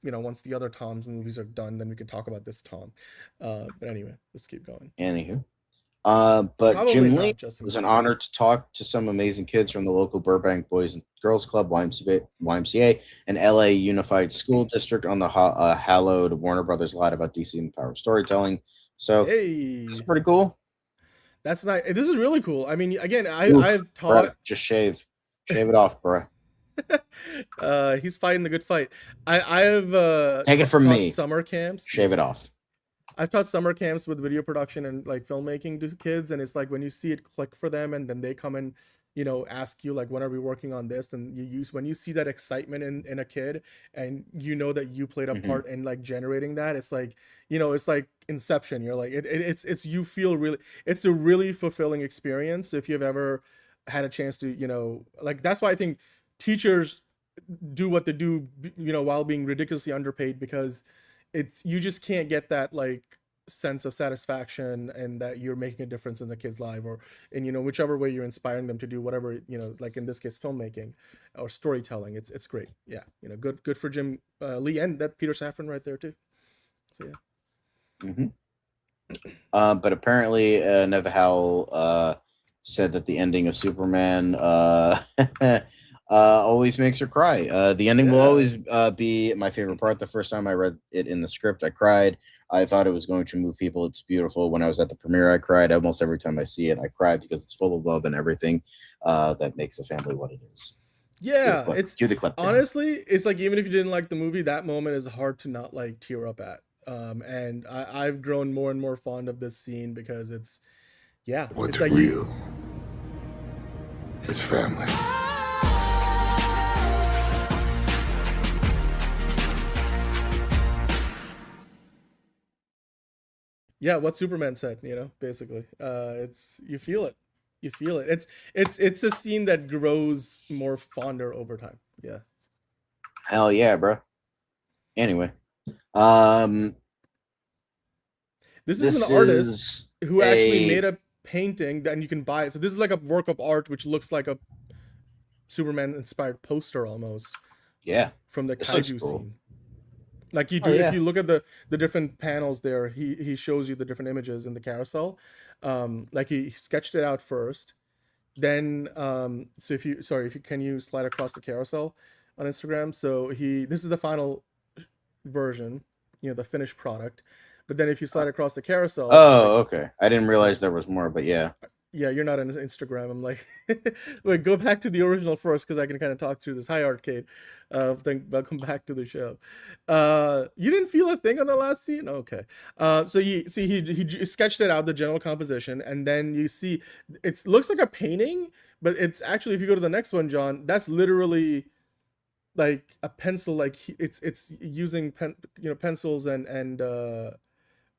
Once the other Tom's movies are done, then we can talk about this Tom. But anyway, let's keep going. Anywho, but Jim Lee, it was an honor to talk to some amazing kids from the local Burbank Boys and Girls Club, YMCA, and LA Unified School District on the hallowed Warner Brothers lot about DC and the power of storytelling. So it's pretty cool. That's nice. This is really cool. I mean, again, I've taught. Bro, just shave it off, bro. He's fighting the good fight. I've take it from me. Summer camps. Shave it off. I've taught summer camps with video production and like filmmaking to kids, and it's like when you see it click for them, and then they come and ask you like, when are we working on this? And when you see that excitement in a kid, and that you played a part in like generating that, it's like it's like Inception. You're like it's you feel really, it's a really fulfilling experience if you've ever had a chance to like, that's why I think teachers do what they do while being ridiculously underpaid, because you just can't get that like sense of satisfaction and that you're making a difference in the kid's life, or in whichever way you're inspiring them to do whatever, like in this case filmmaking or storytelling. It's great. Yeah, good for Jim Lee and that Peter Safran right there too. So yeah. But apparently Neva Howell said that the ending of Superman always makes her cry. The ending will always be my favorite part. The first time I read it in the script, I cried. I thought it was going to move people. It's beautiful. When I was at the premiere, I cried. Almost every time I see it, I cry because it's full of love and everything that makes a family what it is. Yeah, it's do the clip. Honestly, it's like even if you didn't like the movie, that moment is hard to not like tear up at. And I've grown more and more fond of this scene because it's What's it's like real? It's family. Yeah, what Superman said, basically. It's you feel it. You feel it. It's a scene that grows more fonder over time. Yeah. Hell yeah, bro. Anyway, this is an artist who actually made a painting that you can buy. So this is like a work of art which looks like a Superman inspired poster almost. Yeah. From the kaiju scene. Like you do, if you look at the different panels there, he shows you the different images in the carousel. Like he sketched it out first, then so if you can you slide across the carousel on Instagram? So this is the final version, the finished product. But then if you slide across the carousel, okay, I didn't realize there was more, but yeah. Yeah, you're not on Instagram. I'm like, wait, go back to the original first because I can kind of talk through this. Hi, Arcade. Welcome back to the show. You didn't feel a thing on the last scene? Okay. So you see, he sketched it out, the general composition, and then you see it looks like a painting, but it's actually, if you go to the next one, John, that's literally like a pencil. Like it's using pencils and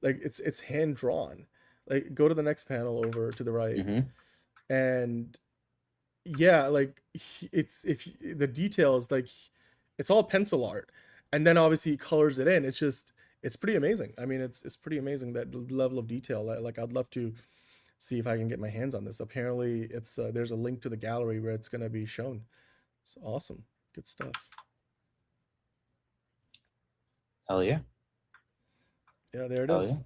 like it's hand drawn. Like go to the next panel over to the right, and yeah, like it's the details, like it's all pencil art, and then obviously he colors it in. It's pretty amazing. I mean, it's pretty amazing, that level of detail. Like I'd love to see if I can get my hands on this. Apparently, it's there's a link to the gallery where it's gonna be shown. It's awesome, good stuff. Hell yeah. Yeah, there it is. Yeah.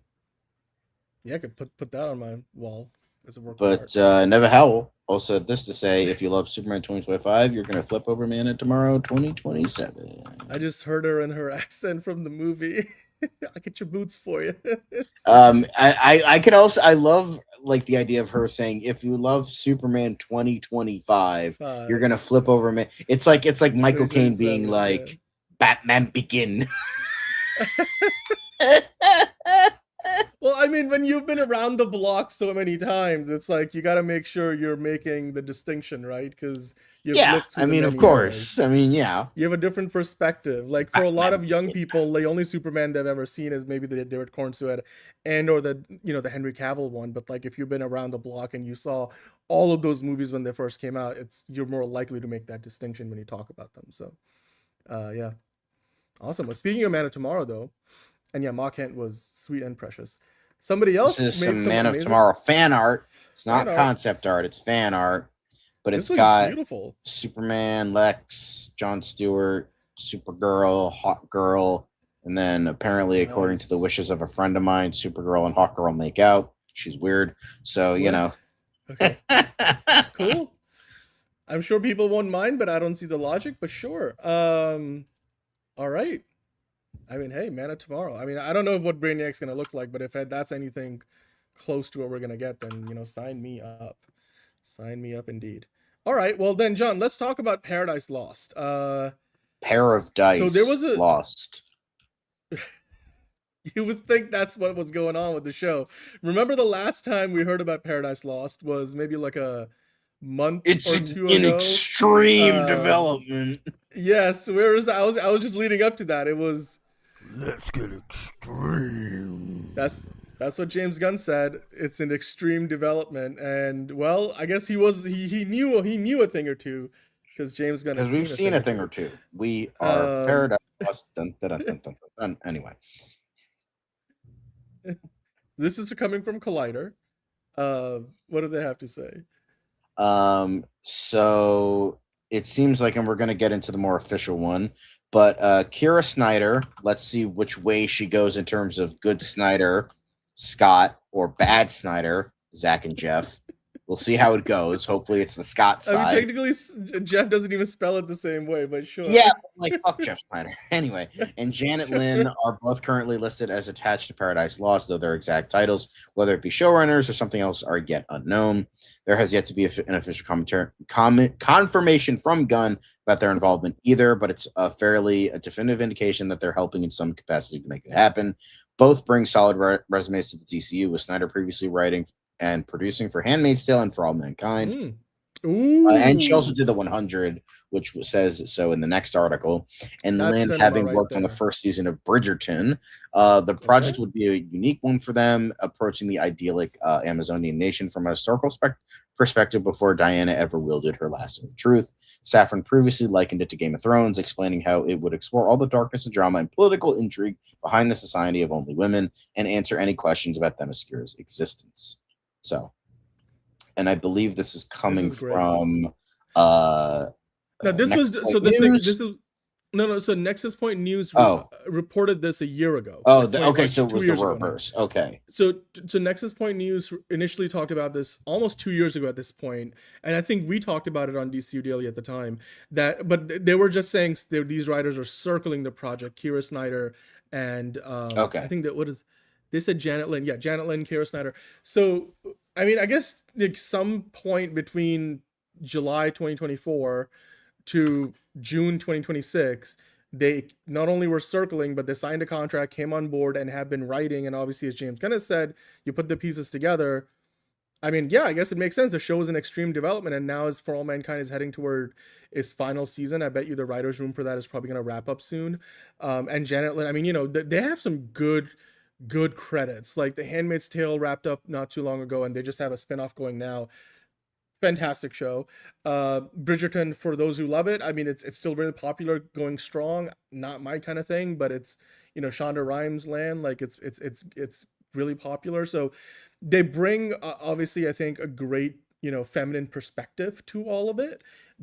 Yeah, I could put that on my wall as a work. But Never Howell also had this to say: if you love Superman 2025, you're gonna flip over Man at Tomorrow 2027. I just heard her in her accent from the movie. I'll get your boots for you. I could also, I love like the idea of her saying, if you love Superman 2025, you're gonna flip over Man. It's like Michael Caine being like, Batman Begin. Well, I mean, when you've been around the block so many times, it's like you got to make sure you're making the distinction, right? Because I mean, of course. I mean, yeah. You have a different perspective. Like for a lot of young people, the only Superman they've ever seen is maybe the David Cornsweet or the the Henry Cavill one. But like if you've been around the block and you saw all of those movies when they first came out, you're more likely to make that distinction when you talk about them. So, yeah, awesome. Well, speaking of Man of Tomorrow, though. And yeah, Ma Kent was sweet and precious. Somebody else. This is some Man of Tomorrow fan art. It's not concept art. It's fan art. But it's got beautiful Superman, Lex, Jon Stewart, Supergirl, Hawkgirl, and then apparently, according to the wishes of a friend of mine, Supergirl and Hawkgirl make out. She's weird. So, Okay. Cool. I'm sure people won't mind, but I don't see the logic. But sure. All right. I mean, hey, Man of Tomorrow. I mean, I don't know what Brainiac's going to look like, but if that's anything close to what we're going to get, then, sign me up. Sign me up indeed. All right. Well, then, John, let's talk about Paradise Lost. Pair of Dice so there was Lost. You would think that's what was going on with the show. Remember the last time we heard about Paradise Lost was maybe like a month or two ago. It's an extreme development. Yes. Where is that? I was just leading up to that. It was... Let's get extreme. That's what James Gunn said. It's an extreme development, and well, I guess he knew a thing or two because James Gunn. Because we've seen a thing or two. We are Paradise Lost. Dun, dun, dun, dun, dun, dun. Anyway, this is coming from Collider. What do they have to say? So it seems like, and we're going to get into the more official one. But Kira Snyder, let's see which way she goes in terms of good Snyder, Scott, or bad Snyder, Zach and Jeff. We'll see how it goes. Hopefully, it's the Scott I mean, side. technically, Jeff doesn't even spell it the same way, but sure. Yeah, like fuck Jeff Snyder. Anyway, and Janet Lynn are both currently listed as attached to Paradise Lost, though their exact titles, whether it be showrunners or something else, are yet unknown. There has yet to be an official confirmation from Gunn about their involvement either, but it's a definitive indication that they're helping in some capacity to make it happen. Both bring solid resumes to the DCU, with Snyder previously writing and producing for Handmaid's Tale and For All Mankind. And she also did the 100, which says so in the next article. And Lynn, having worked on the first season of Bridgerton, the project would be a unique one for them, approaching the idyllic Amazonian nation from a historical perspective before Diana ever wielded her lasso of truth. Safran previously likened it to Game of Thrones, explaining how it would explore all the darkness and drama and political intrigue behind the society of only women and answer any questions about Themyscira's existence. So, and I believe this is coming from now this Nexus was Point so this News. this is no so Nexus Point News reported this a year ago. Okay, so it was the reverse. Okay, so Nexus Point News initially talked about this almost 2 years ago at this point, and I think we talked about it on DCU Daily at the time. But they were just saying these writers are circling the project, Kira Snyder and I think that they said Janet Lynn, Kira Snyder. So I mean, I guess like some point between July 2024 to June 2026, they not only were circling, but they signed a contract, came on board, and have been writing. And obviously, as James kind of said, you put the pieces together. I mean, yeah, I guess it makes sense. The show is in extreme development, and now as For All Mankind is heading toward its final season, I bet you the writer's room for that is probably going to wrap up soon. And Janet Lynn, I mean, you know, they have some good credits. Like The Handmaid's Tale wrapped up not too long ago, and they just have a spinoff going now. Fantastic show. Bridgerton, for those who love it, I mean, it's still really popular, going strong. Not my kind of thing, but it's, you know, Shonda Rhimes land. Like it's really popular. So they bring obviously, I think, a great, you know, feminine perspective to all of it,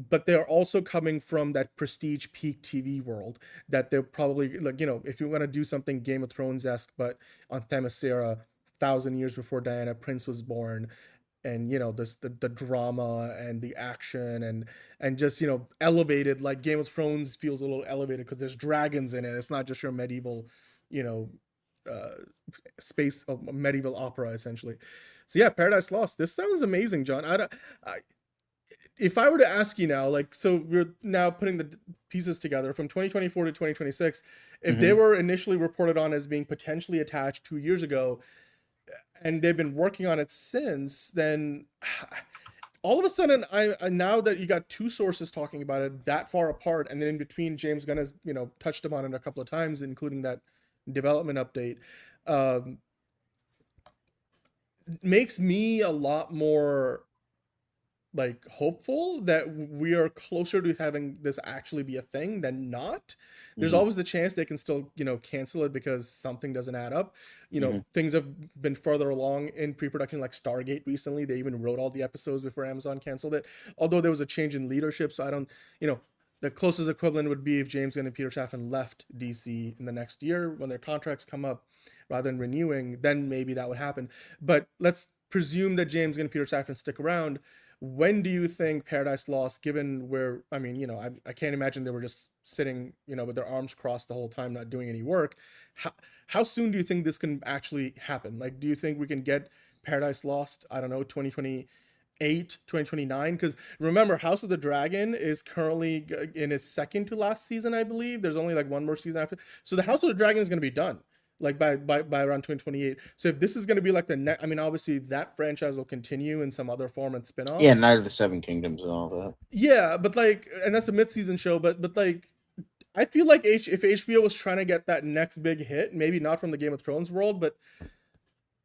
but they're also coming from that prestige peak TV world that they're probably like, you know, if you want to do something Game of Thrones-esque, but on Themyscira, 1,000 years before Diana Prince was born, and you know the drama and the action and just, you know, elevated, like Game of Thrones feels a little elevated because there's dragons in it. It's not just your medieval, you know, space of medieval opera essentially. So yeah, Paradise Lost, this sounds amazing, John. If I were to ask you now, like, so we're now putting the pieces together from 2024 to 2026, if they were initially reported on as being potentially attached 2 years ago, and they've been working on it since, then all of a sudden, I now that you got two sources talking about it that far apart, and then in between, James Gunn has, you know, touched upon it a couple of times, including that development update, makes me a lot more like hopeful that we are closer to having this actually be a thing than not. There's always the chance they can still, you know, cancel it because something doesn't add up. You know, things have been further along in pre-production, like Stargate recently. They even wrote all the episodes before Amazon canceled it. Although there was a change in leadership, so I don't, you know, the closest equivalent would be if James Gunn and Peter Safran left DC in the next year when their contracts come up, rather than renewing, then maybe that would happen. But let's presume that James Gunn and Peter Safran stick around. When do you think Paradise Lost, given where, I mean, you know, I can't imagine they were just sitting, you know, with their arms crossed the whole time, not doing any work. How soon do you think this can actually happen? Like, do you think we can get Paradise Lost, I don't know, 2028, 2029? Because remember, House of the Dragon is currently in its second to last season, I believe. There's only like one more season after. So the House of the Dragon is going to be done, like by around 2028. So if this is going to be like the next, I mean, obviously that franchise will continue in some other form and spin-off. Yeah, Night of the Seven Kingdoms and all that. Yeah, but like, and that's a mid-season show, but like, I feel like if HBO was trying to get that next big hit, maybe not from the Game of Thrones world, but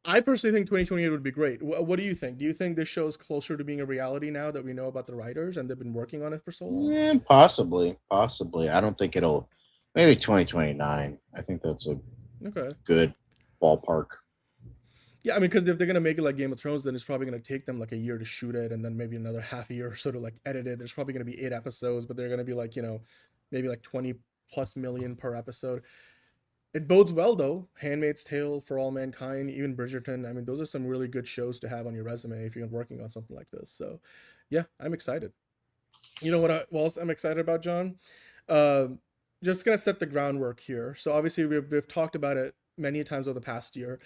I personally think 2028 would be great. What do you think? Do you think this show is closer to being a reality now that we know about the writers and they've been working on it for so long? Yeah, possibly. I don't think it'll, maybe 2029. I think that's a good ballpark. Yeah, I mean, because if they're going to make it like Game of Thrones, then it's probably going to take them like a year to shoot it, and then maybe another half a year or so to like edit it. There's probably going to be 8 episodes, but they're going to be like, you know, maybe like 20+ million per episode. it bodes well though. Handmaid's Tale, For All Mankind, even Bridgerton. I mean, those are some really good shows to have on your resume if you're working on something like this. So, yeah, I'm excited. You know what else I'm excited about, John? Just gonna set the groundwork here. So obviously we've talked about it many times over the past year.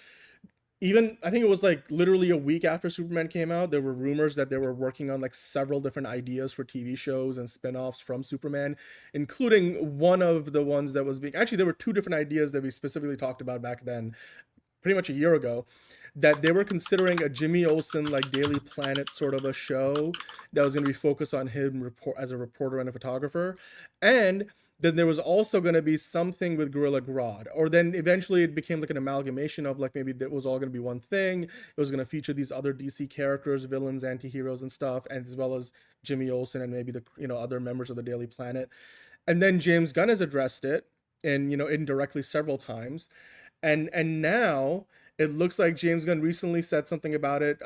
Even I think it was like literally a week after Superman came out, there were rumors that they were working on like several different ideas for TV shows and spin-offs from Superman, including one of the ones that was being actually there were two different ideas that we specifically talked about back then, pretty much a year ago, that they were considering a Jimmy Olsen like Daily Planet sort of a show that was going to be focused on him as a reporter and a photographer. And then there was also going to be something with Gorilla Grodd, or then eventually it became like an amalgamation of like maybe that was all going to be one thing. It was going to feature these other DC characters, villains, anti-heroes and stuff, and as well as Jimmy Olsen and maybe the other members of the Daily Planet. And then James Gunn has addressed it, and indirectly several times, and now it looks like James Gunn recently said something about it,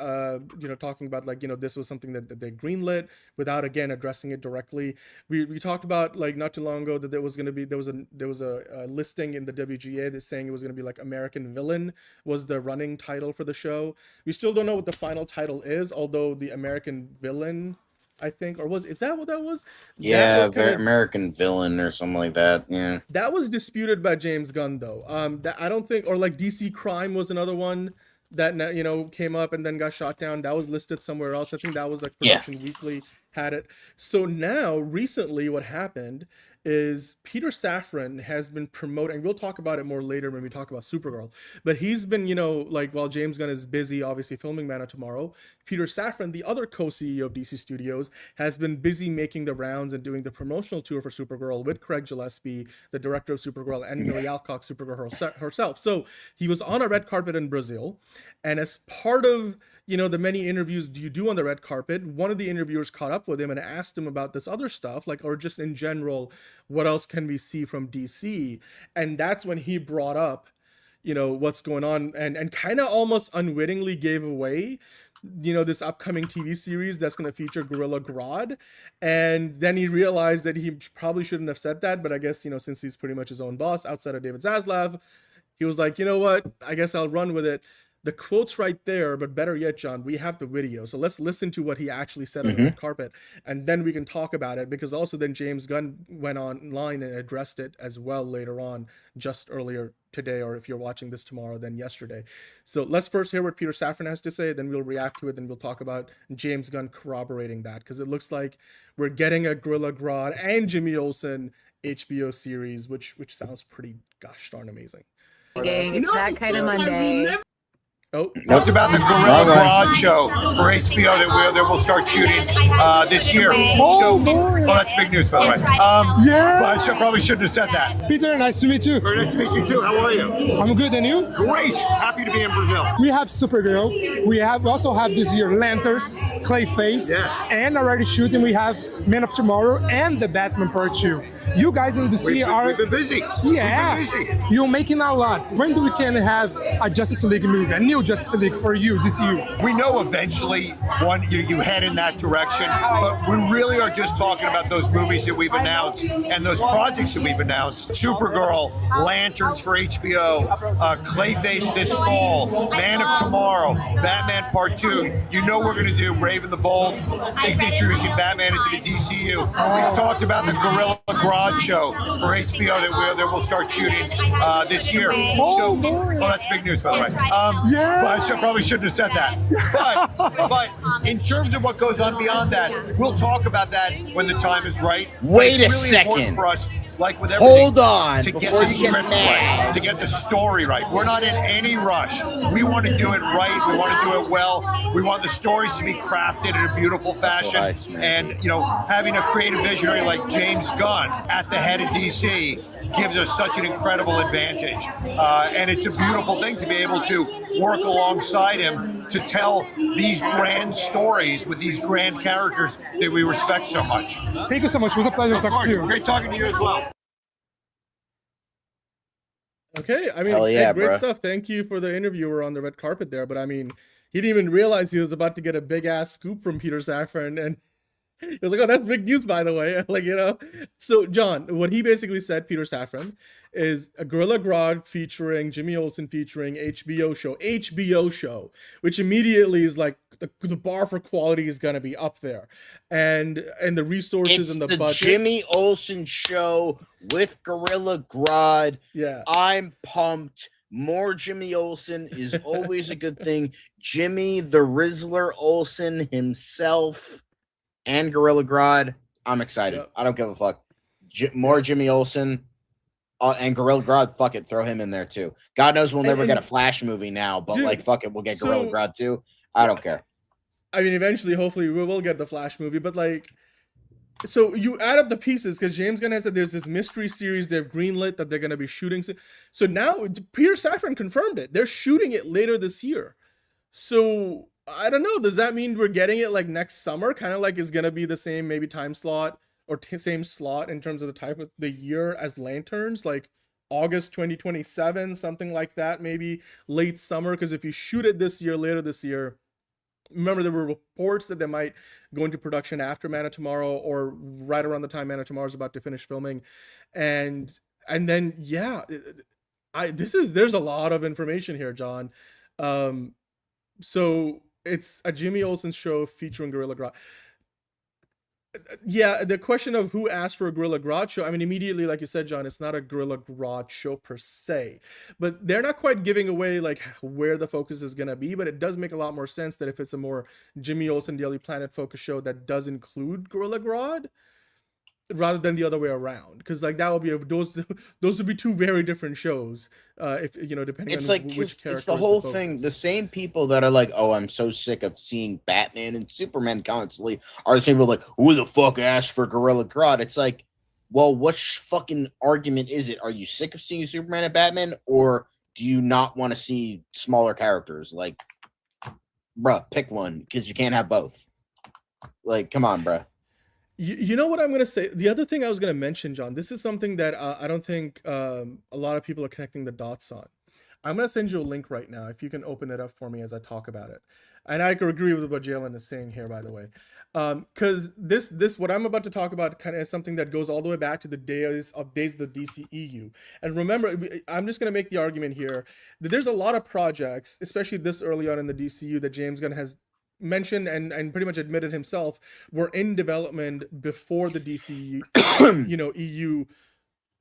talking about like, this was something that they greenlit without, again, addressing it directly. We talked about like not too long ago that there was a listing in the WGA that's saying it was going to be like American Villain was the running title for the show. We still don't know what the final title is, although the American Villain, I think, is that what that was? Yeah, American Villain or something like that. Yeah, that was disputed by James Gunn though. That I don't think, or like DC Crime was another one that came up and then got shot down. That was listed somewhere else. I think that was like Production Weekly had it. So now recently, what happened is Peter Safran has been promoting, and we'll talk about it more later when we talk about Supergirl, but he's been, while James Gunn is busy, obviously filming Man of Tomorrow, Peter Safran, the other co-CEO of DC Studios, has been busy making the rounds and doing the promotional tour for Supergirl with Craig Gillespie, the director of Supergirl, and Millie Alcock, Supergirl herself. So he was on a red carpet in Brazil, and as part of the many interviews you do on the red carpet, one of the interviewers caught up with him and asked him about this other stuff, or just in general, what else can we see from DC? And that's when he brought up, what's going on, and kind of almost unwittingly gave away, this upcoming TV series that's going to feature Gorilla Grodd. And then he realized that he probably shouldn't have said that, but I guess, since he's pretty much his own boss outside of David Zaslav, he was like, you know what, I guess I'll run with it. The quote's right there, but better yet, John, we have the video. So let's listen to what he actually said on the red carpet, and then we can talk about it, because also then James Gunn went online and addressed it as well later on, just earlier today, or if you're watching this tomorrow, then yesterday. So let's first hear what Peter Safran has to say, then we'll react to it, then we'll talk about James Gunn corroborating that, because it looks like we're getting a Gorilla Grodd and Jimmy Olsen HBO series, which sounds pretty gosh darn amazing. That kind of Monday. Oh, it's about the Gorilla Grodd show for HBO that we'll start shooting this year. So, that's big news, by the way. But I probably shouldn't have said that. Peter, nice to meet you. Very nice to meet you too. How are you? I'm good, and you? Great. Happy to be in Brazil. We have Supergirl. We also have this year Lanterns, Clayface, and already shooting. We have Man of Tomorrow and the Batman Part 2. You guys in DC we've been busy. Yeah, we've been busy. You're making a lot. When do we can have a Justice League movie, a new Justice League for you, DCU? We know eventually you head in that direction, but we really are just talking about those movies that we've announced and those projects that we've announced. Supergirl, Lanterns for HBO, Clayface this fall, Man of Tomorrow, Batman Part 2. You know we're going to do Brave and the Bold, introducing Batman into the DCU. We talked about the Gorilla Grodd show for HBO that we'll start shooting this year. So, that's big news, by the way. But I probably shouldn't have said that. But in terms of what goes on beyond that, we'll talk about that when the time is right. Wait a really second. For us, like with everything, hold on to get the scripts right, to get the story right. We're not in any rush. We want to do it right. We want to do it well. We want the stories to be crafted in a beautiful fashion. And having a creative visionary like James Gunn at the head of DC gives us such an incredible advantage. And it's a beautiful thing to be able to work alongside him to tell these grand stories with these grand characters that we respect so much. Thank you so much. It was a pleasure talking to you. Great talking to you as well. Okay, I mean, great stuff. Thank you for the interviewer on the red carpet there. But I mean, he didn't even realize he was about to get a big ass scoop from Peter Safran, and You're like, oh, that's big news, by the way. Like, you know. So, John, what he basically said, Peter Safran, is a Gorilla Grodd featuring Jimmy Olsen featuring HBO show, which immediately is like the bar for quality is gonna be up there, and the resources and the budget. Jimmy Olsen show with Gorilla Grodd. Yeah, I'm pumped. More Jimmy Olsen is always a good thing. Jimmy the Rizzler Olsen himself and Gorilla Grodd. I'm excited. Yep. I don't give a fuck. More Jimmy Olsen and Gorilla Grodd. Fuck it, throw him in there too. God knows we'll never get a Flash movie now, but dude, like fuck it, we'll get Gorilla Grodd too. I don't care. I mean, eventually, hopefully, we will get the Flash movie, but like. So you add up the pieces because James Gunn has said there's this mystery series they've greenlit that they're going to be shooting. So now Peter Safran confirmed it. They're shooting it later this year. So I don't know. Does that mean we're getting it like next summer? Kind of like it's going to be the same maybe time slot or same slot in terms of the type of the year as Lanterns, like August 2027, something like that, maybe late summer. Because if you shoot it this year, later this year, remember, there were reports that they might go into production after Man of Tomorrow or right around the time Man of Tomorrow is about to finish filming, and then there's a lot of information here, John. So it's a Jimmy Olsen show featuring Gorilla Grodd. Yeah, the question of who asked for a Gorilla Grodd show, I mean, immediately, like you said, John, it's not a Gorilla Grodd show per se, but they're not quite giving away like where the focus is going to be, but it does make a lot more sense that if it's a more Jimmy Olsen Daily Planet focus show that does include Gorilla Grodd, rather than the other way around, because like that would be those would be two very different shows, if you know, depending on which character. It's the whole thing. The same people that are like, oh, I'm so sick of seeing Batman and Superman constantly are the same people like, who the fuck asked for Gorilla Grodd? It's like, well, what fucking argument is it? Are you sick of seeing Superman and Batman, or do you not want to see smaller characters? Like, bruh, pick one, because you can't have both. Like, come on, bruh. You know what I'm going to say? The other thing I was going to mention, John, this is something that I don't think a lot of people are connecting the dots on. I'm going to send you a link right now, if you can open it up for me as I talk about it. And I can agree with what Jalen is saying here, by the way. Because this what I'm about to talk about kind of is something that goes all the way back to the days of the DCEU. And remember, I'm just going to make the argument here that there's a lot of projects, especially this early on in the DCU, that James Gunn has mentioned and pretty much admitted himself were in development before the DCU EU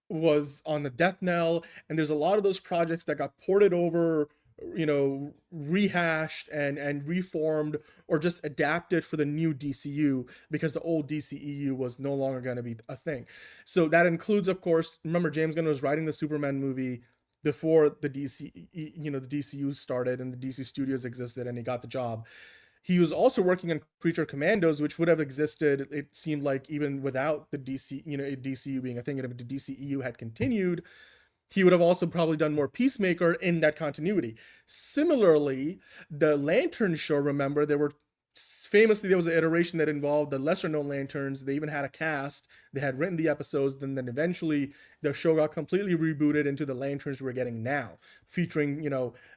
was on the death knell, and there's a lot of those projects that got ported over, rehashed and reformed or just adapted for the new DCU because the old DCEU was no longer going to be a thing. So that includes, of course, remember James Gunn was writing the Superman movie before the the DCU started and the DC Studios existed, and he got the job. He was also working on Creature Commandos, which would have existed, it seemed like, even without the DCU being a thing. And if the DCEU had continued, he would have also probably done more Peacemaker in that continuity. Similarly, the Lantern show, remember, there was an iteration that involved the lesser known Lanterns. They even had a cast. They had written the episodes. Then eventually the show got completely rebooted into the Lanterns we're getting now, featuring,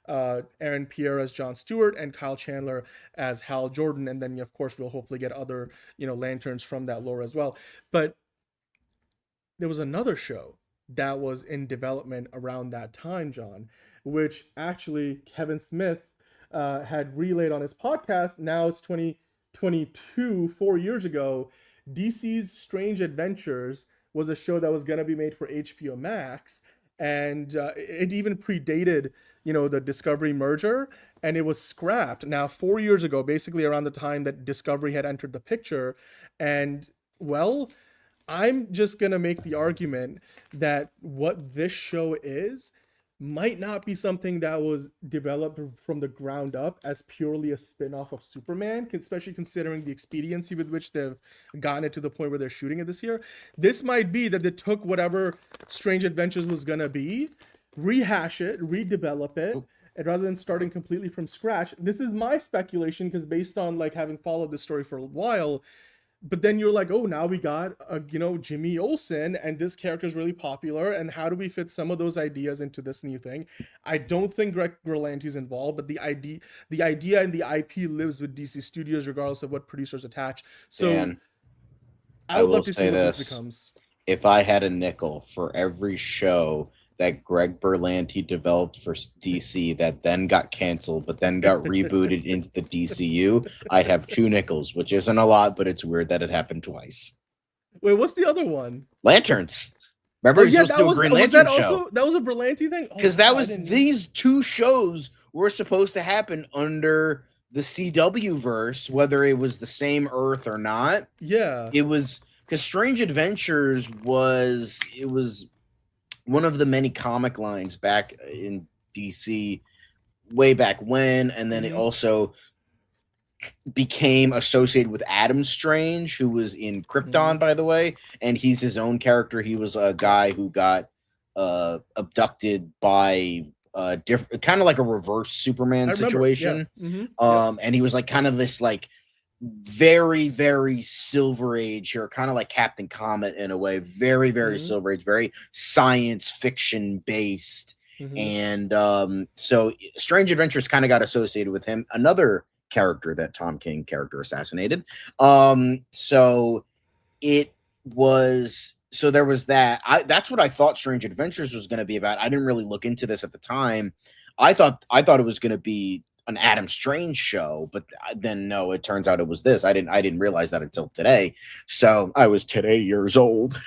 Aaron Pierre as Jon Stewart and Kyle Chandler as Hal Jordan. And then, of course, we'll hopefully get other, Lanterns from that lore as well. But there was another show that was in development around that time, John, which actually Kevin Smith had relayed on his podcast. Now it's 2022, 4 years ago. DC's Strange Adventures was a show that was going to be made for HBO Max, and it even predated, the Discovery merger, and it was scrapped. Now, 4 years ago, basically around the time that Discovery had entered the picture, and well, I'm just going to make the argument that what this show is might not be something that was developed from the ground up as purely a spin-off of Superman, especially considering the expediency with which they've gotten it to the point where they're shooting it this year. This might be that they took whatever Strange Adventures was going to be, rehash it, redevelop it, and rather than starting completely from scratch. This is my speculation, because based on like having followed this story for a while, but then you're like, oh, now we got Jimmy Olsen, and this character is really popular, and how do we fit some of those ideas into this new thing? I don't think Greg Berlanti's involved, but the idea and the IP lives with DC Studios regardless of what producers attach. So I would will love to see say what this this. becomes. If I had a nickel for every show that Greg Berlanti developed for DC that then got canceled, but then got rebooted into the DCU, I'd have 2 nickels, which isn't a lot, but it's weird that it happened twice. Wait, what's the other one? Lanterns. Remember, he's supposed to do a Green Lantern show. That was a Berlanti thing? Because these 2 shows were supposed to happen under the CW verse, whether it was the same Earth or not. Yeah. It was because Strange Adventures was one of the many comic lines back in DC way back when, and then it also became associated with Adam Strange, who was in Krypton, by the way, and he's his own character. He was a guy who got abducted by different, kind of like a reverse Superman situation. And he was like kind of this like very, very Silver Age here, kind of like Captain Comet in a way, very, very Silver Age, very science fiction based. And so Strange Adventures kind of got associated with him. Another character that Tom King character assassinated. So there was that. That's what I thought Strange Adventures was going to be about. I didn't really look into this at the time. I thought it was going to be an Adam Strange show, but then no, it turns out it was this. I didn't realize that until today. So I was today years old.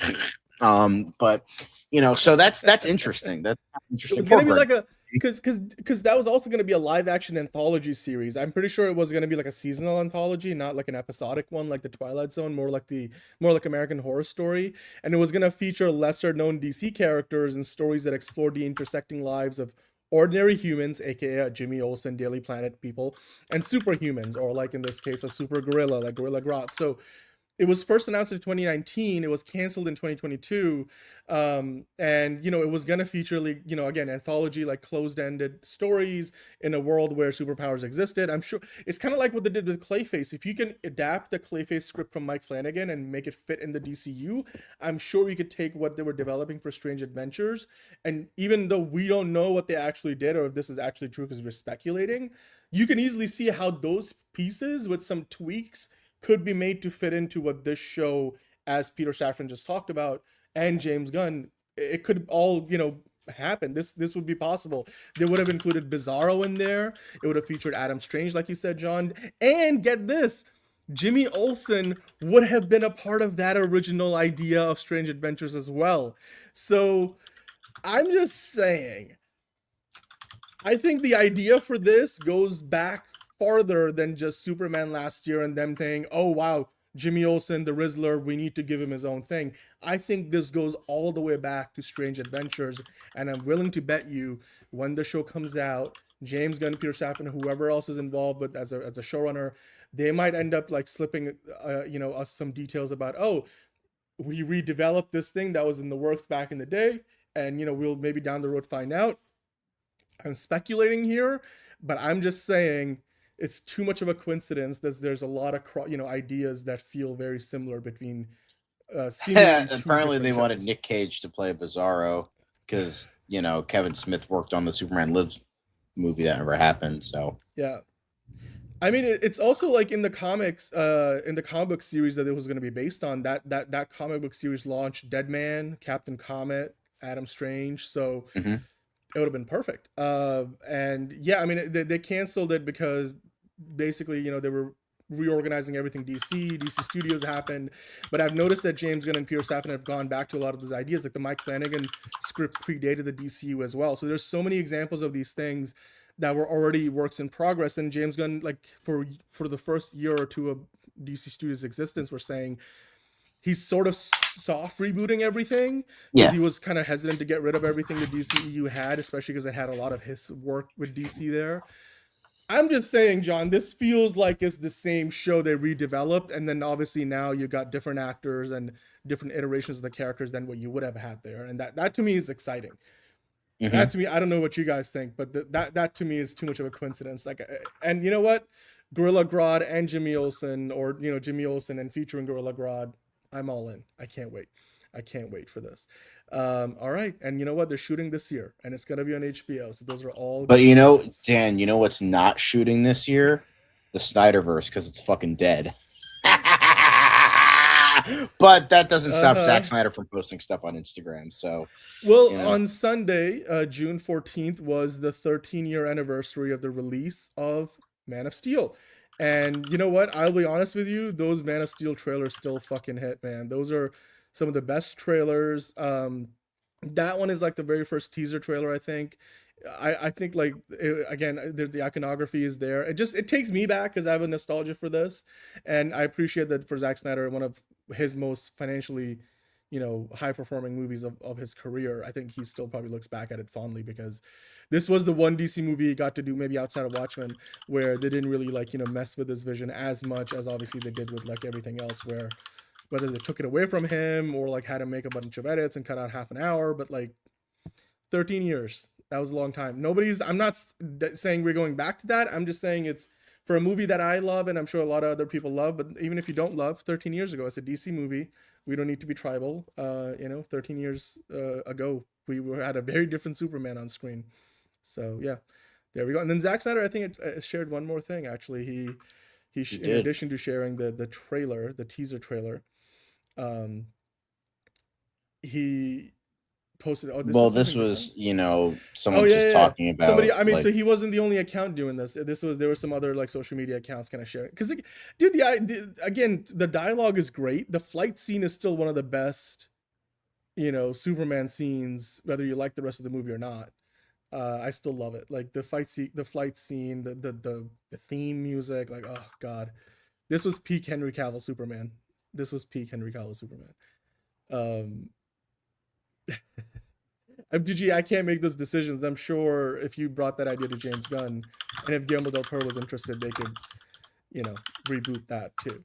But you know, so that's interesting. That's interesting. It's gonna be like a because that was also going to be a live action anthology series. I'm pretty sure it was going to be like a seasonal anthology, not like an episodic one like the Twilight Zone, more like American Horror Story. And it was going to feature lesser known DC characters and stories that explore the intersecting lives of ordinary humans, aka Jimmy Olsen, Daily Planet people, and superhumans, or like in this case a super gorilla like Gorilla Grodd. So it was first announced in 2019. It was canceled in 2022. And, you know, it was going to feature, like, you know, again, anthology, like closed-ended stories in a world where superpowers existed. I'm sure it's kind of like what they did with Clayface. If you can adapt the Clayface script from Mike Flanagan and make it fit in the DCU, I'm sure you could take what they were developing for Strange Adventures. And even though we don't know what they actually did or if this is actually true because we're speculating, you can easily see how those pieces with some tweaks could be made to fit into what this show, as Peter Safran just talked about, and James Gunn, it could all, you know, happen. This would be possible. They would have included Bizarro in there. It would have featured Adam Strange, like you said, John. And get this, Jimmy Olsen would have been a part of that original idea of Strange Adventures as well. So I'm just saying, I think the idea for this goes back farther than just Superman last year and them saying, oh wow, Jimmy Olsen, the Rizzler, we need to give him his own thing. I think this goes all the way back to Strange Adventures, and I'm willing to bet you when the show comes out, James Gunn, Peter Safran, whoever else is involved with as a showrunner, they might end up like slipping you know, us some details about, oh, we redeveloped this thing that was in the works back in the day, and you know, we'll maybe down the road find out. I'm speculating here, but I'm just saying it's too much of a coincidence that there's a lot of ideas that feel very similar between apparently they wanted Nick Cage to play Bizarro because, you know, Kevin Smith worked on the Superman Lives movie that never happened. So yeah, I mean, it's also like in the comics, in the comic book series that it was going to be based on, that comic book series launched Deadman, Captain Comet, Adam Strange, so it would have been perfect. And yeah, I mean, they canceled it because basically, you know, they were reorganizing everything. DC Studios happened, but I've noticed that James Gunn and Peter Safran have gone back to a lot of those ideas. Like the Mike Flanagan script predated the DCU as well, so there's so many examples of these things that were already works in progress. And James Gunn, like for the first year or two of DC Studios' existence, were saying he's sort of soft rebooting everything because he was kind of hesitant to get rid of everything the DCEU had, especially because it had a lot of his work with DC there. I'm just saying, John, this feels like it's the same show they redeveloped, and then obviously now you got different actors and different iterations of the characters than what you would have had there, and that to me is exciting. That to me, I don't know what you guys think, but that to me is too much of a coincidence. Like, and you know what, Gorilla Grodd and Jimmy Olsen, or you know, Jimmy Olsen and featuring Gorilla Grodd, I'm all in. I can't wait for this. All right, and you know what? They're shooting this year, and it's gonna be on HBO. So those are all. But you know, Dan, you know what's not shooting this year? The Snyderverse, because it's fucking dead. But that doesn't stop Zack Snyder from posting stuff on Instagram. So, well, you know. on Sunday, June 14th, was the 13-year anniversary of the release of Man of Steel. And you know what? I'll be honest with you, those Man of Steel trailers still fucking hit, man. Those are some of the best trailers. That one is like the very first teaser trailer, I think. I think like again the iconography is there. It takes me back because I have a nostalgia for this, and I appreciate that for Zack Snyder, one of his most financially, high performing movies of his career. I think he still probably looks back at it fondly because this was the one DC movie he got to do, maybe outside of Watchmen, where they didn't really mess with his vision as much as obviously they did with like everything else, where whether they took it away from him or like had him make a bunch of edits and cut out half an hour, but like 13 years. That was a long time. I'm not saying we're going back to that. I'm just saying it's for a movie that I love and I'm sure a lot of other people love, but even if you don't love, 13 years ago, it's a DC movie. We don't need to be tribal. 13 years ago, we had a very different Superman on screen. So yeah, there we go. And then Zack Snyder, I think it shared one more thing. Actually, he in addition to sharing the trailer, the teaser trailer, he posted. This was someone just talking about somebody. I mean, so he wasn't the only account doing this. There were some other like social media accounts kind of sharing. Because dude, again, the dialogue is great. The flight scene is still one of the best, Superman scenes, whether you like the rest of the movie or not. I still love it. Like the flight scene, the theme music. Like, oh god, this was peak Henry Cavill Superman. MTG, I can't make those decisions. I'm sure if you brought that idea to James Gunn, and if Guillermo del Toro was interested, they could, reboot that too.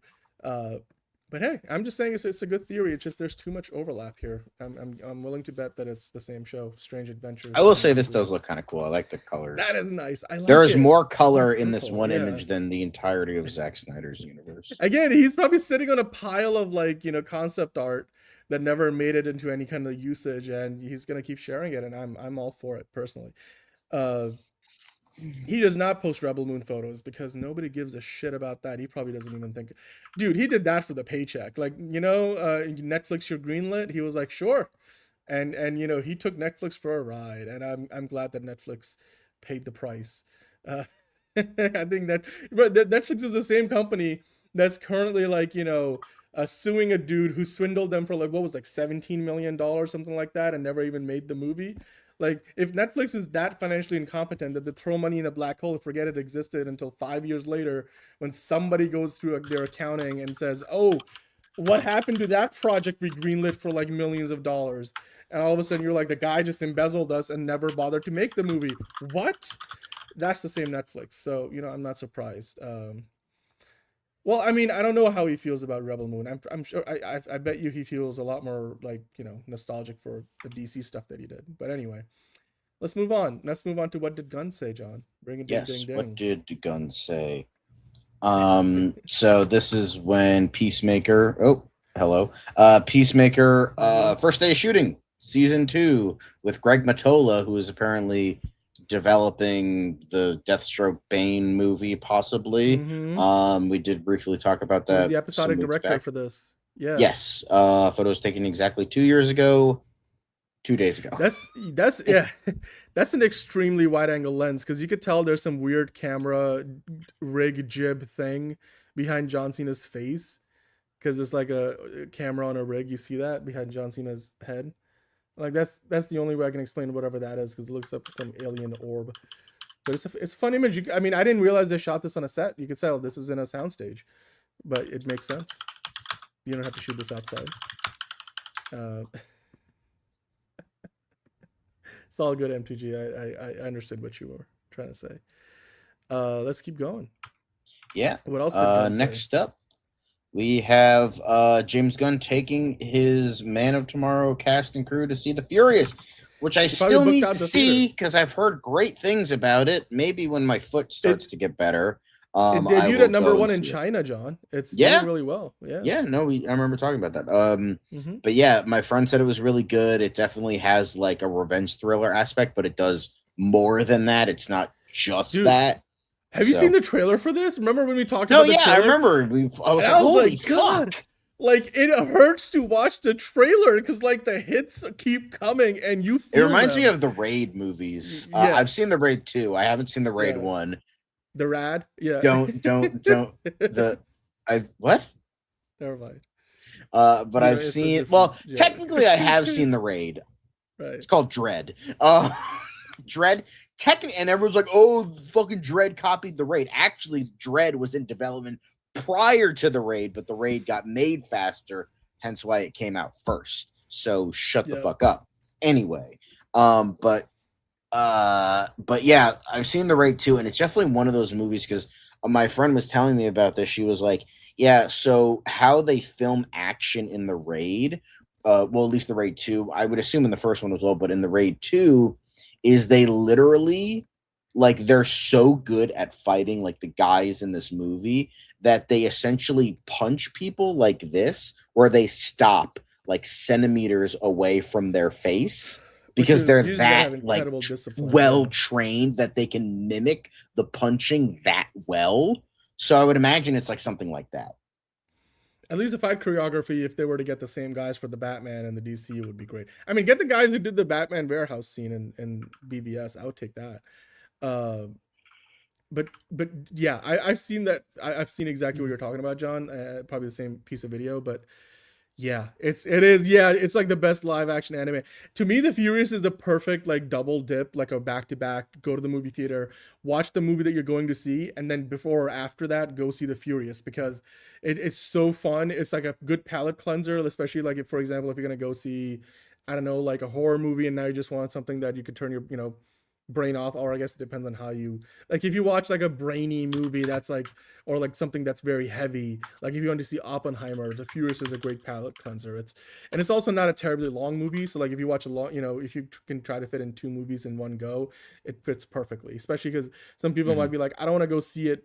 But hey, I'm just saying it's a good theory. It's just there's too much overlap here. I'm willing to bet that it's the same show, Strange Adventures. I will say this does look kind of cool. I like the colors. That is nice. There is more color in this one image than the entirety of Zack Snyder's universe. Again, he's probably sitting on a pile of concept art that never made it into any kind of usage, and he's gonna keep sharing it, and I'm all for it personally. He does not post Rebel Moon photos because nobody gives a shit about that. He probably doesn't even think, dude, he did that for the paycheck. Like, Netflix, you're greenlit. He was like, sure. And he took Netflix for a ride, and I'm glad that Netflix paid the price. I think that Netflix is the same company that's currently suing a dude who swindled them for $17 million, something like that, and never even made the movie. Like, if Netflix is that financially incompetent that they throw money in a black hole and forget it existed until 5 years later when somebody goes through their accounting and says, oh, what happened to that project we greenlit for millions of dollars? And all of a sudden you're like, the guy just embezzled us and never bothered to make the movie. What? That's the same Netflix. So, I'm not surprised. Well, I mean, I don't know how he feels about Rebel Moon. I'm sure I bet you he feels a lot more nostalgic for the DC stuff that he did. But anyway, let's move on. Let's move on to what did Gunn say, John? Bring it. Yes. What did Gunn say? So this is when Peacemaker. Oh, hello. Peacemaker. First day of shooting, season 2 with Greg Mottola, who is apparently developing the Deathstroke Bane movie, possibly. We did briefly talk about that. The episodic director for this. Yeah. Yes. Photos taken exactly 2 years ago, 2 days ago. That's yeah. That's an extremely wide angle lens because you could tell there's some weird camera rig jib thing behind John Cena's face because it's like a camera on a rig. You see that behind John Cena's head. Like that's the only way I can explain whatever that is because it looks up some alien orb. But it's a fun image. I mean, I didn't realize they shot this on a set. You could tell this is in a soundstage, but it makes sense. You don't have to shoot this outside. It's all good, MTG. I understood what you were trying to say. Let's keep going. Yeah. What else? Next up, we have James Gunn taking his Man of Tomorrow cast and crew to see The Furious, which I still need to see because I've heard great things about it. Maybe when my foot starts to get better. It debuted at number 1 in China, John. It's doing really well. Yeah. No, I remember talking about that. But yeah, my friend said it was really good. It definitely has like a revenge thriller aspect, but it does more than that. It's not just that. Have you seen the trailer for this? Remember when we talked about the trailer? I remember. I was like, holy fuck. Like it hurts to watch the trailer because like the hits keep coming and you feel It reminds me them. of the Raid movies. Yes. I've seen the Raid 2. I haven't seen the Raid Yeah. 1. The Rad? Yeah. Don't the I've what? Never mind. But Yeah, I've it's a seen different- well, yeah. technically I have seen the Raid. Right. It's called Dread. Dread technically, and everyone's like, "Oh, fucking Dread copied the Raid." Actually, Dread was in development prior to the Raid, but the Raid got made faster, hence why it came out first. So shut the fuck up. Anyway, but yeah, I've seen the Raid 2, and it's definitely one of those movies because my friend was telling me about this. She was like, "Yeah, so how they film action in the Raid." Well, at least the Raid 2, I would assume in the first one as well, but in the Raid 2 is they literally like they're so good at fighting like the guys in this movie that they essentially punch people like this where they stop like centimeters away from their face because they're that like well trained that they can mimic the punching that well. So I would imagine it's like something like that. At least if I had choreography, if they were to get the same guys for the Batman and the DCU would be great. I mean, get the guys who did the Batman warehouse scene in BVS. I would take that. But yeah, I've seen that. I've seen exactly what you're talking about, John. Probably the same piece of video, but yeah, it's like the best live action anime. To me, The Furious is the perfect like double dip, like a back to back. Go to the movie theater, watch the movie that you're going to see, and then before or after that, go see The Furious because it's so fun. It's like a good palate cleanser, especially like if, for example, if you're gonna go see, I don't know, like a horror movie, and now you just want something that you could turn your brain off, or I guess it depends on how you like. If you watch like a brainy movie that's like, or like something that's very heavy, like if you want to see Oppenheimer, The Furious is a great palate cleanser. It's also not a terribly long movie, so like if you watch a long, if you can try to fit in 2 movies in one go, it fits perfectly, especially because some people might be like, I don't want to go see it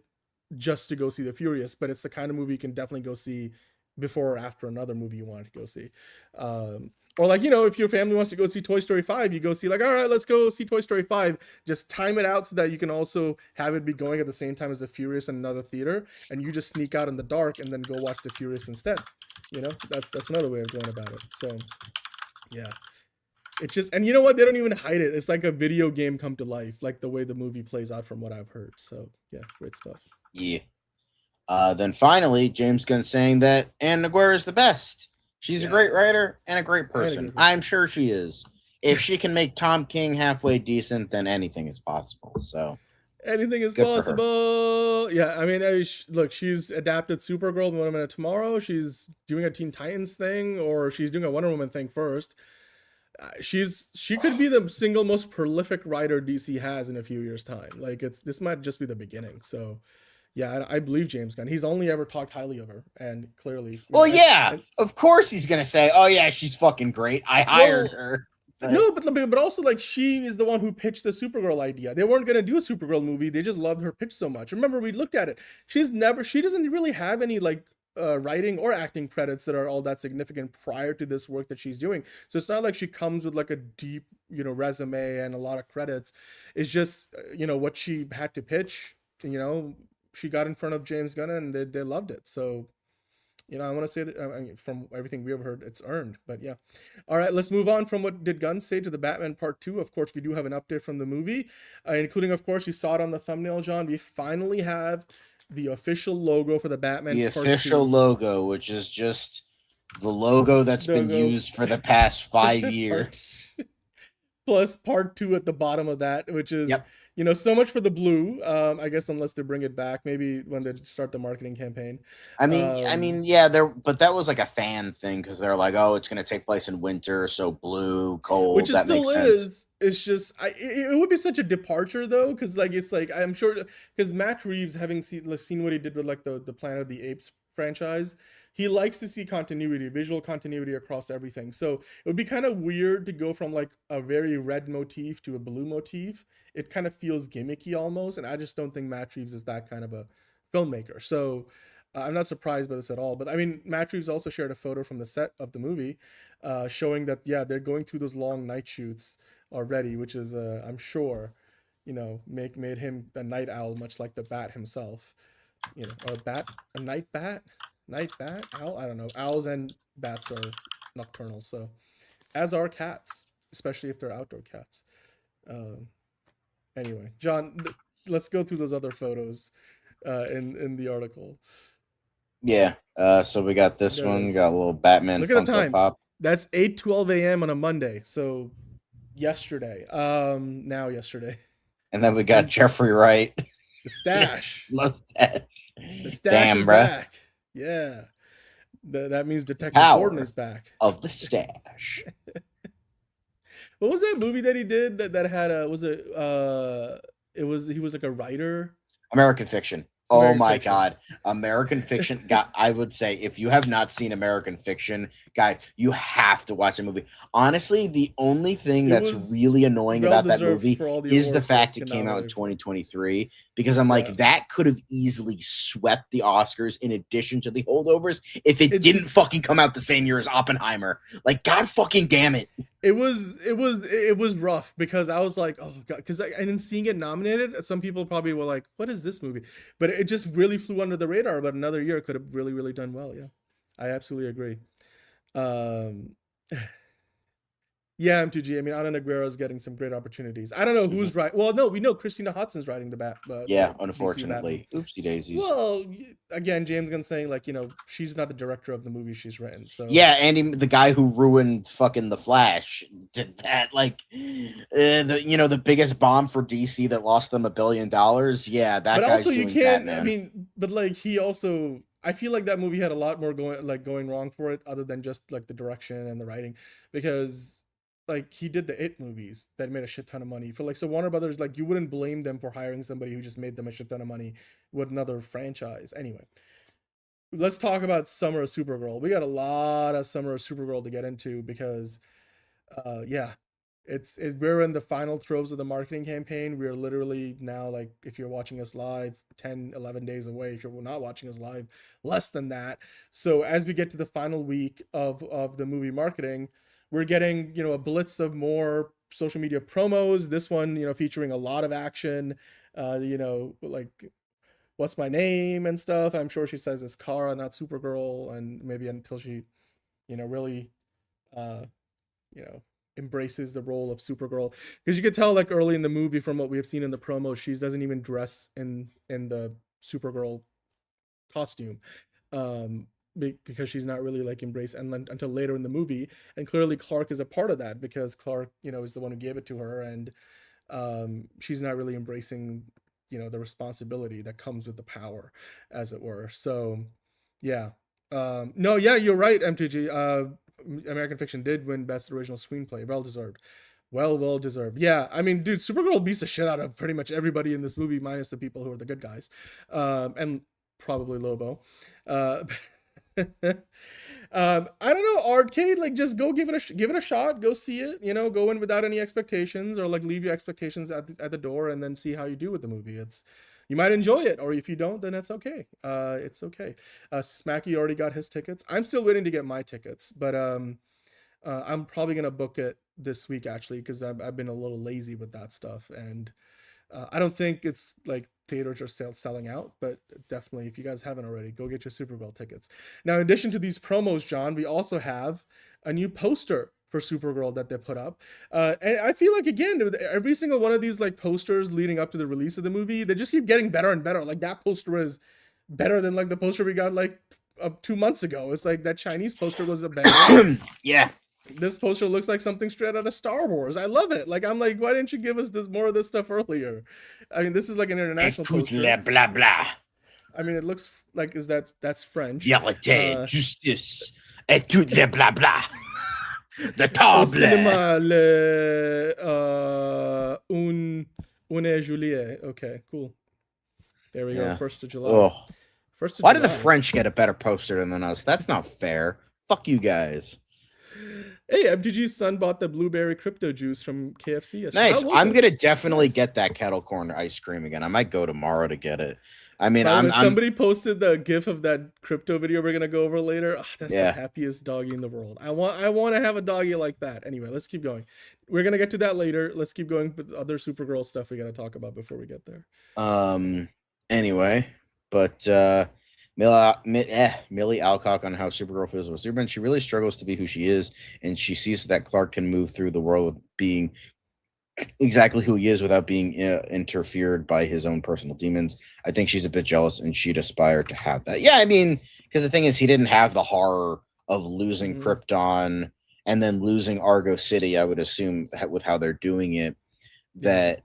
just to go see The Furious, but it's the kind of movie you can definitely go see before or after another movie you wanted to go see. Or like, if your family wants to go see Toy Story 5, you go see like, all right, let's go see Toy Story 5. Just time it out so that you can also have it be going at the same time as The Furious in another theater, and you just sneak out in the dark and then go watch The Furious instead. That's another way of going about it. So yeah. It's just, and you know what? They don't even hide it. It's like a video game come to life, like the way the movie plays out from what I've heard. So yeah, great stuff. Yeah. Then finally, James Gunn saying that Anne Naguera is the best. She's a great writer and a great person. I'm sure she is. If she can make Tom King halfway decent, then anything is possible. So anything is possible. Yeah, I mean, look, she's adapted Supergirl, Wonder Woman tomorrow. She's doing a Teen Titans thing, or she's doing a Wonder Woman thing first. She could be the single most prolific writer DC has in a few years' time. Like this might just be the beginning. So yeah, I believe James Gunn. He's only ever talked highly of her, and clearly. Well, of course he's gonna say, "Oh yeah, she's fucking great. I hired her." No, but also like she is the one who pitched the Supergirl idea. They weren't gonna do a Supergirl movie. They just loved her pitch so much. Remember, we looked at it. She doesn't really have any like writing or acting credits that are all that significant prior to this work that she's doing. So it's not like she comes with like a deep resume and a lot of credits. It's just what she had to pitch. She got in front of James Gunn and they loved it. So, I want to say that from everything we have heard, it's earned. But yeah. All right, let's move on from what did Gunn say to the Batman Part 2. Of course, we do have an update from the movie, including, of course, you saw it on the thumbnail, John. We finally have the official logo for the Batman Part 2. The official logo, which is just the logo that's been used for the past 5 years. Plus Part 2 at the bottom of that, which is... so much for the blue. I guess unless they bring it back, maybe when they start the marketing campaign. I mean, yeah, but that was like a fan thing because they're like, oh, it's going to take place in winter, so blue, cold. Which it still is. It's just, it would be such a departure though, because like it's like I'm sure because Matt Reeves, having seen what he did with like the Planet of the Apes franchise, he likes to see visual continuity across everything. So it would be kind of weird to go from like a very red motif to a blue motif. It kind of feels gimmicky almost, and I just don't think Matt Reeves is that kind of a filmmaker. So I'm not surprised by this at all. But I mean, Matt Reeves also shared a photo from the set of the movie showing that, they're going through those long night shoots already, which is, I'm sure, made him a night owl, much like the Bat himself. Or a night bat? Night bat? Owl? I don't know. Owls and bats are nocturnal, so as are cats, especially if they're outdoor cats. Anyway, John, let's go through those other photos in the article. Yeah. So we got this one. We got a little Batman Look at the Funko time. Pop. That's 8:12 a.m. on a Monday. So yesterday. Now yesterday. And then we got Jeffrey Wright. The stash. Mustache. The stash Damn, is bruh. back. Yeah. That means Detective Power Gordon is back. Of the stash. What was that movie that he did that had he was like a writer? American Fiction. Oh my God. American Fiction. I would say if you have not seen American Fiction, guys, you have to watch the movie. Honestly, the only thing that's really annoying about that movie is the fact it came out in 2023, because I'm like, that could have easily swept the Oscars in addition to the holdovers if it didn't fucking come out the same year as Oppenheimer. Like, God fucking damn it. It was rough because I was like, oh God, because and then seeing it nominated, some people probably were like, what is this movie? But it just really flew under the radar. But another year could have really, really done well. Yeah, I absolutely agree. Yeah, M2G. I mean, Ana Negreira is getting some great opportunities. I don't know who's right. Well, no, we know Christina Hudson's writing the bat. Yeah, unfortunately. Oopsie daisies. Well, again, James Gunn saying like, she's not the director of the movie she's written. So yeah, and the guy who ruined fucking The Flash did that. Like, the biggest bomb for DC that lost them $1 billion. Yeah, that. But guy's also, you can't. Batman. I mean, but like he also. I feel like that movie had a lot more going wrong for it, other than just like the direction and the writing, because like he did the It movies that made a shit ton of money for so Warner Brothers, like you wouldn't blame them for hiring somebody who just made them a shit ton of money with another franchise. Anyway, let's talk about Summer of Supergirl. We got a lot of Summer of Supergirl to get into because we're in the final throes of the marketing campaign. We're literally now, like, if you're watching us live, 10-11 days away. If you're not watching us live, less than that. So as we get to the final week of the movie marketing, we're getting a blitz of more social media promos. This one featuring a lot of action, like what's my name and stuff. I'm sure she says it's Kara, not Supergirl, and maybe until she really embraces the role of Supergirl, because you could tell like early in the movie from what we have seen in the promo, she doesn't even dress in the Supergirl costume, because she's not really like embraced until later in the movie. And clearly Clark is a part of that, because Clark is the one who gave it to her, and she's not really embracing the responsibility that comes with the power, as it were. So yeah, no, yeah, you're right, MTG. American Fiction did win Best Original Screenplay. Well deserved. Yeah, I mean, dude, Supergirl beats the shit out of pretty much everybody in this movie, minus the people who are the good guys, and probably Lobo. I don't know, Arcade, like, just go give it a shot, go see it, go in without any expectations, or like leave your expectations at the door and then see how you do with the movie. You might enjoy it, or if you don't, then that's okay. It's okay. Smacky already got his tickets. I'm still waiting to get my tickets, but I'm probably gonna book it this week, actually, because I've been a little lazy with that stuff, and I don't think it's like theaters are selling out, but definitely, if you guys haven't already, go get your Supergirl tickets. Now, in addition to these promos, John, we also have a new poster for Supergirl that they put up, and I feel like, again, every single one of these like posters leading up to the release of the movie, they just keep getting better and better. Like, that poster is better than like the poster we got like 2 months ago. It's like that Chinese poster was a banger. Yeah, this poster looks like something straight out of Star Wars. I love it. Like, I'm like, why didn't you give us more of this stuff earlier? I mean, this is like an international poster. Blah blah blah. I mean, it looks like that's French. Vérité, justice, et tout le blah blah. The table. Un juillet. Okay, cool. There we go. 1st of July. Oh. 1st of Why July. do the French get a better poster than us? That's not fair. Fuck you guys. Hey, MTG's son bought the blueberry crypto juice from KFC yesterday. Nice. I'm gonna definitely get that kettle corn ice cream again. I might go tomorrow to get it. I mean, somebody posted the gif of that crypto video we're gonna go over later. Oh, that's the happiest doggy in the world. I want to have a doggy like that. Anyway, let's keep going. We're gonna get to that later. Let's keep going with other Supergirl stuff we gotta talk about before we get there. Anyway, but Millie Alcock on how Supergirl feels with Superman. She really struggles to be who she is, and she sees that Clark can move through the world with being exactly who he is without being interfered by his own personal demons. I think she's a bit jealous, and she'd aspire to have that. Yeah, I mean, because the thing is, he didn't have the horror of losing Krypton and then losing Argo City. I would assume with how they're doing it, that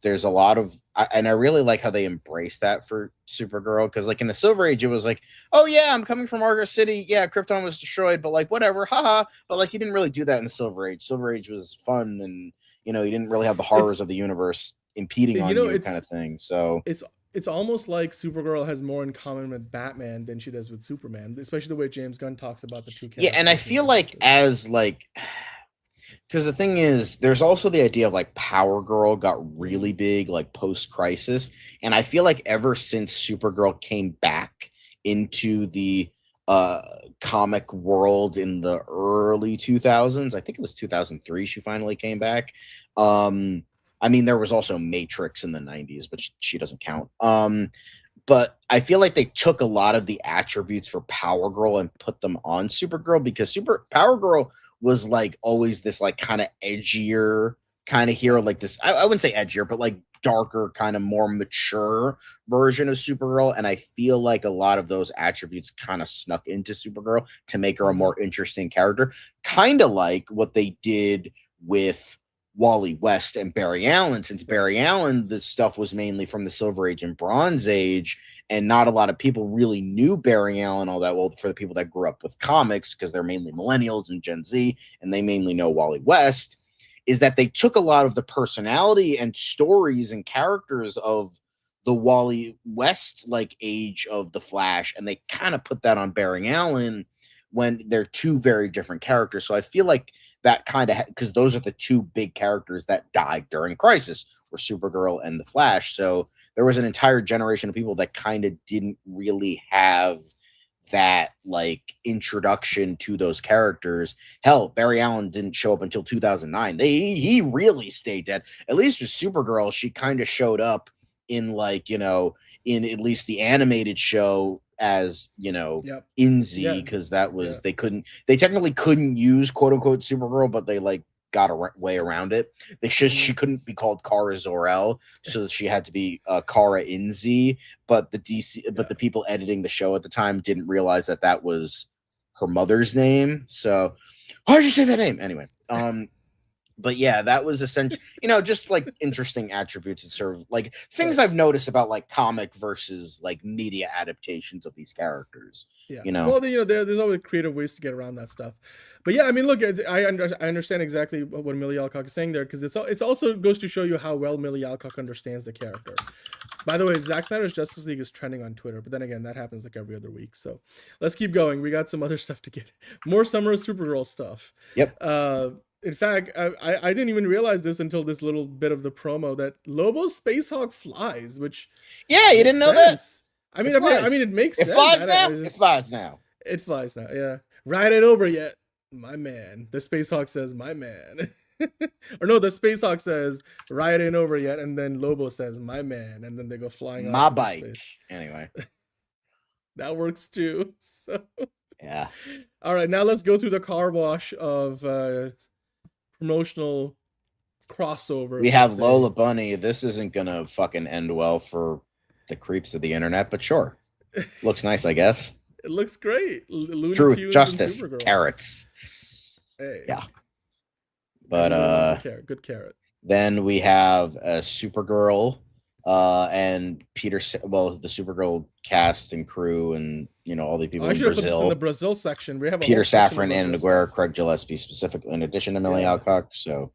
there's a lot of, and I really like how they embrace that for Supergirl, because like in the Silver Age, it was like, oh yeah, I'm coming from Argo City. Yeah, Krypton was destroyed, but like whatever, haha. But like he didn't really do that in the Silver Age. Silver Age was fun, and you didn't really have the horrors of the universe impeding on you, kind of thing. So it's almost like Supergirl has more in common with Batman than she does with Superman, especially the way James Gunn talks about the two characters. Yeah, and I feel like because the thing is, there's also the idea of like Power Girl got really big like post-Crisis, and I feel like ever since Supergirl came back into the comic world in the early 2000s, I think it was 2003 she finally came back. I mean, there was also Matrix in the 90s, but she doesn't count. But I feel like they took a lot of the attributes for Power Girl and put them on Supergirl, because Power Girl was like always this like kind of edgier kind of hero, like this, I wouldn't say edgier, but like darker, kind of more mature version of Supergirl. And I feel like a lot of those attributes kind of snuck into Supergirl to make her a more interesting character, kind of like what they did with Wally West and Barry Allen. Since Barry Allen, the stuff was mainly from the Silver Age and Bronze Age, and not a lot of people really knew Barry Allen all that well. For the people that grew up with comics, because they're mainly millennials and Gen Z, and they mainly know Wally West, is that they took a lot of the personality and stories and characters of the Wally West like age of the Flash, and they kind of put that on Barry Allen when they're two very different characters. So I feel like that kind of, because those are the two big characters that died during Crisis, were Supergirl and the Flash. So there was an entire generation of people that kind of didn't really have that like introduction to those characters. Hell, Barry Allen didn't show up until 2009. He really stayed dead. At least with Supergirl, she kind of showed up in like, in at least the animated show as Inzi, because that was they technically couldn't use quote unquote Supergirl, but they like got a way around it. She couldn't be called Kara Zor-El, so she had to be Kara Inzi. But the but the people editing the show at the time didn't realize that that was her mother's name. So why did you say that name anyway? But yeah, that was essentially, just like interesting attributes and sort of like things I've noticed about like comic versus like media adaptations of these characters. Yeah. Well, there's always creative ways to get around that stuff. But yeah, I mean, look, I understand exactly what Millie Alcock is saying there, because it's also goes to show you how well Millie Alcock understands the character. By the way, Zack Snyder's Justice League is trending on Twitter, but then again, that happens like every other week. So let's keep going. We got some other stuff to get. More Summer of Supergirl stuff. Yep. In fact, I didn't even realize this until this little bit of the promo that Lobo's Space Hawk flies, which you didn't know that. I mean, it makes sense. It flies now. It flies now. It flies now. Yeah, ride it over yet, my man. The Space Hawk says, "My man," or no, the Space Hawk says, "Ride ain't over yet," and then Lobo says, "My man," and then they go flying. My bike. Space. Anyway, that works too. So yeah. All right, now let's go through the car wash of promotional crossover. We have Lola Bunny. This isn't gonna fucking end well for the creeps of the internet, but sure. Looks nice, I guess. It looks great. Truth, justice, carrots. Hey. Yeah. But good carrot. Then we have Supergirl and Peter, the Supergirl cast and crew, and all the people in Brazil. Put this in the Brazil section. We have Peter Safran, Anna Noguera, Craig Gillespie, specifically, in addition to Millie Alcock. So,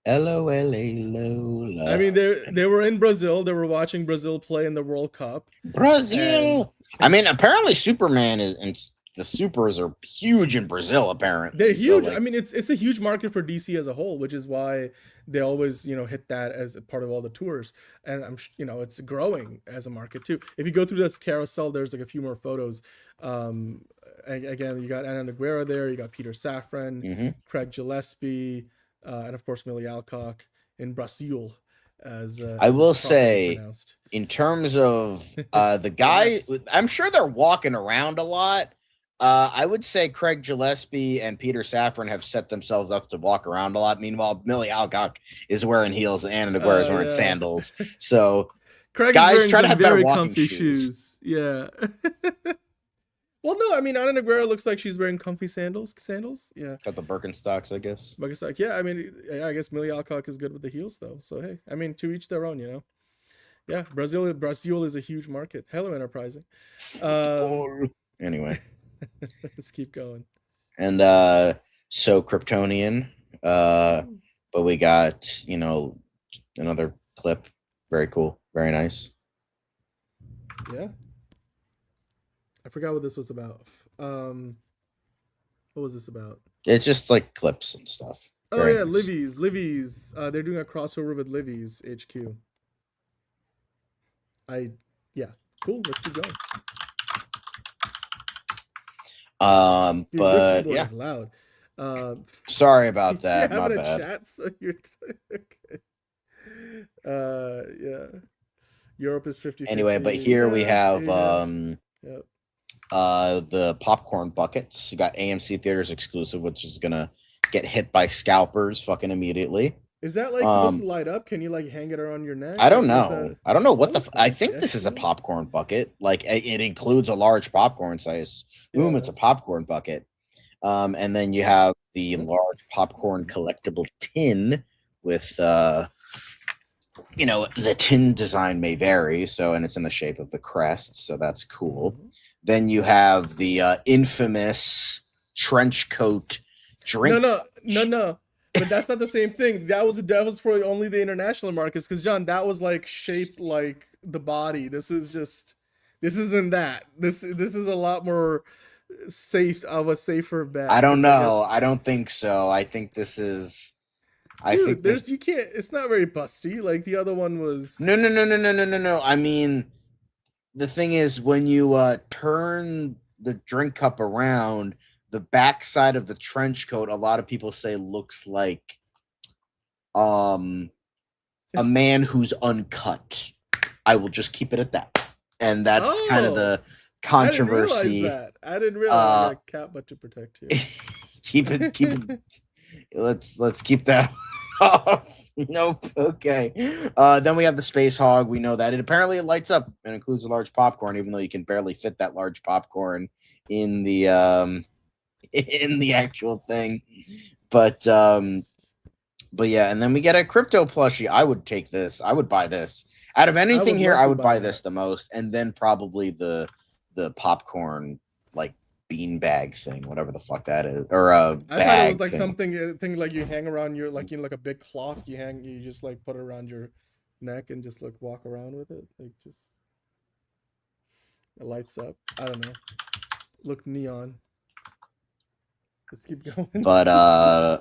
Lola. I mean, they were in Brazil. They were watching Brazil play in the World Cup. Brazil. I mean, apparently Superman and the Supers are huge in Brazil. Apparently, they're huge. I mean, it's a huge market for DC as a whole, which is why they always hit that as a part of all the tours. And I'm it's growing as a market too. If you go through this carousel, there's like a few more photos. Again, you got Anna Noguera there. You got Peter Safran, Craig Gillespie, and of course Millie Alcock in Brazil. as I as will it's properly say, pronounced. in terms of the guy, Yes. I'm sure they're walking around a lot. I would say Craig Gillespie and Peter Safran have set themselves up to walk around a lot. Meanwhile, Millie Alcock is wearing heels and Anna Naguera is wearing Yeah. sandals. So Craig guys is wearing try to some have better very walking comfy shoes. Yeah. Well, no, I mean, Anna Naguera looks like she's wearing comfy sandals. Yeah. Got the Birkenstocks, I guess. Birkenstock. Yeah, I mean, I guess Millie Alcock is good with the heels, though. So, hey, I mean, to each their own, you know? Yeah, Brazil is a huge market. Hello, enterprising. Anyway. Let's keep going. And so Kryptonian, but we got, another clip. Very cool. Very nice. Yeah. I forgot what this was about. What was this about? It's just like clips and stuff. Oh, Very yeah, nice. Livy's. They're doing a crossover with Livy's HQ. Yeah. Cool. Let's keep going. Dude, your But keyboard yeah. is loud. Sorry about that. You're My having a bad. chat, so you're okay. Yeah. Europe is 50. Anyway, but here we have Yep. the popcorn buckets. You got AMC theaters exclusive, which is gonna get hit by scalpers fucking immediately. Is that like supposed to light up? Can you like hang it around your neck? I don't Like, is know. that- I don't know what That the. looks I like think shit, this is a yeah. popcorn bucket. Like it includes a large popcorn size. Boom! It's a popcorn bucket. And then you have the large popcorn collectible tin with, the tin design may vary. So, and it's in the shape of the crest. So that's cool. Then you have the infamous trench coat drink. No. But that's not the same thing. That was for only the international markets. Because John, that was like shaped like the body. This isn't that. This is a lot more a safer bet. I don't know. I don't think so. I think this is. Dude, you can't. It's not very busty. Like the other one was. No. I mean, the thing is, when you turn the drink cup around, the back side of the trench coat, a lot of people say looks like a man who's uncut. I will just keep it at that. And that's kind of the controversy. I didn't realize I got a cat butt to protect here. keep it. Let's keep that off. Nope. Okay. Then we have the Space Hog. We know that it apparently lights up and includes a large popcorn, even though you can barely fit that large popcorn in the actual thing. But yeah, and then we get a crypto plushie. I would take this. I would buy this. Out of anything here, I would buy this the most, and then probably the popcorn like beanbag thing, whatever the fuck that is, or a bag. I thought it was like thing. something like you hang around your like a big clock. You just like put it around your neck and just like walk around with it. Like just it lights up. I don't know. Look neon. Let's keep going. But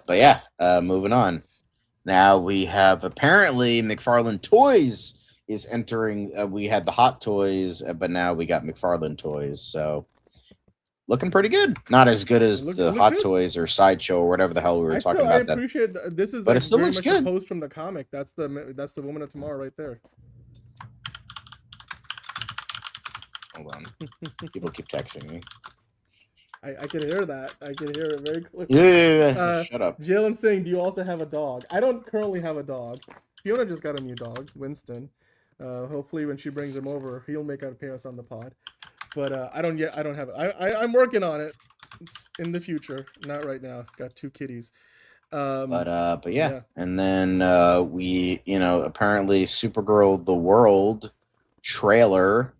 yeah, moving on. Now we have apparently McFarlane Toys is entering. We had the Hot Toys, but now we got McFarlane Toys. So looking pretty good. Not as good as the Hot Toys or Sideshow or whatever the hell we were talking about. I appreciate this is, but like, it still very looks much good. A post from the comic. That's the Woman of Tomorrow right there. Hold on. People keep texting me. I can hear that. I can hear it very clearly. Yeah. Shut up. Jalen saying, do you also have a dog? I don't currently have a dog. Fiona just got a new dog, Winston. Hopefully when she brings him over, he'll make an appearance on the pod. But I don't have it. I'm working on it. It's in the future, not right now. Got 2 kitties. But yeah. And then we, apparently Supergirl The World trailer.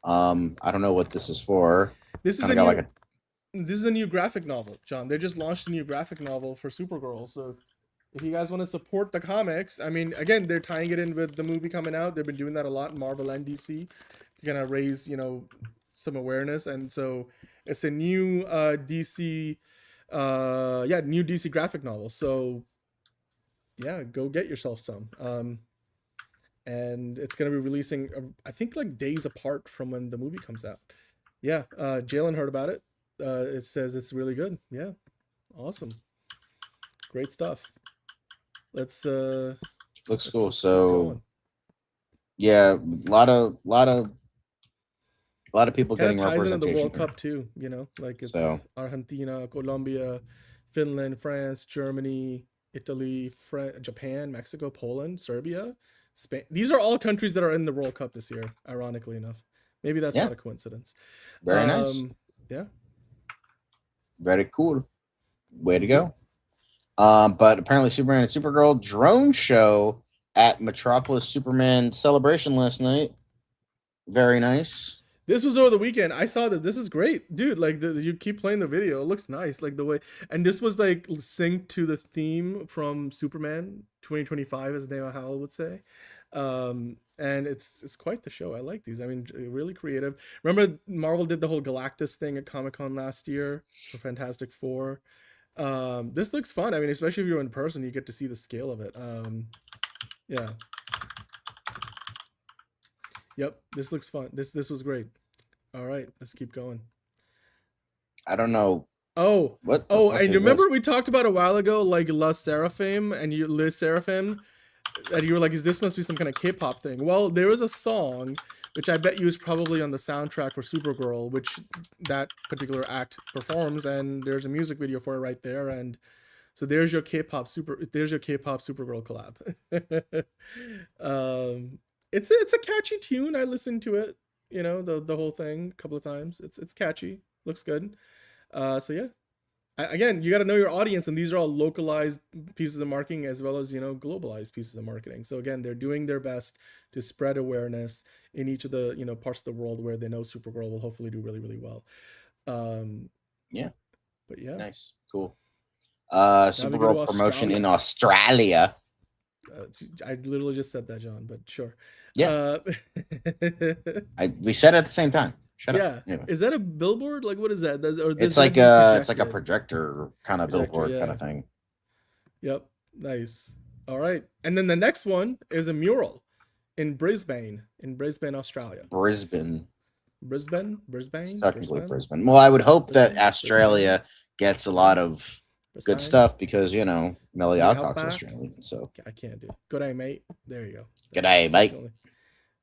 I don't know what this is for. This is a new graphic novel, John. They just launched a new graphic novel for Supergirl. So if you guys want to support the comics, I mean, again, they're tying it in with the movie coming out. They've been doing that a lot in Marvel and DC to kind of raise, some awareness. And so it's a new DC graphic novel. So yeah, go get yourself some. And it's going to be releasing, I think, like days apart from when the movie comes out. Yeah, Jalen heard about it. It says it's really good. Yeah, awesome, great stuff. Let's Looks cool. So yeah, a lot of people Kind of getting ties into the representation World here. Cup too, you know, like it's So Argentina, Colombia, Finland, France, Germany, Italy, Japan, Mexico, Poland, Serbia, Spain. These are all countries that are in the World Cup this year, ironically enough. Maybe that's Yeah. not a coincidence. Very nice. Yeah. Very cool. Way to go. But apparently Superman and Supergirl drone show at Metropolis Superman celebration last night. Very nice. This was over the weekend. I saw that. This is great, dude. Like you keep playing the video. It looks nice. Like the way, and this was like synced to the theme from Superman 2025, as Neo Howell would say. And it's quite the show. I like these. I mean, really creative. Remember Marvel did the whole Galactus thing at Comic-Con last year for Fantastic Four. This looks fun. I mean, especially if you're in person, you get to see the scale of it. Yeah. Yep, this looks fun. This was great. All right, let's keep going. I don't know. Oh, what? And you remember we talked about a while ago, like Liz Seraphim, and Liz Seraphim, and you were like, this must be some kind of K-pop thing. Well, there was a song, which I bet you is probably on the soundtrack for Supergirl, which that particular act performs, and there's a music video for it right there. And so there's your K-pop Supergirl collab. It's a catchy tune. I listened to it, you know, the whole thing a couple of times. It's catchy, looks good. So yeah, again, you got to know your audience, and these are all localized pieces of marketing as well as, you know, globalized pieces of marketing. So again, they're doing their best to spread awareness in each of the, you know, parts of the world where they know Supergirl will hopefully do really, really well. Yeah, but yeah, nice, cool. Supergirl promotion in Australia. I literally just said that, John, but sure. Yeah. We said it at the same time. Shut up. Yeah. Is that a billboard? Like, what is that? It's like a projector kind of billboard kind of thing. Yep. Nice. All right. And then the next one is a mural in Brisbane, Australia. Brisbane. It's technically Brisbane. Well, I would hope that Australia gets a lot of good stuff because, you know, Millie Alcock's Australian. So I can't do. Good day, mate. There you go. Good day, mate.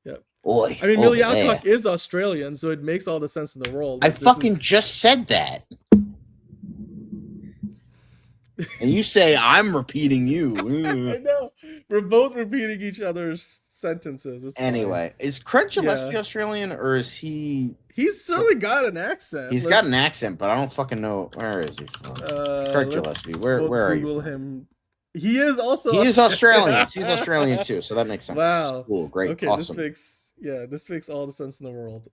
Yep. Boy, I mean, Millie Alcock is Australian, so it makes all the sense in the world. I fucking just said that. And you say I'm repeating you. I know. We're both repeating each other's sentences. It's anyway, fine. Is Craig Gillespie Australian, or is he? He's certainly got an accent. He's got an accent, but I don't fucking know where is he from. Craig Gillespie. Where are you? Him. He is also. He is Australian. He's Australian too, so that makes sense. Wow. Cool. Great. Okay. Awesome. This makes all the sense in the world.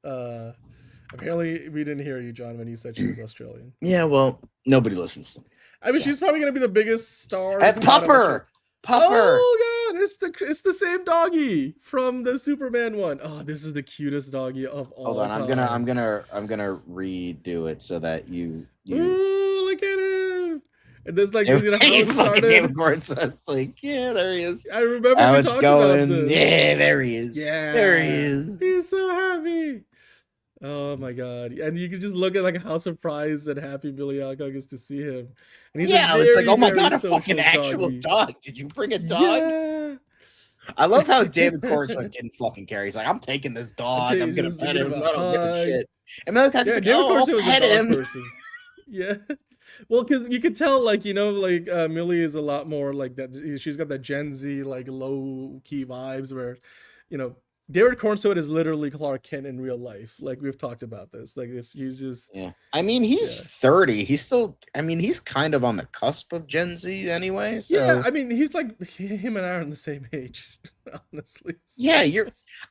Apparently, we didn't hear you, John, when you said she was Australian. Yeah. Well, nobody listens to me. I mean, she's probably gonna be the biggest star. At Pupper. Oh god, it's the same doggy from the Superman one. Oh, this is the cutest doggy of all. Hold on, time. I'm gonna redo it so that you. Ooh, look at him! And there's like, David Gordon's like, yeah, there he is. I remember how we it's talked going. about this. Yeah, there he is. Yeah, there he is. He's so happy. Oh my god! And you can just look at like how surprised and happy Billy Alcock is to see him. And he's it's like, oh my god, a fucking actual doggy. dog! Did you bring a dog? Yeah. I love how David Cornswell didn't fucking care. He's like, I'm taking this dog. I'm gonna pet him. I don't give a shit. And Melcock's like, I'll pet him. Yeah. Well, because you could tell, like, you know, like Millie is a lot more like that. She's got that Gen Z, like, low key vibes where, you know, David Cornswell is literally Clark Kent in real life. Like, we've talked about this. Like, if he's just. Yeah. I mean, he's 30. He's still, I mean, he's kind of on the cusp of Gen Z anyway. So. Yeah. I mean, he's like, him and I are on the same age, honestly. Yeah.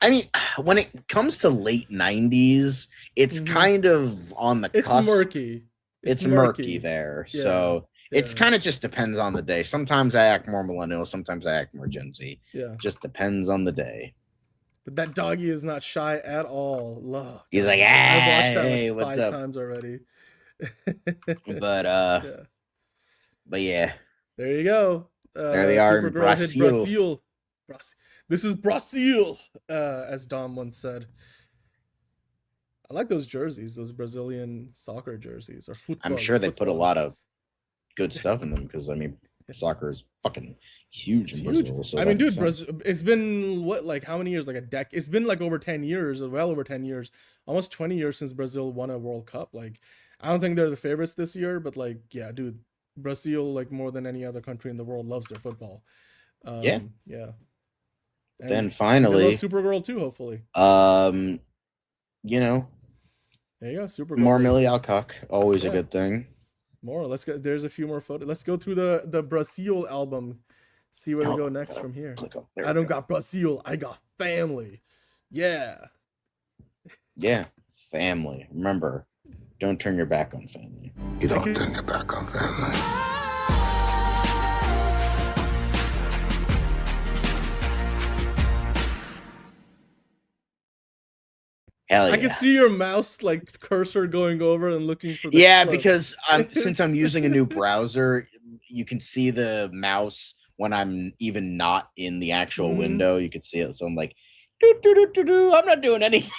I mean, when it comes to late 90s, it's kind of on the cusp. It's murky. It's murky there. Yeah. So it's kind of just depends on the day. Sometimes I act more millennial. Sometimes I act more Gen Z. Yeah. Just depends on the day. But that doggy is not shy at all. Love. He's like, I've watched that hey, like what's 5 up? times already. But yeah. There you go. There they are in Brazil. This is Brazil, as Dom once said. I like those jerseys, those Brazilian soccer jerseys. Or football, I'm sure they put a lot of good stuff in them because, I mean, Soccer is fucking huge in huge. Brazil. So I that mean, makes dude, sense. it's been what, like how many years? Like a decade. It's been like over 10 years, or well over 10 years, almost 20 years since Brazil won a World Cup. Like, I don't think they're the favorites this year, but like, yeah, dude, Brazil, like more than any other country in the world, loves their football. Yeah. Yeah. And Then they finally, love Supergirl too, hopefully. You know, There you go, Supergirl. more baby. Millie Alcock, always a Yeah. good thing. More. Let's go. There's a few more photos. Let's go through the Brazil album. See where we go next from here. I don't got Brazil. I got family. Yeah. Yeah, family. Remember, don't turn your back on family. You don't turn your back on family. Hell I yeah. can see your mouse like cursor going over and looking for the Yeah, clip. because since I'm using a new browser, you can see the mouse when I'm even not in the actual Mhm. window. You can see it. So I'm like, I'm not doing anything.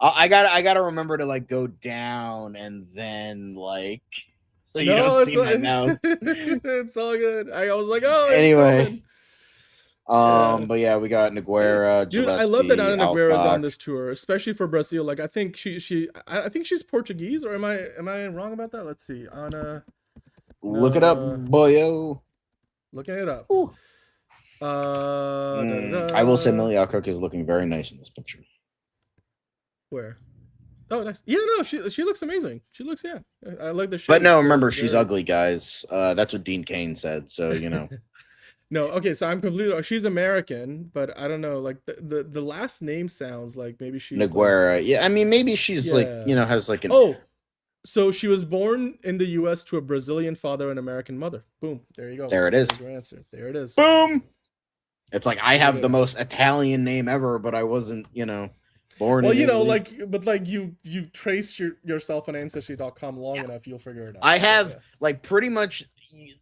I gotta remember to like go down and then like so you don't see my mouse. It's all good. I was like, oh, it's Anyway. coming. But yeah, we got Nogueira, Dude, I love that Gillespie, Ana Nogueira is on Alcock. this tour, especially for Brazil. Like, I think I think she's Portuguese, or am I wrong about that? Let's see, Ana. Look it up, boyo. Looking it up. I will say Millie Alcock is looking very nice in this picture. Where? Oh, nice. Yeah, no, she looks amazing. She looks, yeah. I like the shape. But no, remember, she's ugly, guys. That's what Dean Cain said. So you know. No, okay, so I'm completely. She's American, but I don't know. Like the last name sounds like maybe she's Nogueira. like, Yeah, I mean, maybe she's like, Yeah. you know, has like an. Oh, so she was born in the U.S. to a Brazilian father and American mother. Boom, there you go. There it is. There's your answer. There it is. Boom. It's like I have the most Italian name ever, but I wasn't, you know, born. Well, in you know, Italy. like, but like you trace yourself on Ancestry.com long enough, you'll figure it out. I have like pretty much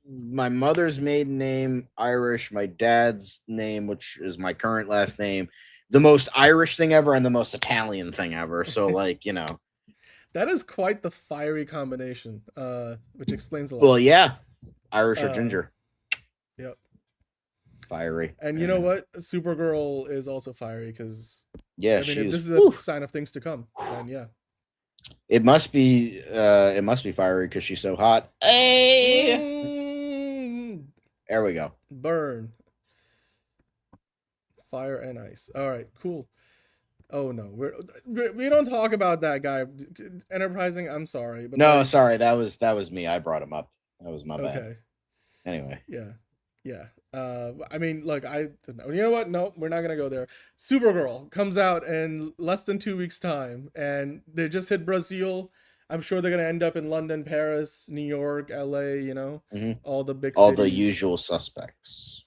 my mother's maiden name, Irish, my dad's name, which is my current last name, the most Irish thing ever and the most Italian thing ever. So like, you know. That is quite the fiery combination, which explains a lot. Well, yeah. Irish or ginger. Yep. Fiery. And you know what? Supergirl is also fiery because Yeah, I mean, if she's- this is a sign of things to come, then yeah. It must be fiery because she's so hot. Hey! There we go. Burn. Fire and ice. All right, cool. Oh no, we don't talk about that guy. Enterprising. I'm sorry, but No, like, sorry, that was me. I brought him up. That was my bad. okay. Anyway. Yeah. I mean, look, you know what? No, we're not gonna go there. Supergirl comes out in less than 2 weeks' time, and they just hit Brazil. I'm sure they're gonna end up in London, Paris, New York, LA. You know, all the big All cities. the usual suspects.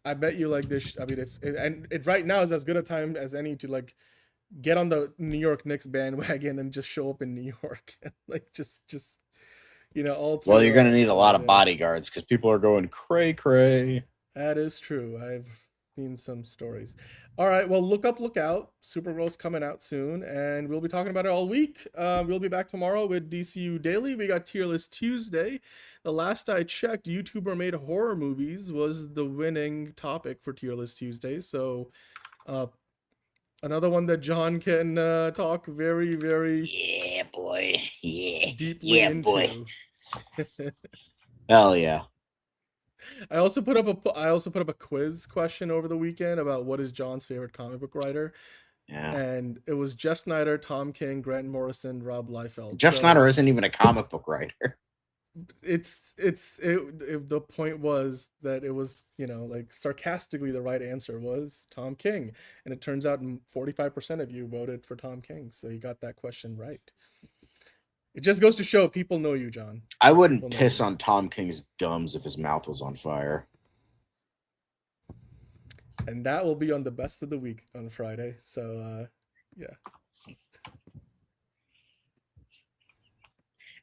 I bet you like this. I mean, if and it right now is as good a time as any to like get on the New York Knicks bandwagon and just show up in New York and like just you know all. Well, through, you're gonna need a lot of yeah. bodyguards because people are going cray. That is true. I've seen some stories. All right. Well, look up, look out. Supergirl's coming out soon, and we'll be talking about it all week. We'll be back tomorrow with DCU Daily. We got Tier List Tuesday. The last I checked, YouTuber made horror movies was the winning topic for Tier List Tuesday. So, another one that John can talk very, very deeply into. Hell yeah. I also put up a quiz question over the weekend about what is John's favorite comic book writer. Yeah. And it was Jeff Snyder, Tom King, Grant Morrison, Rob Liefeld. Jeff So Snyder isn't even a comic book writer. the point was that it was, you know, like sarcastically the right answer was Tom King, and it turns out 45% of you voted for Tom King, so you got that question right. It just goes to show people know you, John. I wouldn't People know piss you. on Tom King's gums if his mouth was on fire. And that will be on the best of the week on Friday. So yeah.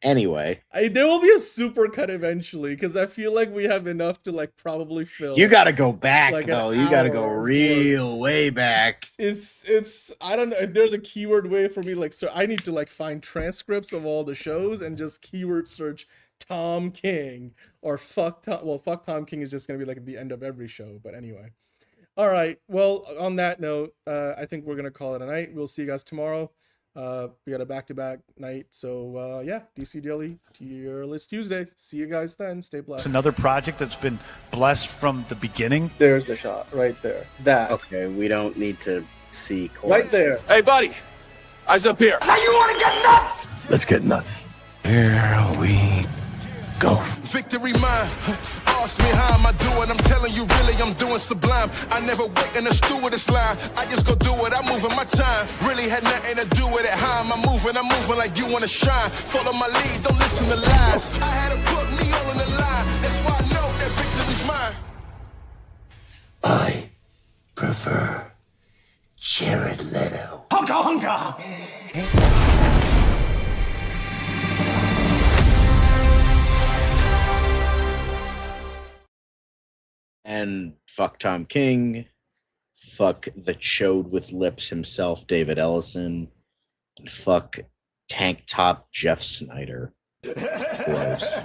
Anyway, There will be a super cut eventually because I feel like we have enough to like probably fill. you got to go back like an though. You got to go hour real way back. It's I don't know if there's a keyword way for me, like, so I need to like find transcripts of all the shows and just keyword search Tom King or fuck Tom. Well, fuck Tom King is just gonna be like at the end of every show. But anyway, all right. Well, on that note, I think we're gonna call it a night. We'll see you guys tomorrow. We got a back-to-back night, so yeah, DC Daily Tier List Tuesday. See you guys then. Stay blessed. It's another project that's been blessed from the beginning. There's the shot right there. That. Okay, we don't need to see. Right there. Hey, buddy. Eyes up here. Now you want to get nuts? Let's get nuts. Here we go. Victory mine. Ask me how am I doing? I'm telling you, really, I'm doing sublime. I never wait in a stewardess line. I just go do it. I'm moving my time. Really had nothing to do with it. How am I moving? I'm moving like you wanna shine. Follow my lead. Don't listen to lies. I had to put me all in the line. That's why I know that victory's mine. I prefer Jared Leto. Hunka hunka. And fuck Tom King, fuck the chode with lips himself, David Ellison, and fuck tank top Jeff Snyder. Gross.